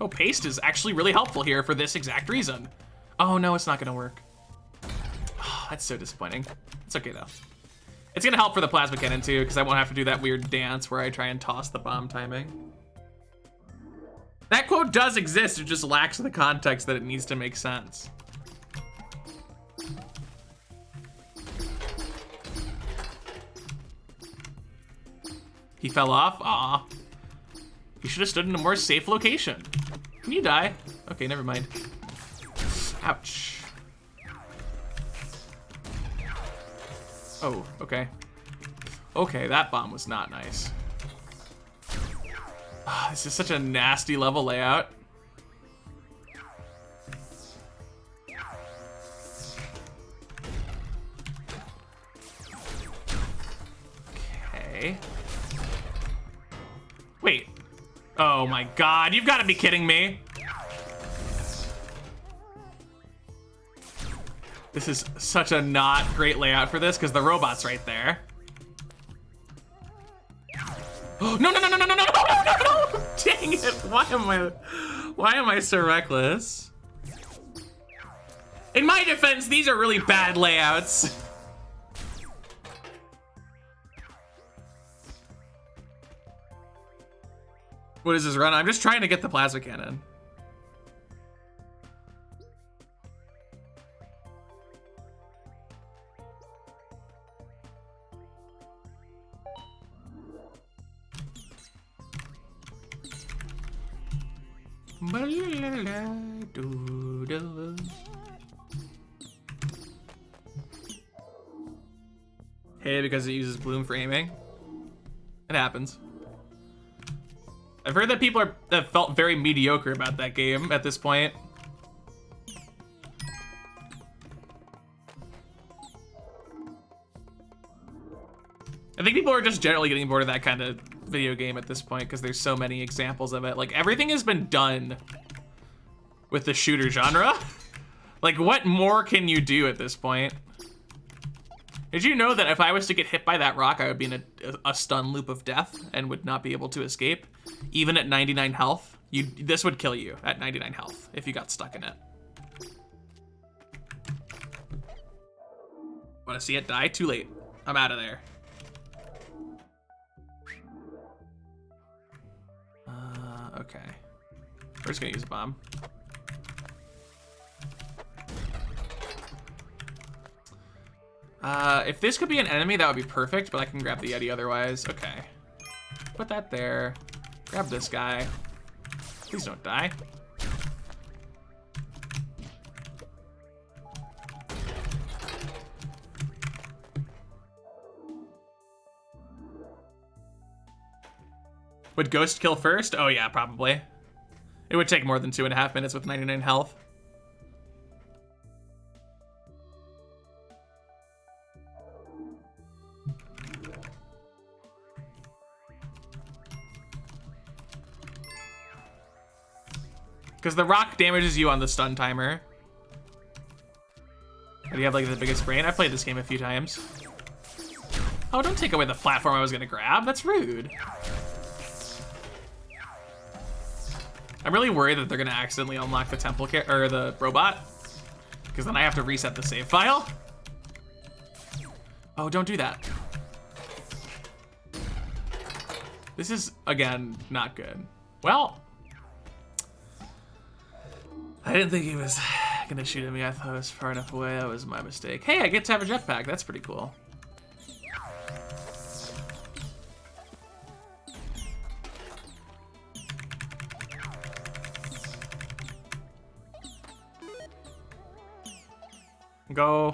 Oh, paste is actually really helpful here for this exact reason. Oh no, it's not gonna work. Oh, that's so disappointing. It's okay though. It's gonna help for the plasma cannon too, because I won't have to do that weird dance where I try and toss the bomb timing. That quote does exist, it just lacks the context that it needs to make sense. He fell off? Aw. He should have stood in a more safe location. Can you die? Okay, never mind. Ouch. Oh, okay. Okay, that bomb was not nice. Ah, this is such a nasty level layout. Okay. Wait. Oh my god, you've got to be kidding me. This is such a not great layout for this because the robot's right there. Oh, no, no, no, no, no, no, no, no, no, no! Dang it! Why am I so reckless? In my defense, these are really bad layouts. What is this run? I'm just trying to get the plasma cannon. Hey, because it uses bloom for aiming. It happens. I've heard that people have felt very mediocre about that game at this point. I think people are just generally getting bored of that kind of video game at this point because there's so many examples of it. Like, everything has been done with the shooter genre. Like, what more can you do at this point? Did you know that if I was to get hit by that rock, I would be in a stun loop of death and would not be able to escape? Even at 99 health, this would kill you at 99 health if you got stuck in it. Want to see it die? Too late. I'm out of there. Okay. We're just gonna use a bomb. If this could be an enemy, that would be perfect, but I can grab the Yeti otherwise. Okay. Put that there. Grab this guy. Please don't die. Would Ghost kill first? Oh yeah, probably. It would take more than 2.5 minutes with 99 health. Because the rock damages you on the stun timer. Do you have like the biggest brain? I've played this game a few times. Oh, don't take away the platform I was gonna grab. That's rude. I'm really worried that they're gonna accidentally unlock the temple or the robot, because then I have to reset the save file. Oh, don't do that. This is, again, not good. Well, I didn't think he was gonna shoot at me. I thought it was far enough away. That was my mistake. Hey, I get to have a jetpack. That's pretty cool. Go.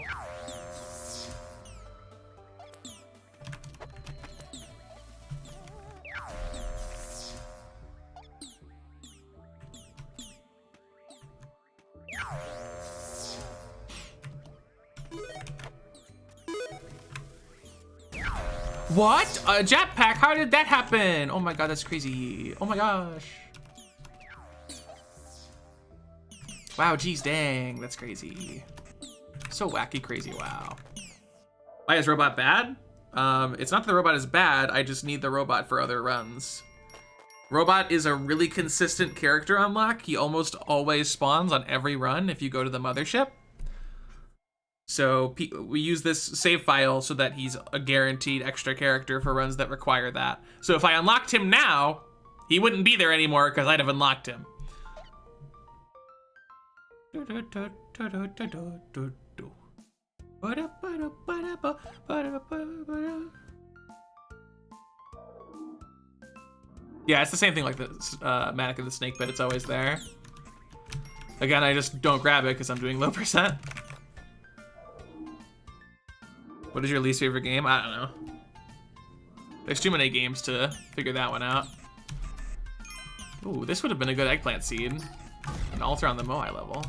What? A jetpack? How did that happen? Oh my god, that's crazy. Oh my gosh. Wow, geez, dang, that's crazy. So wacky crazy, wow. Why is robot bad? It's not that the robot is bad, I just need the robot for other runs. Robot is a really consistent character unlock. He almost always spawns on every run if you go to the mothership. So we use this save file so that he's a guaranteed extra character for runs that require that. So if I unlocked him now, he wouldn't be there anymore because I'd have unlocked him. Yeah, it's the same thing like the Manic of the Snake Pit. It's always there. Again, I just don't grab it because I'm doing low percent. What is your least favorite game? I don't know. There's too many games to figure that one out. Ooh, this would have been a good eggplant seed. An altar on the Moai level.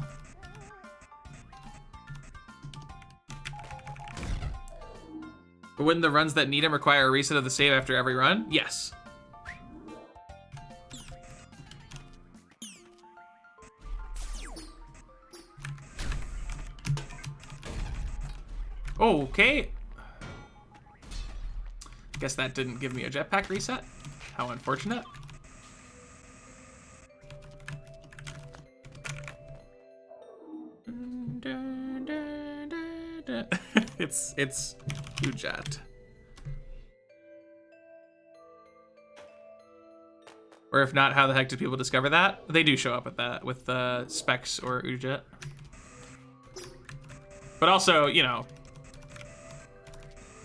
But wouldn't the runs that need him require a reset of the save after every run? Yes. Okay. Guess that didn't give me a jetpack reset. How unfortunate. It's Ujet. Or if not, how the heck did people discover that? They do show up with that, with Specs or Ujet. But also, you know,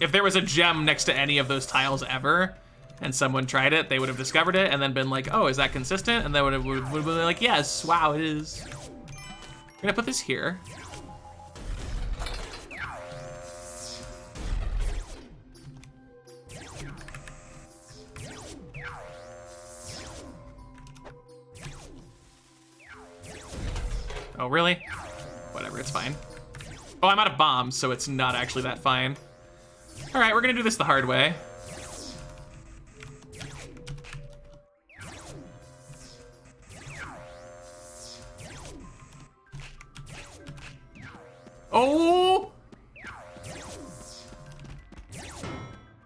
if there was a gem next to any of those tiles ever, and someone tried it, they would have discovered it and then been like, oh, is that consistent? And then would have been like, yes, wow, it is. I'm gonna put this here. Oh, really? Whatever, it's fine. Oh, I'm out of bombs, so it's not actually that fine. All right, we're gonna do this the hard way. Oh!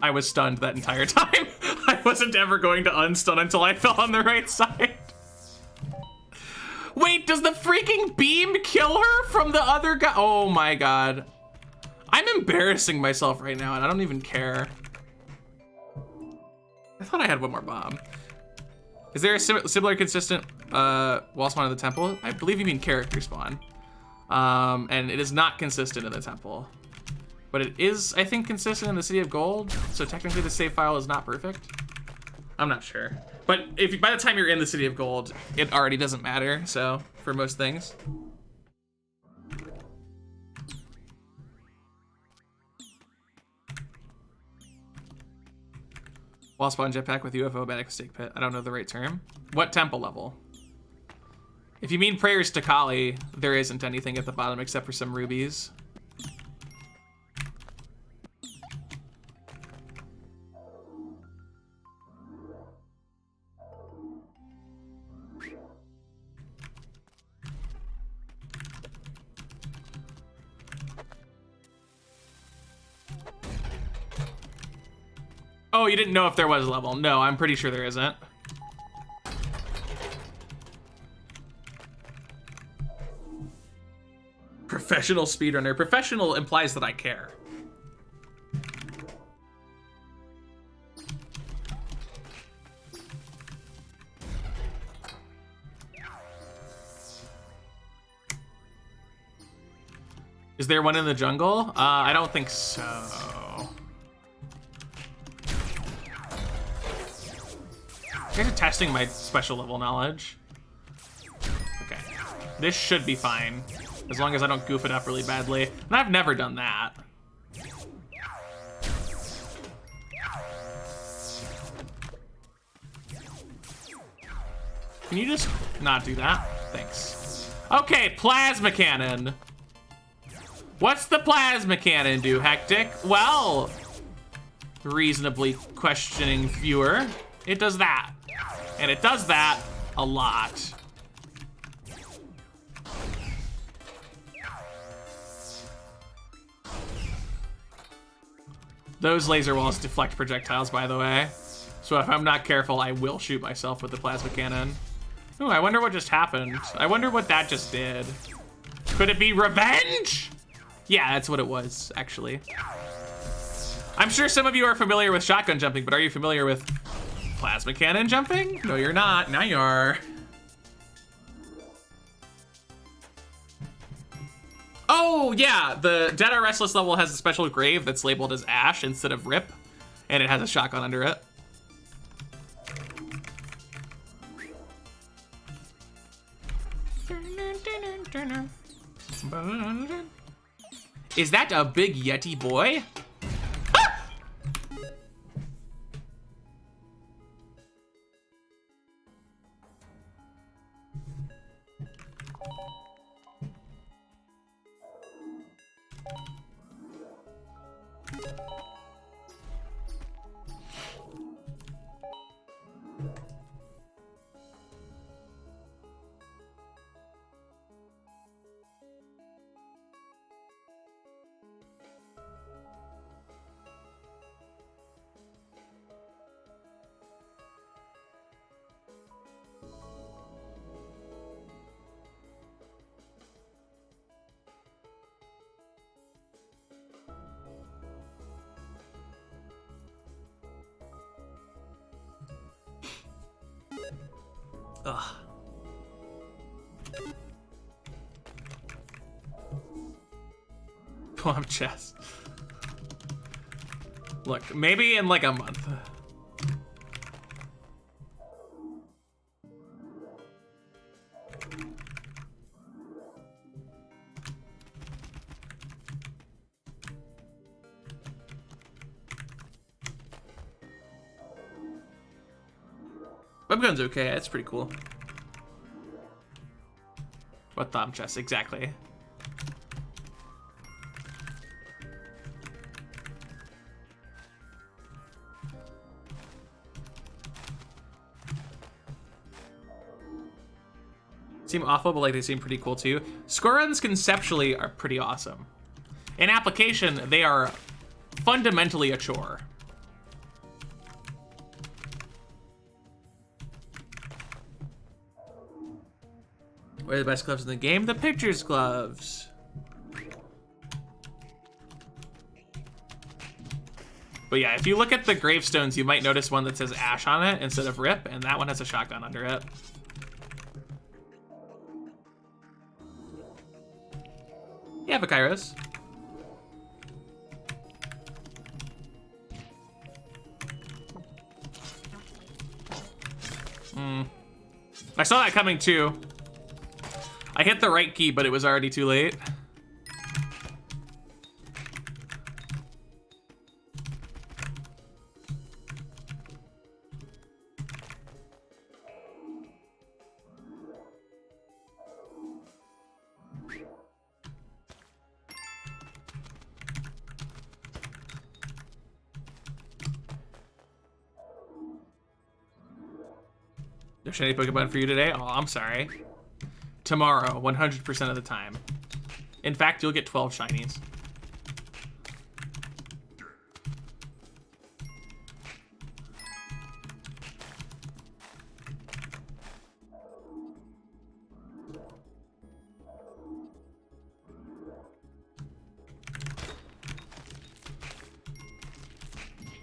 I was stunned that entire time. I wasn't ever going to unstun until I fell on the right side. Wait, does the freaking beam kill her from the other guy? Oh my god. I'm embarrassing myself right now and I don't even care. I thought I had one more bomb. Is there a similar consistent wall spawn in the temple? I believe you mean character spawn. And it is not consistent in the temple. But it is, I think, consistent in the City of Gold. So technically the save file is not perfect. I'm not sure. But if by the time you're in the City of Gold, it already doesn't matter, so, for most things. Wall spawn jetpack with UFO back mistake pit. I don't know the right term. What temple level? If you mean prayers to Kali, there isn't anything at the bottom except for some rubies. Oh, you didn't know if there was a level. No, I'm pretty sure there isn't. Professional speedrunner. Professional implies that I care. Is there one in the jungle? I don't think so. You guys are testing my special level knowledge. Okay. This should be fine. As long as I don't goof it up really badly. And I've never done that. Can you just not do that? Thanks. Okay, plasma cannon. What's the plasma cannon do, Hectic? Well, reasonably questioning viewer, it does that. And it does that a lot. Those laser walls deflect projectiles, by the way. So if I'm not careful, I will shoot myself with the plasma cannon. Ooh, I wonder what just happened. I wonder what that just did. Could it be revenge? Yeah, that's what it was, actually. I'm sure some of you are familiar with shotgun jumping, but are you familiar with plasma cannon jumping? No, you're not. Now you are. Oh, yeah. The Dead or Restless level has a special grave that's labeled as Ash instead of Rip, and it has a shotgun under it. Is that a big Yeti boy? Ah! Ugh. Plum chest. Look, maybe in like a month. Webgun's okay, that's pretty cool. What thumb chest, exactly. Seem awful, but like they seem pretty cool too. Score runs conceptually are pretty awesome. In application, they are fundamentally a chore. What are the best gloves in the game? The pictures gloves. But yeah, if you look at the gravestones, you might notice one that says Ash on it instead of Rip, and that one has a shotgun under it. Yeah, Vakairos. I saw that coming too. I hit the right key, but it was already too late. No shiny Pokemon for you today? Oh, I'm sorry. Tomorrow, 100% of the time. In fact, you'll get 12 shinies.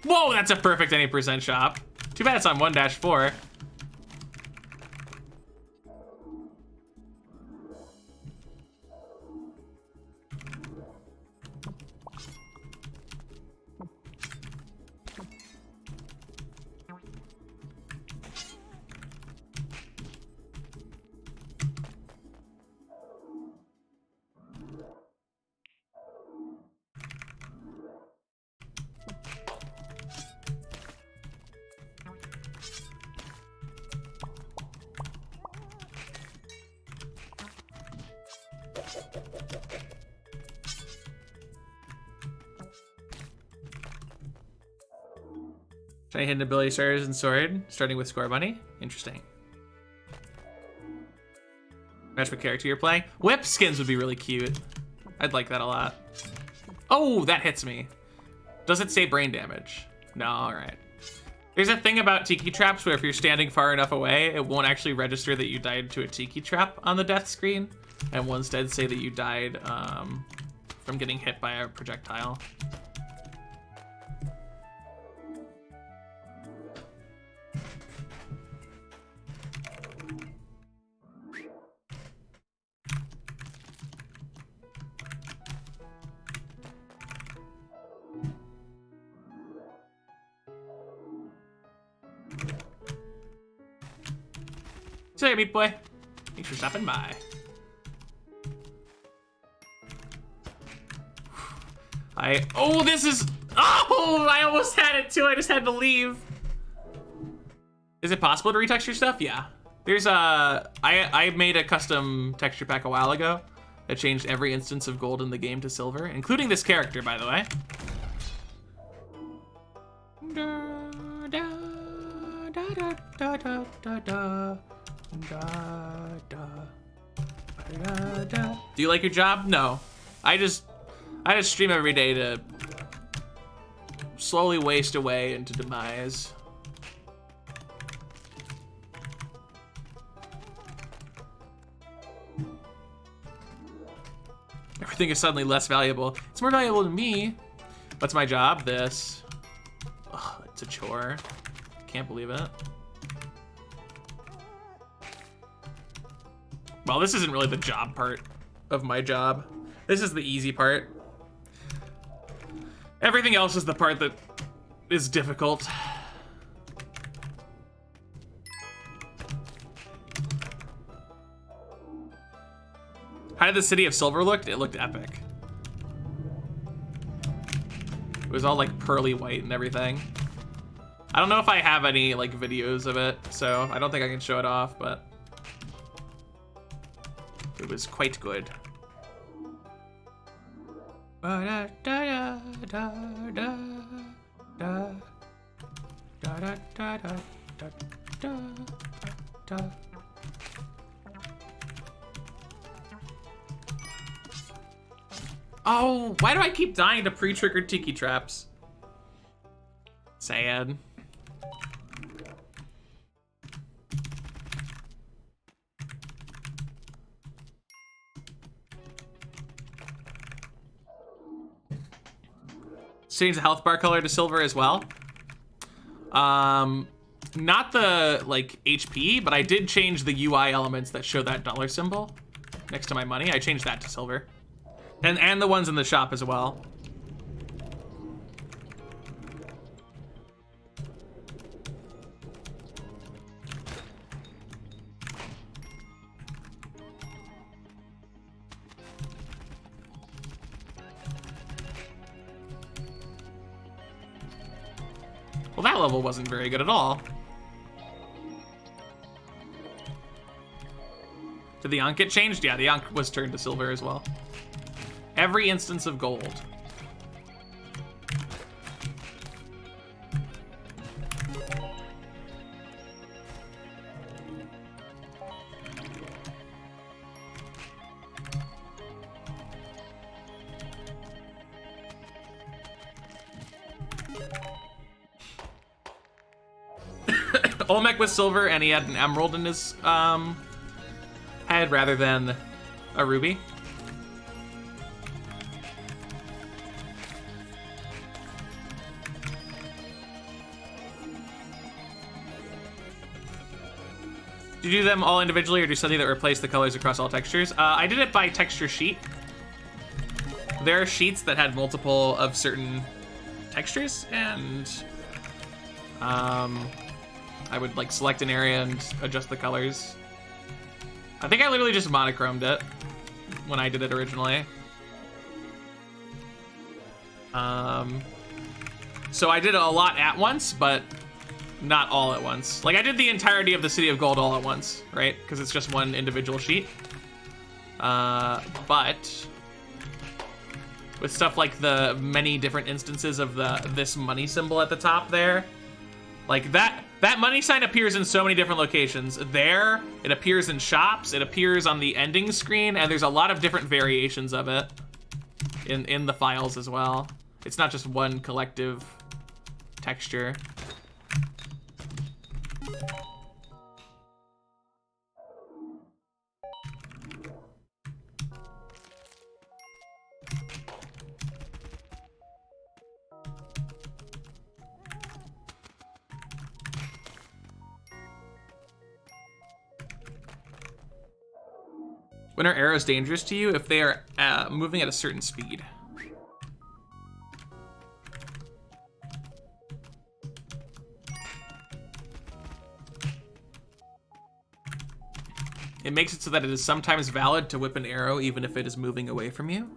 Whoa, that's a perfect any percent shop. Too bad it's on 1-4. Shiny hidden ability starters and sword, starting with Score Bunny. Interesting. Match what character you're playing. Whip skins would be really cute. I'd like that a lot. Oh, that hits me. Does it say brain damage? No, all right. There's a thing about tiki traps where if you're standing far enough away, it won't actually register that you died to a tiki trap on the death screen, and will instead say that you died from getting hit by a projectile. See you, meat boy. Thanks for stopping by. Oh, this is, oh, I almost had it too. I just had to leave. Is it possible to retexture stuff? Yeah. There's I made a custom texture pack a while ago that changed every instance of gold in the game to silver, including this character, by the way. Da, da, da, da, da, da, da. Do you like your job? No. I just stream every day to slowly waste away into demise. Everything is suddenly less valuable. It's more valuable to me. What's my job? This. Ugh, it's a chore. Can't believe it. Well, this isn't really the job part of my job. This is the easy part. Everything else is the part that is difficult. How did the City of Silver look? It looked epic. It was all like pearly white and everything. I don't know if I have any like videos of it, so I don't think I can show it off, but it was quite good. Oh, why do I keep dying to pre-triggered tiki traps? Sad. Change the health bar color to silver as well. Not the like HP, but I did change the UI elements that show that dollar symbol next to my money. I changed that to silver. And the ones in the shop as well. Well, that level wasn't very good at all. Did the Ankh get changed? Yeah, the Ankh was turned to silver as well. Every instance of gold. Olmec was silver and he had an emerald in his head rather than a ruby. Do you do them all individually or do something that replace the colors across all textures? I did it by texture sheet. There are sheets that had multiple of certain textures, and I would like select an area and adjust the colors. I think I literally just monochromed it when I did it originally. So I did it a lot at once, but not all at once. Like I did the entirety of the City of Gold all at once, right? Because it's just one individual sheet. But with stuff like the many different instances of this money symbol at the top there, like that money sign appears in so many different locations. There, it appears in shops, it appears on the ending screen, and there's a lot of different variations of it in the files as well. It's not just one collective texture. When are arrows dangerous to you? If they are moving at a certain speed. It makes it so that it is sometimes valid to whip an arrow even if it is moving away from you,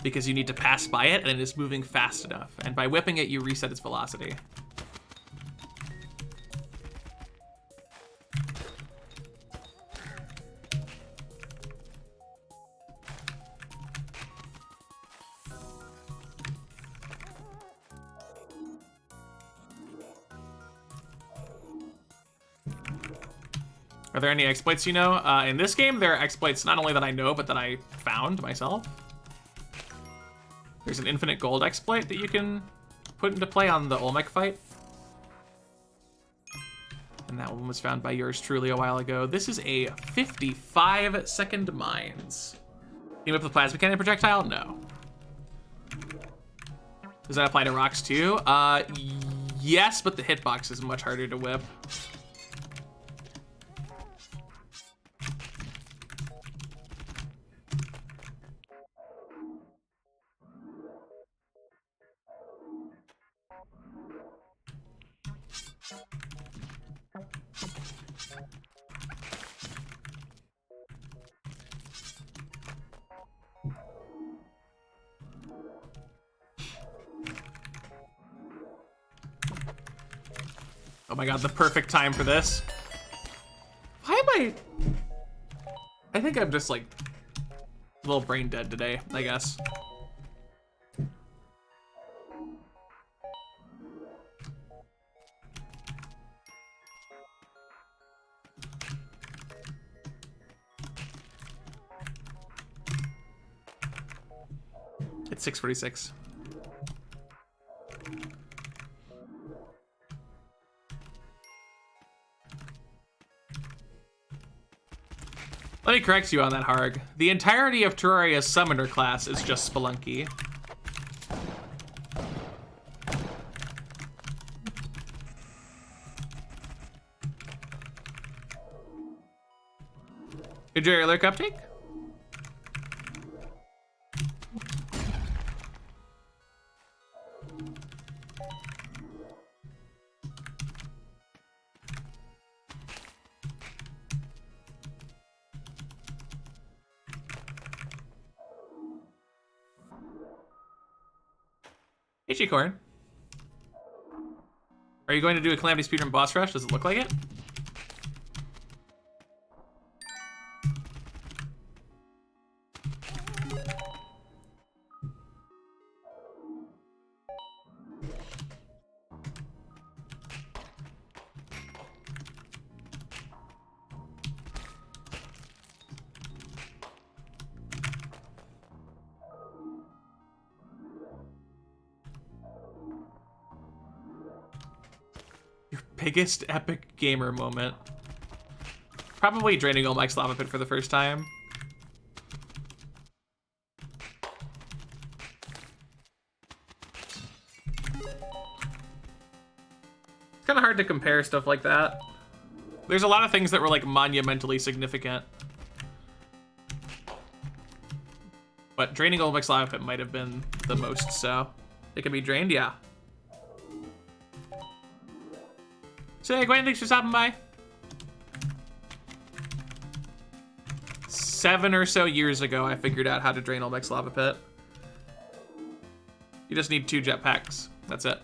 because you need to pass by it and it is moving fast enough. And by whipping it, you reset its velocity. Are there any exploits you know? In this game, there are exploits not only that I know, but that I found myself. There's an infinite gold exploit that you can put into play on the Olmec fight. And that one was found by yours truly a while ago. This is a 55-second mines. Can you whip the plasma cannon projectile? No. Does that apply to rocks too? Yes, but the hitbox is much harder to whip. my god, the perfect time for this. Why am I think I'm just like a little brain dead today, I guess. It's 6:46. Let me correct you on that, Harg. The entirety of Terraria's summoner class is just Spelunky. Enjoy your lurk uptake? Hey, Corn. Are you going to do a Calamity Speedrun boss rush? Does it look like it? Biggest epic gamer moment. Probably draining all Mike's lava pit for the first time. It's kind of hard to compare stuff like that. There's a lot of things that were like monumentally significant. But draining all Mike's lava pit might have been the most so. It can be drained, yeah. So yeah, Gwen, thanks for stopping by. 7 or so years ago, I figured out how to drain Olmec's lava pit. You just need 2 jetpacks. That's it.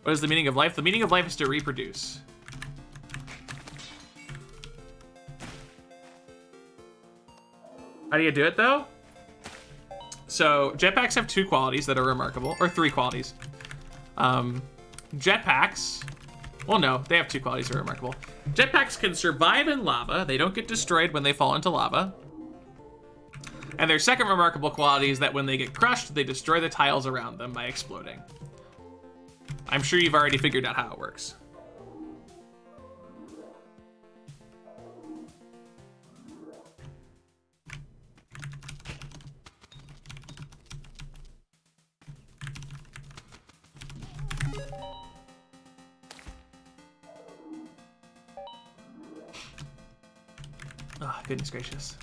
What is the meaning of life? The meaning of life is to reproduce. How do you do it though? So jetpacks have 2 qualities that are remarkable, or 3 qualities. Jetpacks, well no, they have 2 qualities that are remarkable. Jetpacks can survive in lava. They don't get destroyed when they fall into lava. And their second remarkable quality is that when they get crushed, they destroy the tiles around them by exploding. I'm sure you've already figured out how it works. Oh, goodness gracious.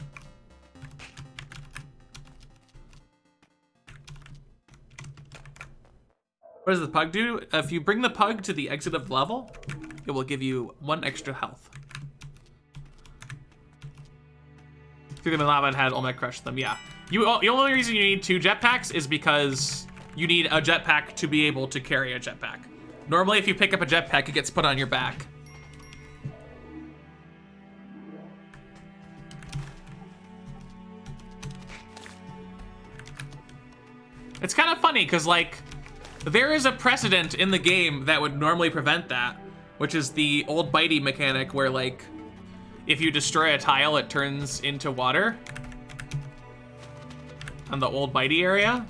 What does the pug do? If you bring the pug to the exit of the level, it will give you 1 extra health. Threw them in lava and had Olmec crush them, yeah. The only reason you need 2 jetpacks is because you need a jetpack to be able to carry a jetpack. Normally, if you pick up a jetpack, it gets put on your back. It's kind of funny, because, like, there is a precedent in the game that would normally prevent that, which is the old bitey mechanic where, like, if you destroy a tile, it turns into water on the old bitey area.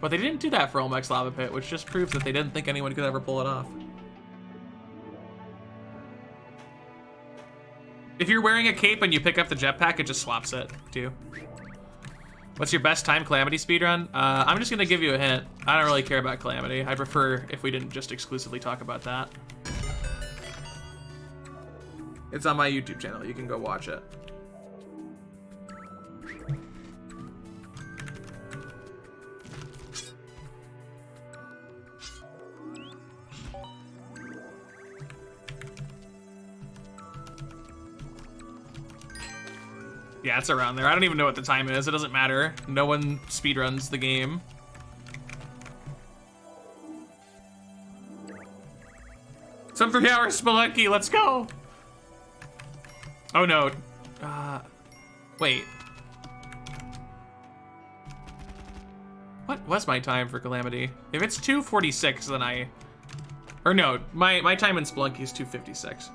But they didn't do that for Olmec's lava pit, which just proves that they didn't think anyone could ever pull it off. If you're wearing a cape and you pick up the jetpack, it just swaps it, too. What's your best time Calamity speedrun? I'm just gonna give you a hint. I don't really care about Calamity. I prefer if we didn't just exclusively talk about that. It's on my YouTube channel. You can go watch it. Yeah, it's around there. I don't even know what the time is. It doesn't matter. No one speedruns the game. Some 3 hours Spelunky, let's go! Oh no. Wait. What was my time for Calamity? If it's 2:46, then I... Or no, my time in Spelunky is 2:56.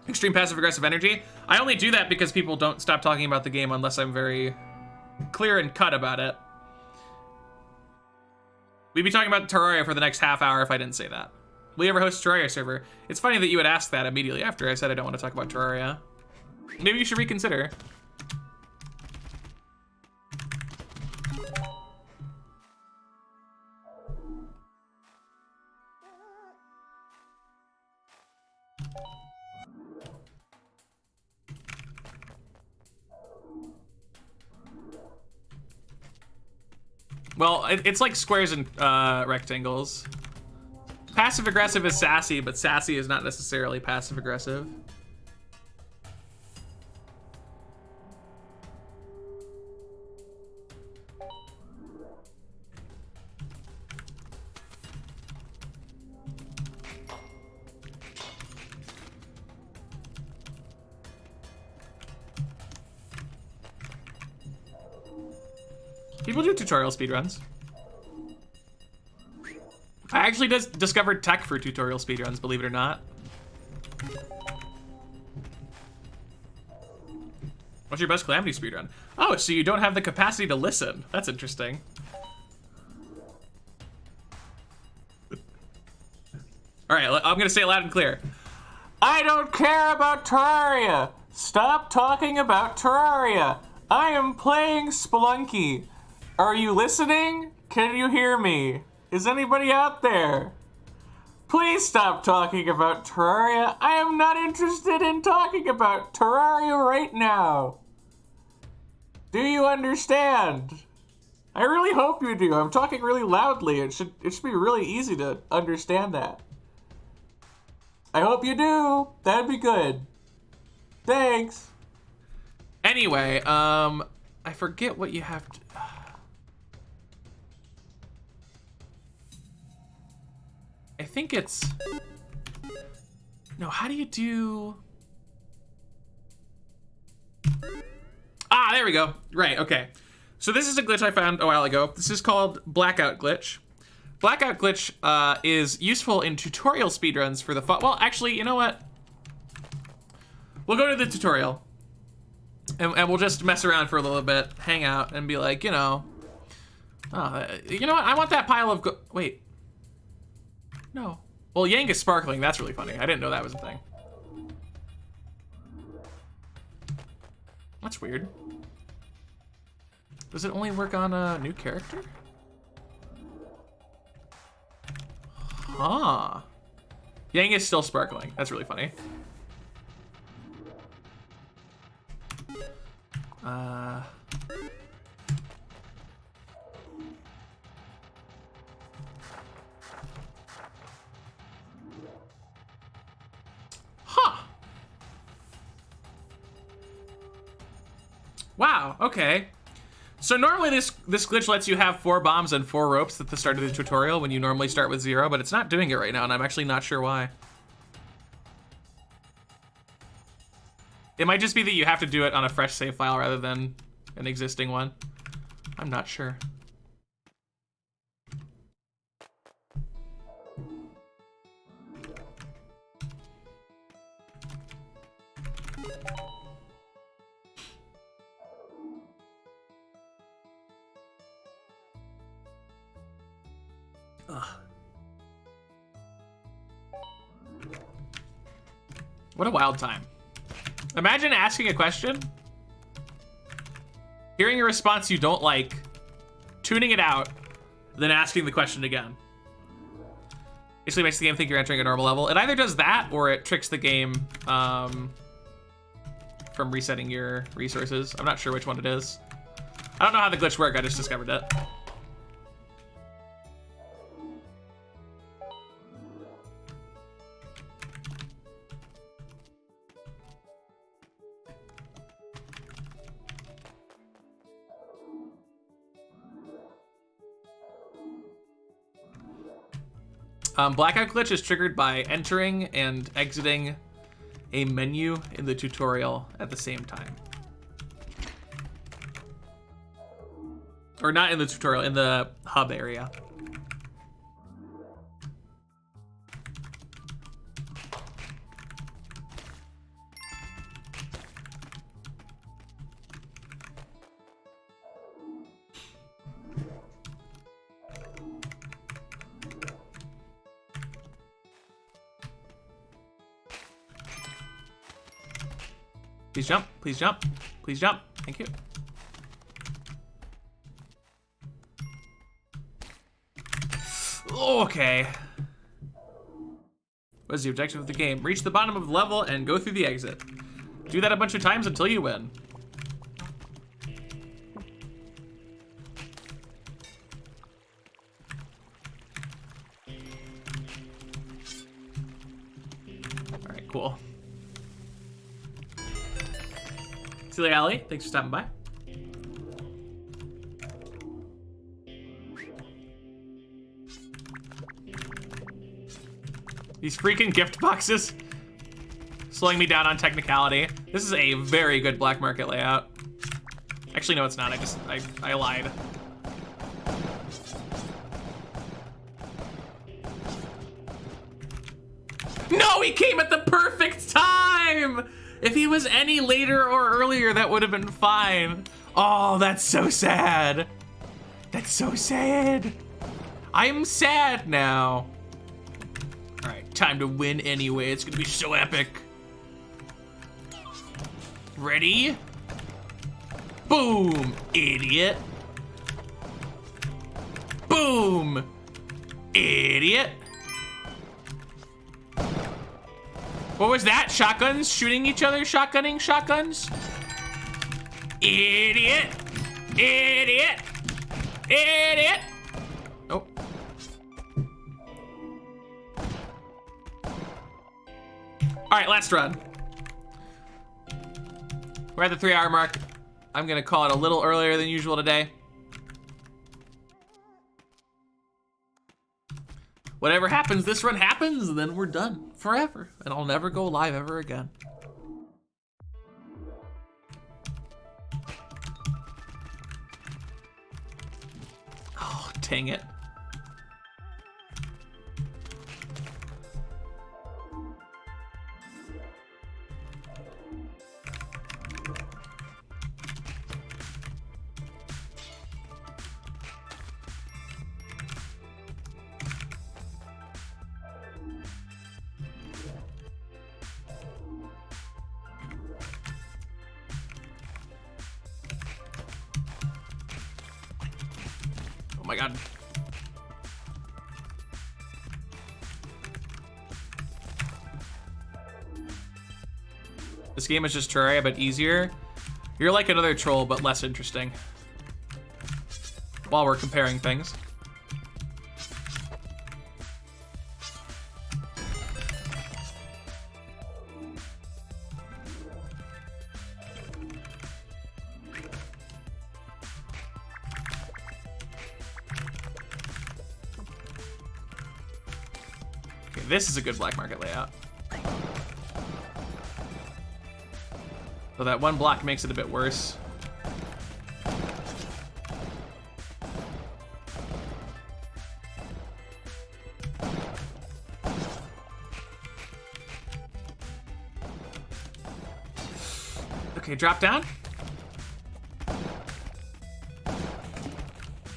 Extreme passive-aggressive energy. I only do that because people don't stop talking about the game unless I'm very clear and cut about it. We'd be talking about Terraria for the next half hour if I didn't say that. Will you ever host a Terraria server? It's funny that you would ask that immediately after I said I don't want to talk about Terraria. Maybe you should reconsider. Well, it's like squares and rectangles. Passive-aggressive is sassy, but sassy is not necessarily passive-aggressive. People do tutorial speedruns. I actually just discovered tech for tutorial speedruns, believe it or not. What's your best Calamity speedrun? Oh, so you don't have the capacity to listen. That's interesting. All right, I'm gonna say it loud and clear. I don't care about Terraria. Stop talking about Terraria. I am playing Spelunky. Are you listening? Can you hear me? Is anybody out there? Please stop talking about Terraria. I am not interested in talking about Terraria right now. Do you understand? I really hope you do. I'm talking really loudly. It should be really easy to understand that. I hope you do. That'd be good. Thanks. Anyway, I forget what you have to... I think it's... No, how do you do... Ah, there we go. Right, okay. So this is a glitch I found a while ago. This is called Blackout Glitch. Blackout Glitch is useful in tutorial speedruns for the fun. Well, actually, you know what? We'll go to the tutorial. And we'll just mess around for a little bit, hang out, and be like, you know... you know what? I want that pile of... Wait. No. Well, Yang is sparkling. That's really funny. I didn't know that was a thing. That's weird. Does it only work on a new character? Huh. Yang is still sparkling. That's really funny. Huh. Wow, okay. So normally this glitch lets you have 4 bombs and 4 ropes at the start of the tutorial when you normally start with 0, but it's not doing it right now, and I'm actually not sure why. It might just be that you have to do it on a fresh save file rather than an existing one. I'm not sure. Ugh. What a wild time. Imagine asking a question, hearing a response you don't like, tuning it out, then asking the question again. Basically makes the game think you're entering a normal level. It either does that or it tricks the game from resetting your resources. I'm not sure which one it is. I don't know how the glitch works, I just discovered it. Blackout glitch is triggered by entering and exiting a menu in the tutorial at the same time. Or not in the tutorial, in the hub area. Please jump, please jump, please jump. Thank you. Okay. What is the objective of the game? Reach the bottom of the level and go through the exit. Do that a bunch of times until you win. All right, cool. Silly Alley, thanks for stopping by. These freaking gift boxes slowing me down on technicality. This is a very good black market layout. Actually, no, it's not. I lied. No, he came at the perfect time! If he was any later or earlier, that would have been fine. Oh, that's so sad. That's so sad. I'm sad now. All right, time to win anyway. It's gonna be so epic. Ready? Boom, idiot. Boom, idiot. What was that? Shotguns shooting each other? Shotgunning shotguns? Idiot! Idiot! Idiot! Oh. All right, last run. We're at the 3-hour mark. I'm gonna call it a little earlier than usual today. Whatever happens, this run happens, and then we're done forever. And I'll never go live ever again. Oh, dang it. Oh my god. This game is just Terraria, but easier. You're like another troll, but less interesting. While we're comparing things. This is a good black market layout. So that one block makes it a bit worse. Okay, drop down.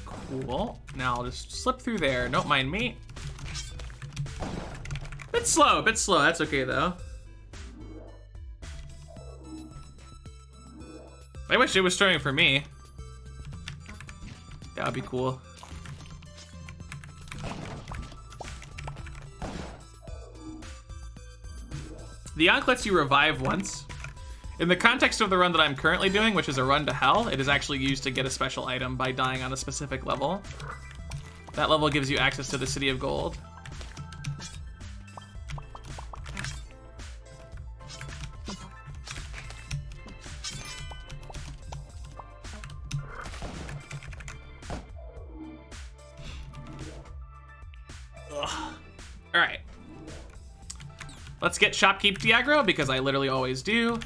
Cool. Now I'll just slip through there. Don't mind me. Bit slow, that's okay though. I wish it was starting for me. That would be cool. The Ankh lets you revive once. In the context of the run that I'm currently doing, which is a run to hell, it is actually used to get a special item by dying on a specific level. That level gives you access to the City of Gold. All right. Let's get Shopkeep Diagro because I literally always do.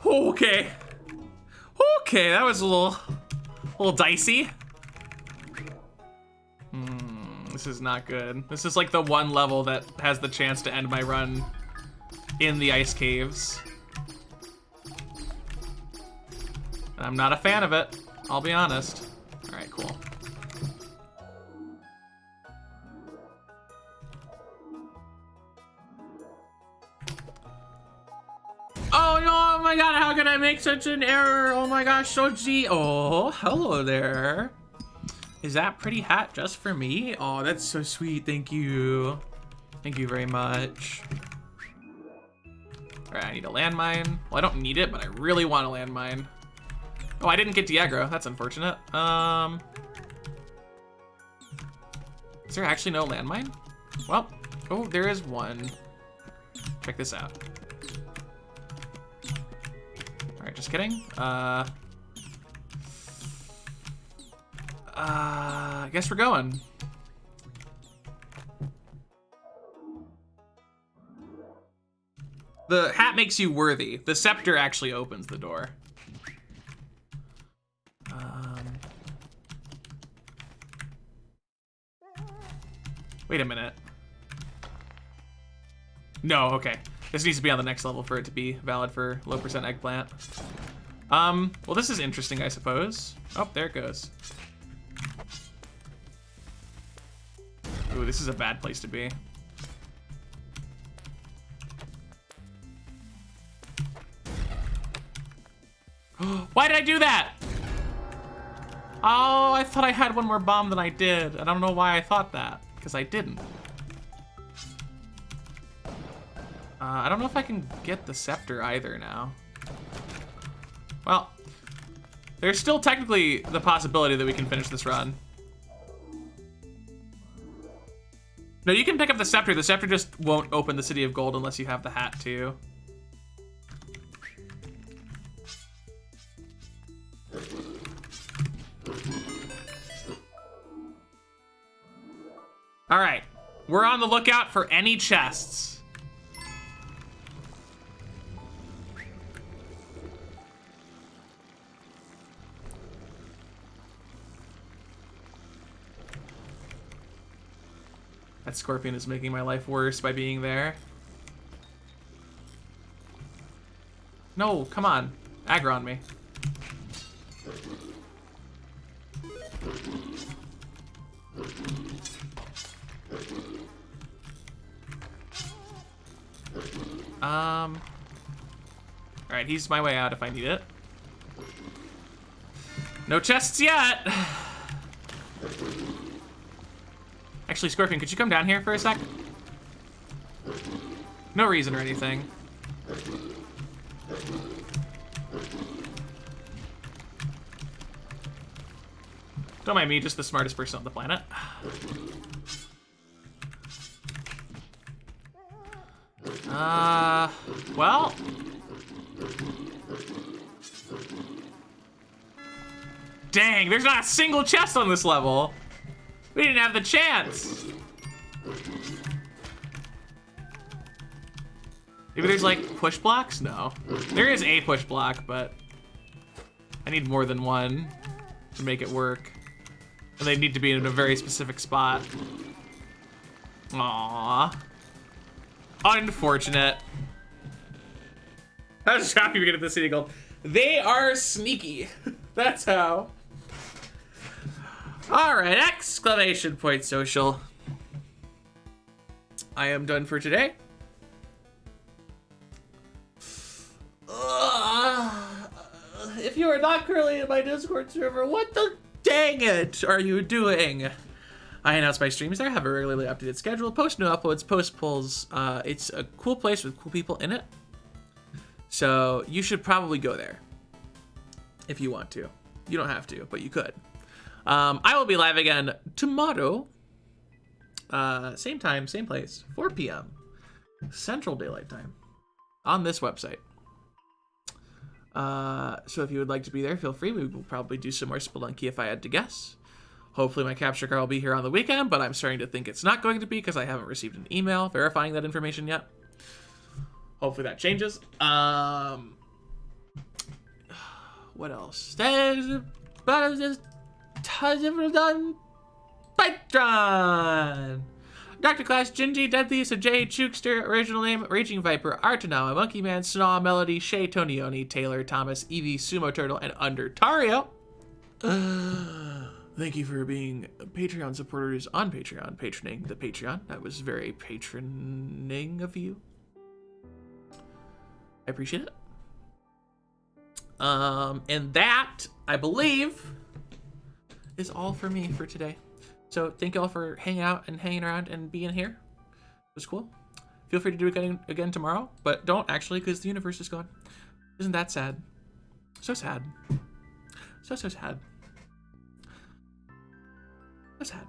Okay. Okay, that was a little dicey. This is not good. This is like the one level that has the chance to end my run in the ice caves. And I'm not a fan of it, I'll be honest. All right, cool. Oh no, oh my god, how can I make such an error? Oh my gosh, Soji. Oh, hello there. Is that pretty hat just for me? Oh, that's so sweet, thank you. Thank you very much. All right, I need a landmine. Well, I don't need it, but I really want a landmine. Oh, I didn't get Diagro, that's unfortunate. Is there actually no landmine? Well, oh, there is one. Check this out. All right, just kidding. I guess we're going. The hat makes you worthy. The scepter actually opens the door. Wait a minute. No, okay. This needs to be on the next level for it to be valid for low percent eggplant. Well, this is interesting, I suppose. Oh, there it goes. Ooh, this is a bad place to be. Why did I do that? Oh, I thought I had one more bomb than I did. I don't know why I thought that, because I didn't. I don't know if I can get the scepter either now. Well, there's still technically the possibility that we can finish this run. No, you can pick up the scepter. The scepter just won't open the City of Gold unless you have the hat too. All right, we're on the lookout for any chests. That scorpion is making my life worse by being there. No, come on. Aggro on me. Alright, he's my way out if I need it. No chests yet! Actually, Scorpion, could you come down here for a sec? No reason or anything. Don't mind me, just the smartest person on the planet. Well. Dang, there's not a single chest on this level. We didn't have the chance. Maybe there's like push blocks? No. There is a push block, but I need more than one to make it work. And they need to be in a very specific spot. Aww. Unfortunate. I was just happy we get the City of Gold. They are sneaky. That's how. All right, exclamation point social. I am done for today. If you are not currently in my Discord server, what the dang it are you doing? I announce my streams there, have a regularly updated schedule, post new uploads, post polls. It's a cool place with cool people in it. So you should probably go there if you want to. You don't have to, but you could. I will be live again tomorrow. Same time, same place, 4 p.m. Central Daylight Time on this website. So if you would like to be there, feel free. We will probably do some more Spelunky if I had to guess. Hopefully my capture card will be here on the weekend, but I'm starting to think it's not going to be because I haven't received an email verifying that information yet. Hopefully that changes. What else? Patreon. Dr. Clash, Gingy, Deadliest, Jay, Chukester, original name, Raging Viper, Artanawa, Monkey Man, Snaw, Melody, Shay, Tonyoni, Taylor, Thomas, Evie, Sumo Turtle, and Undertario. Thank you for being Patreon supporters on Patreon, patroning the Patreon. That was very patroning of you. I appreciate it. And that, I believe, is all for me for today. So thank you all for hanging out and hanging around and being here. It was cool. Feel free to do it again tomorrow, but don't actually, because the universe is gone. Isn't that sad? So sad. So sad. So sad.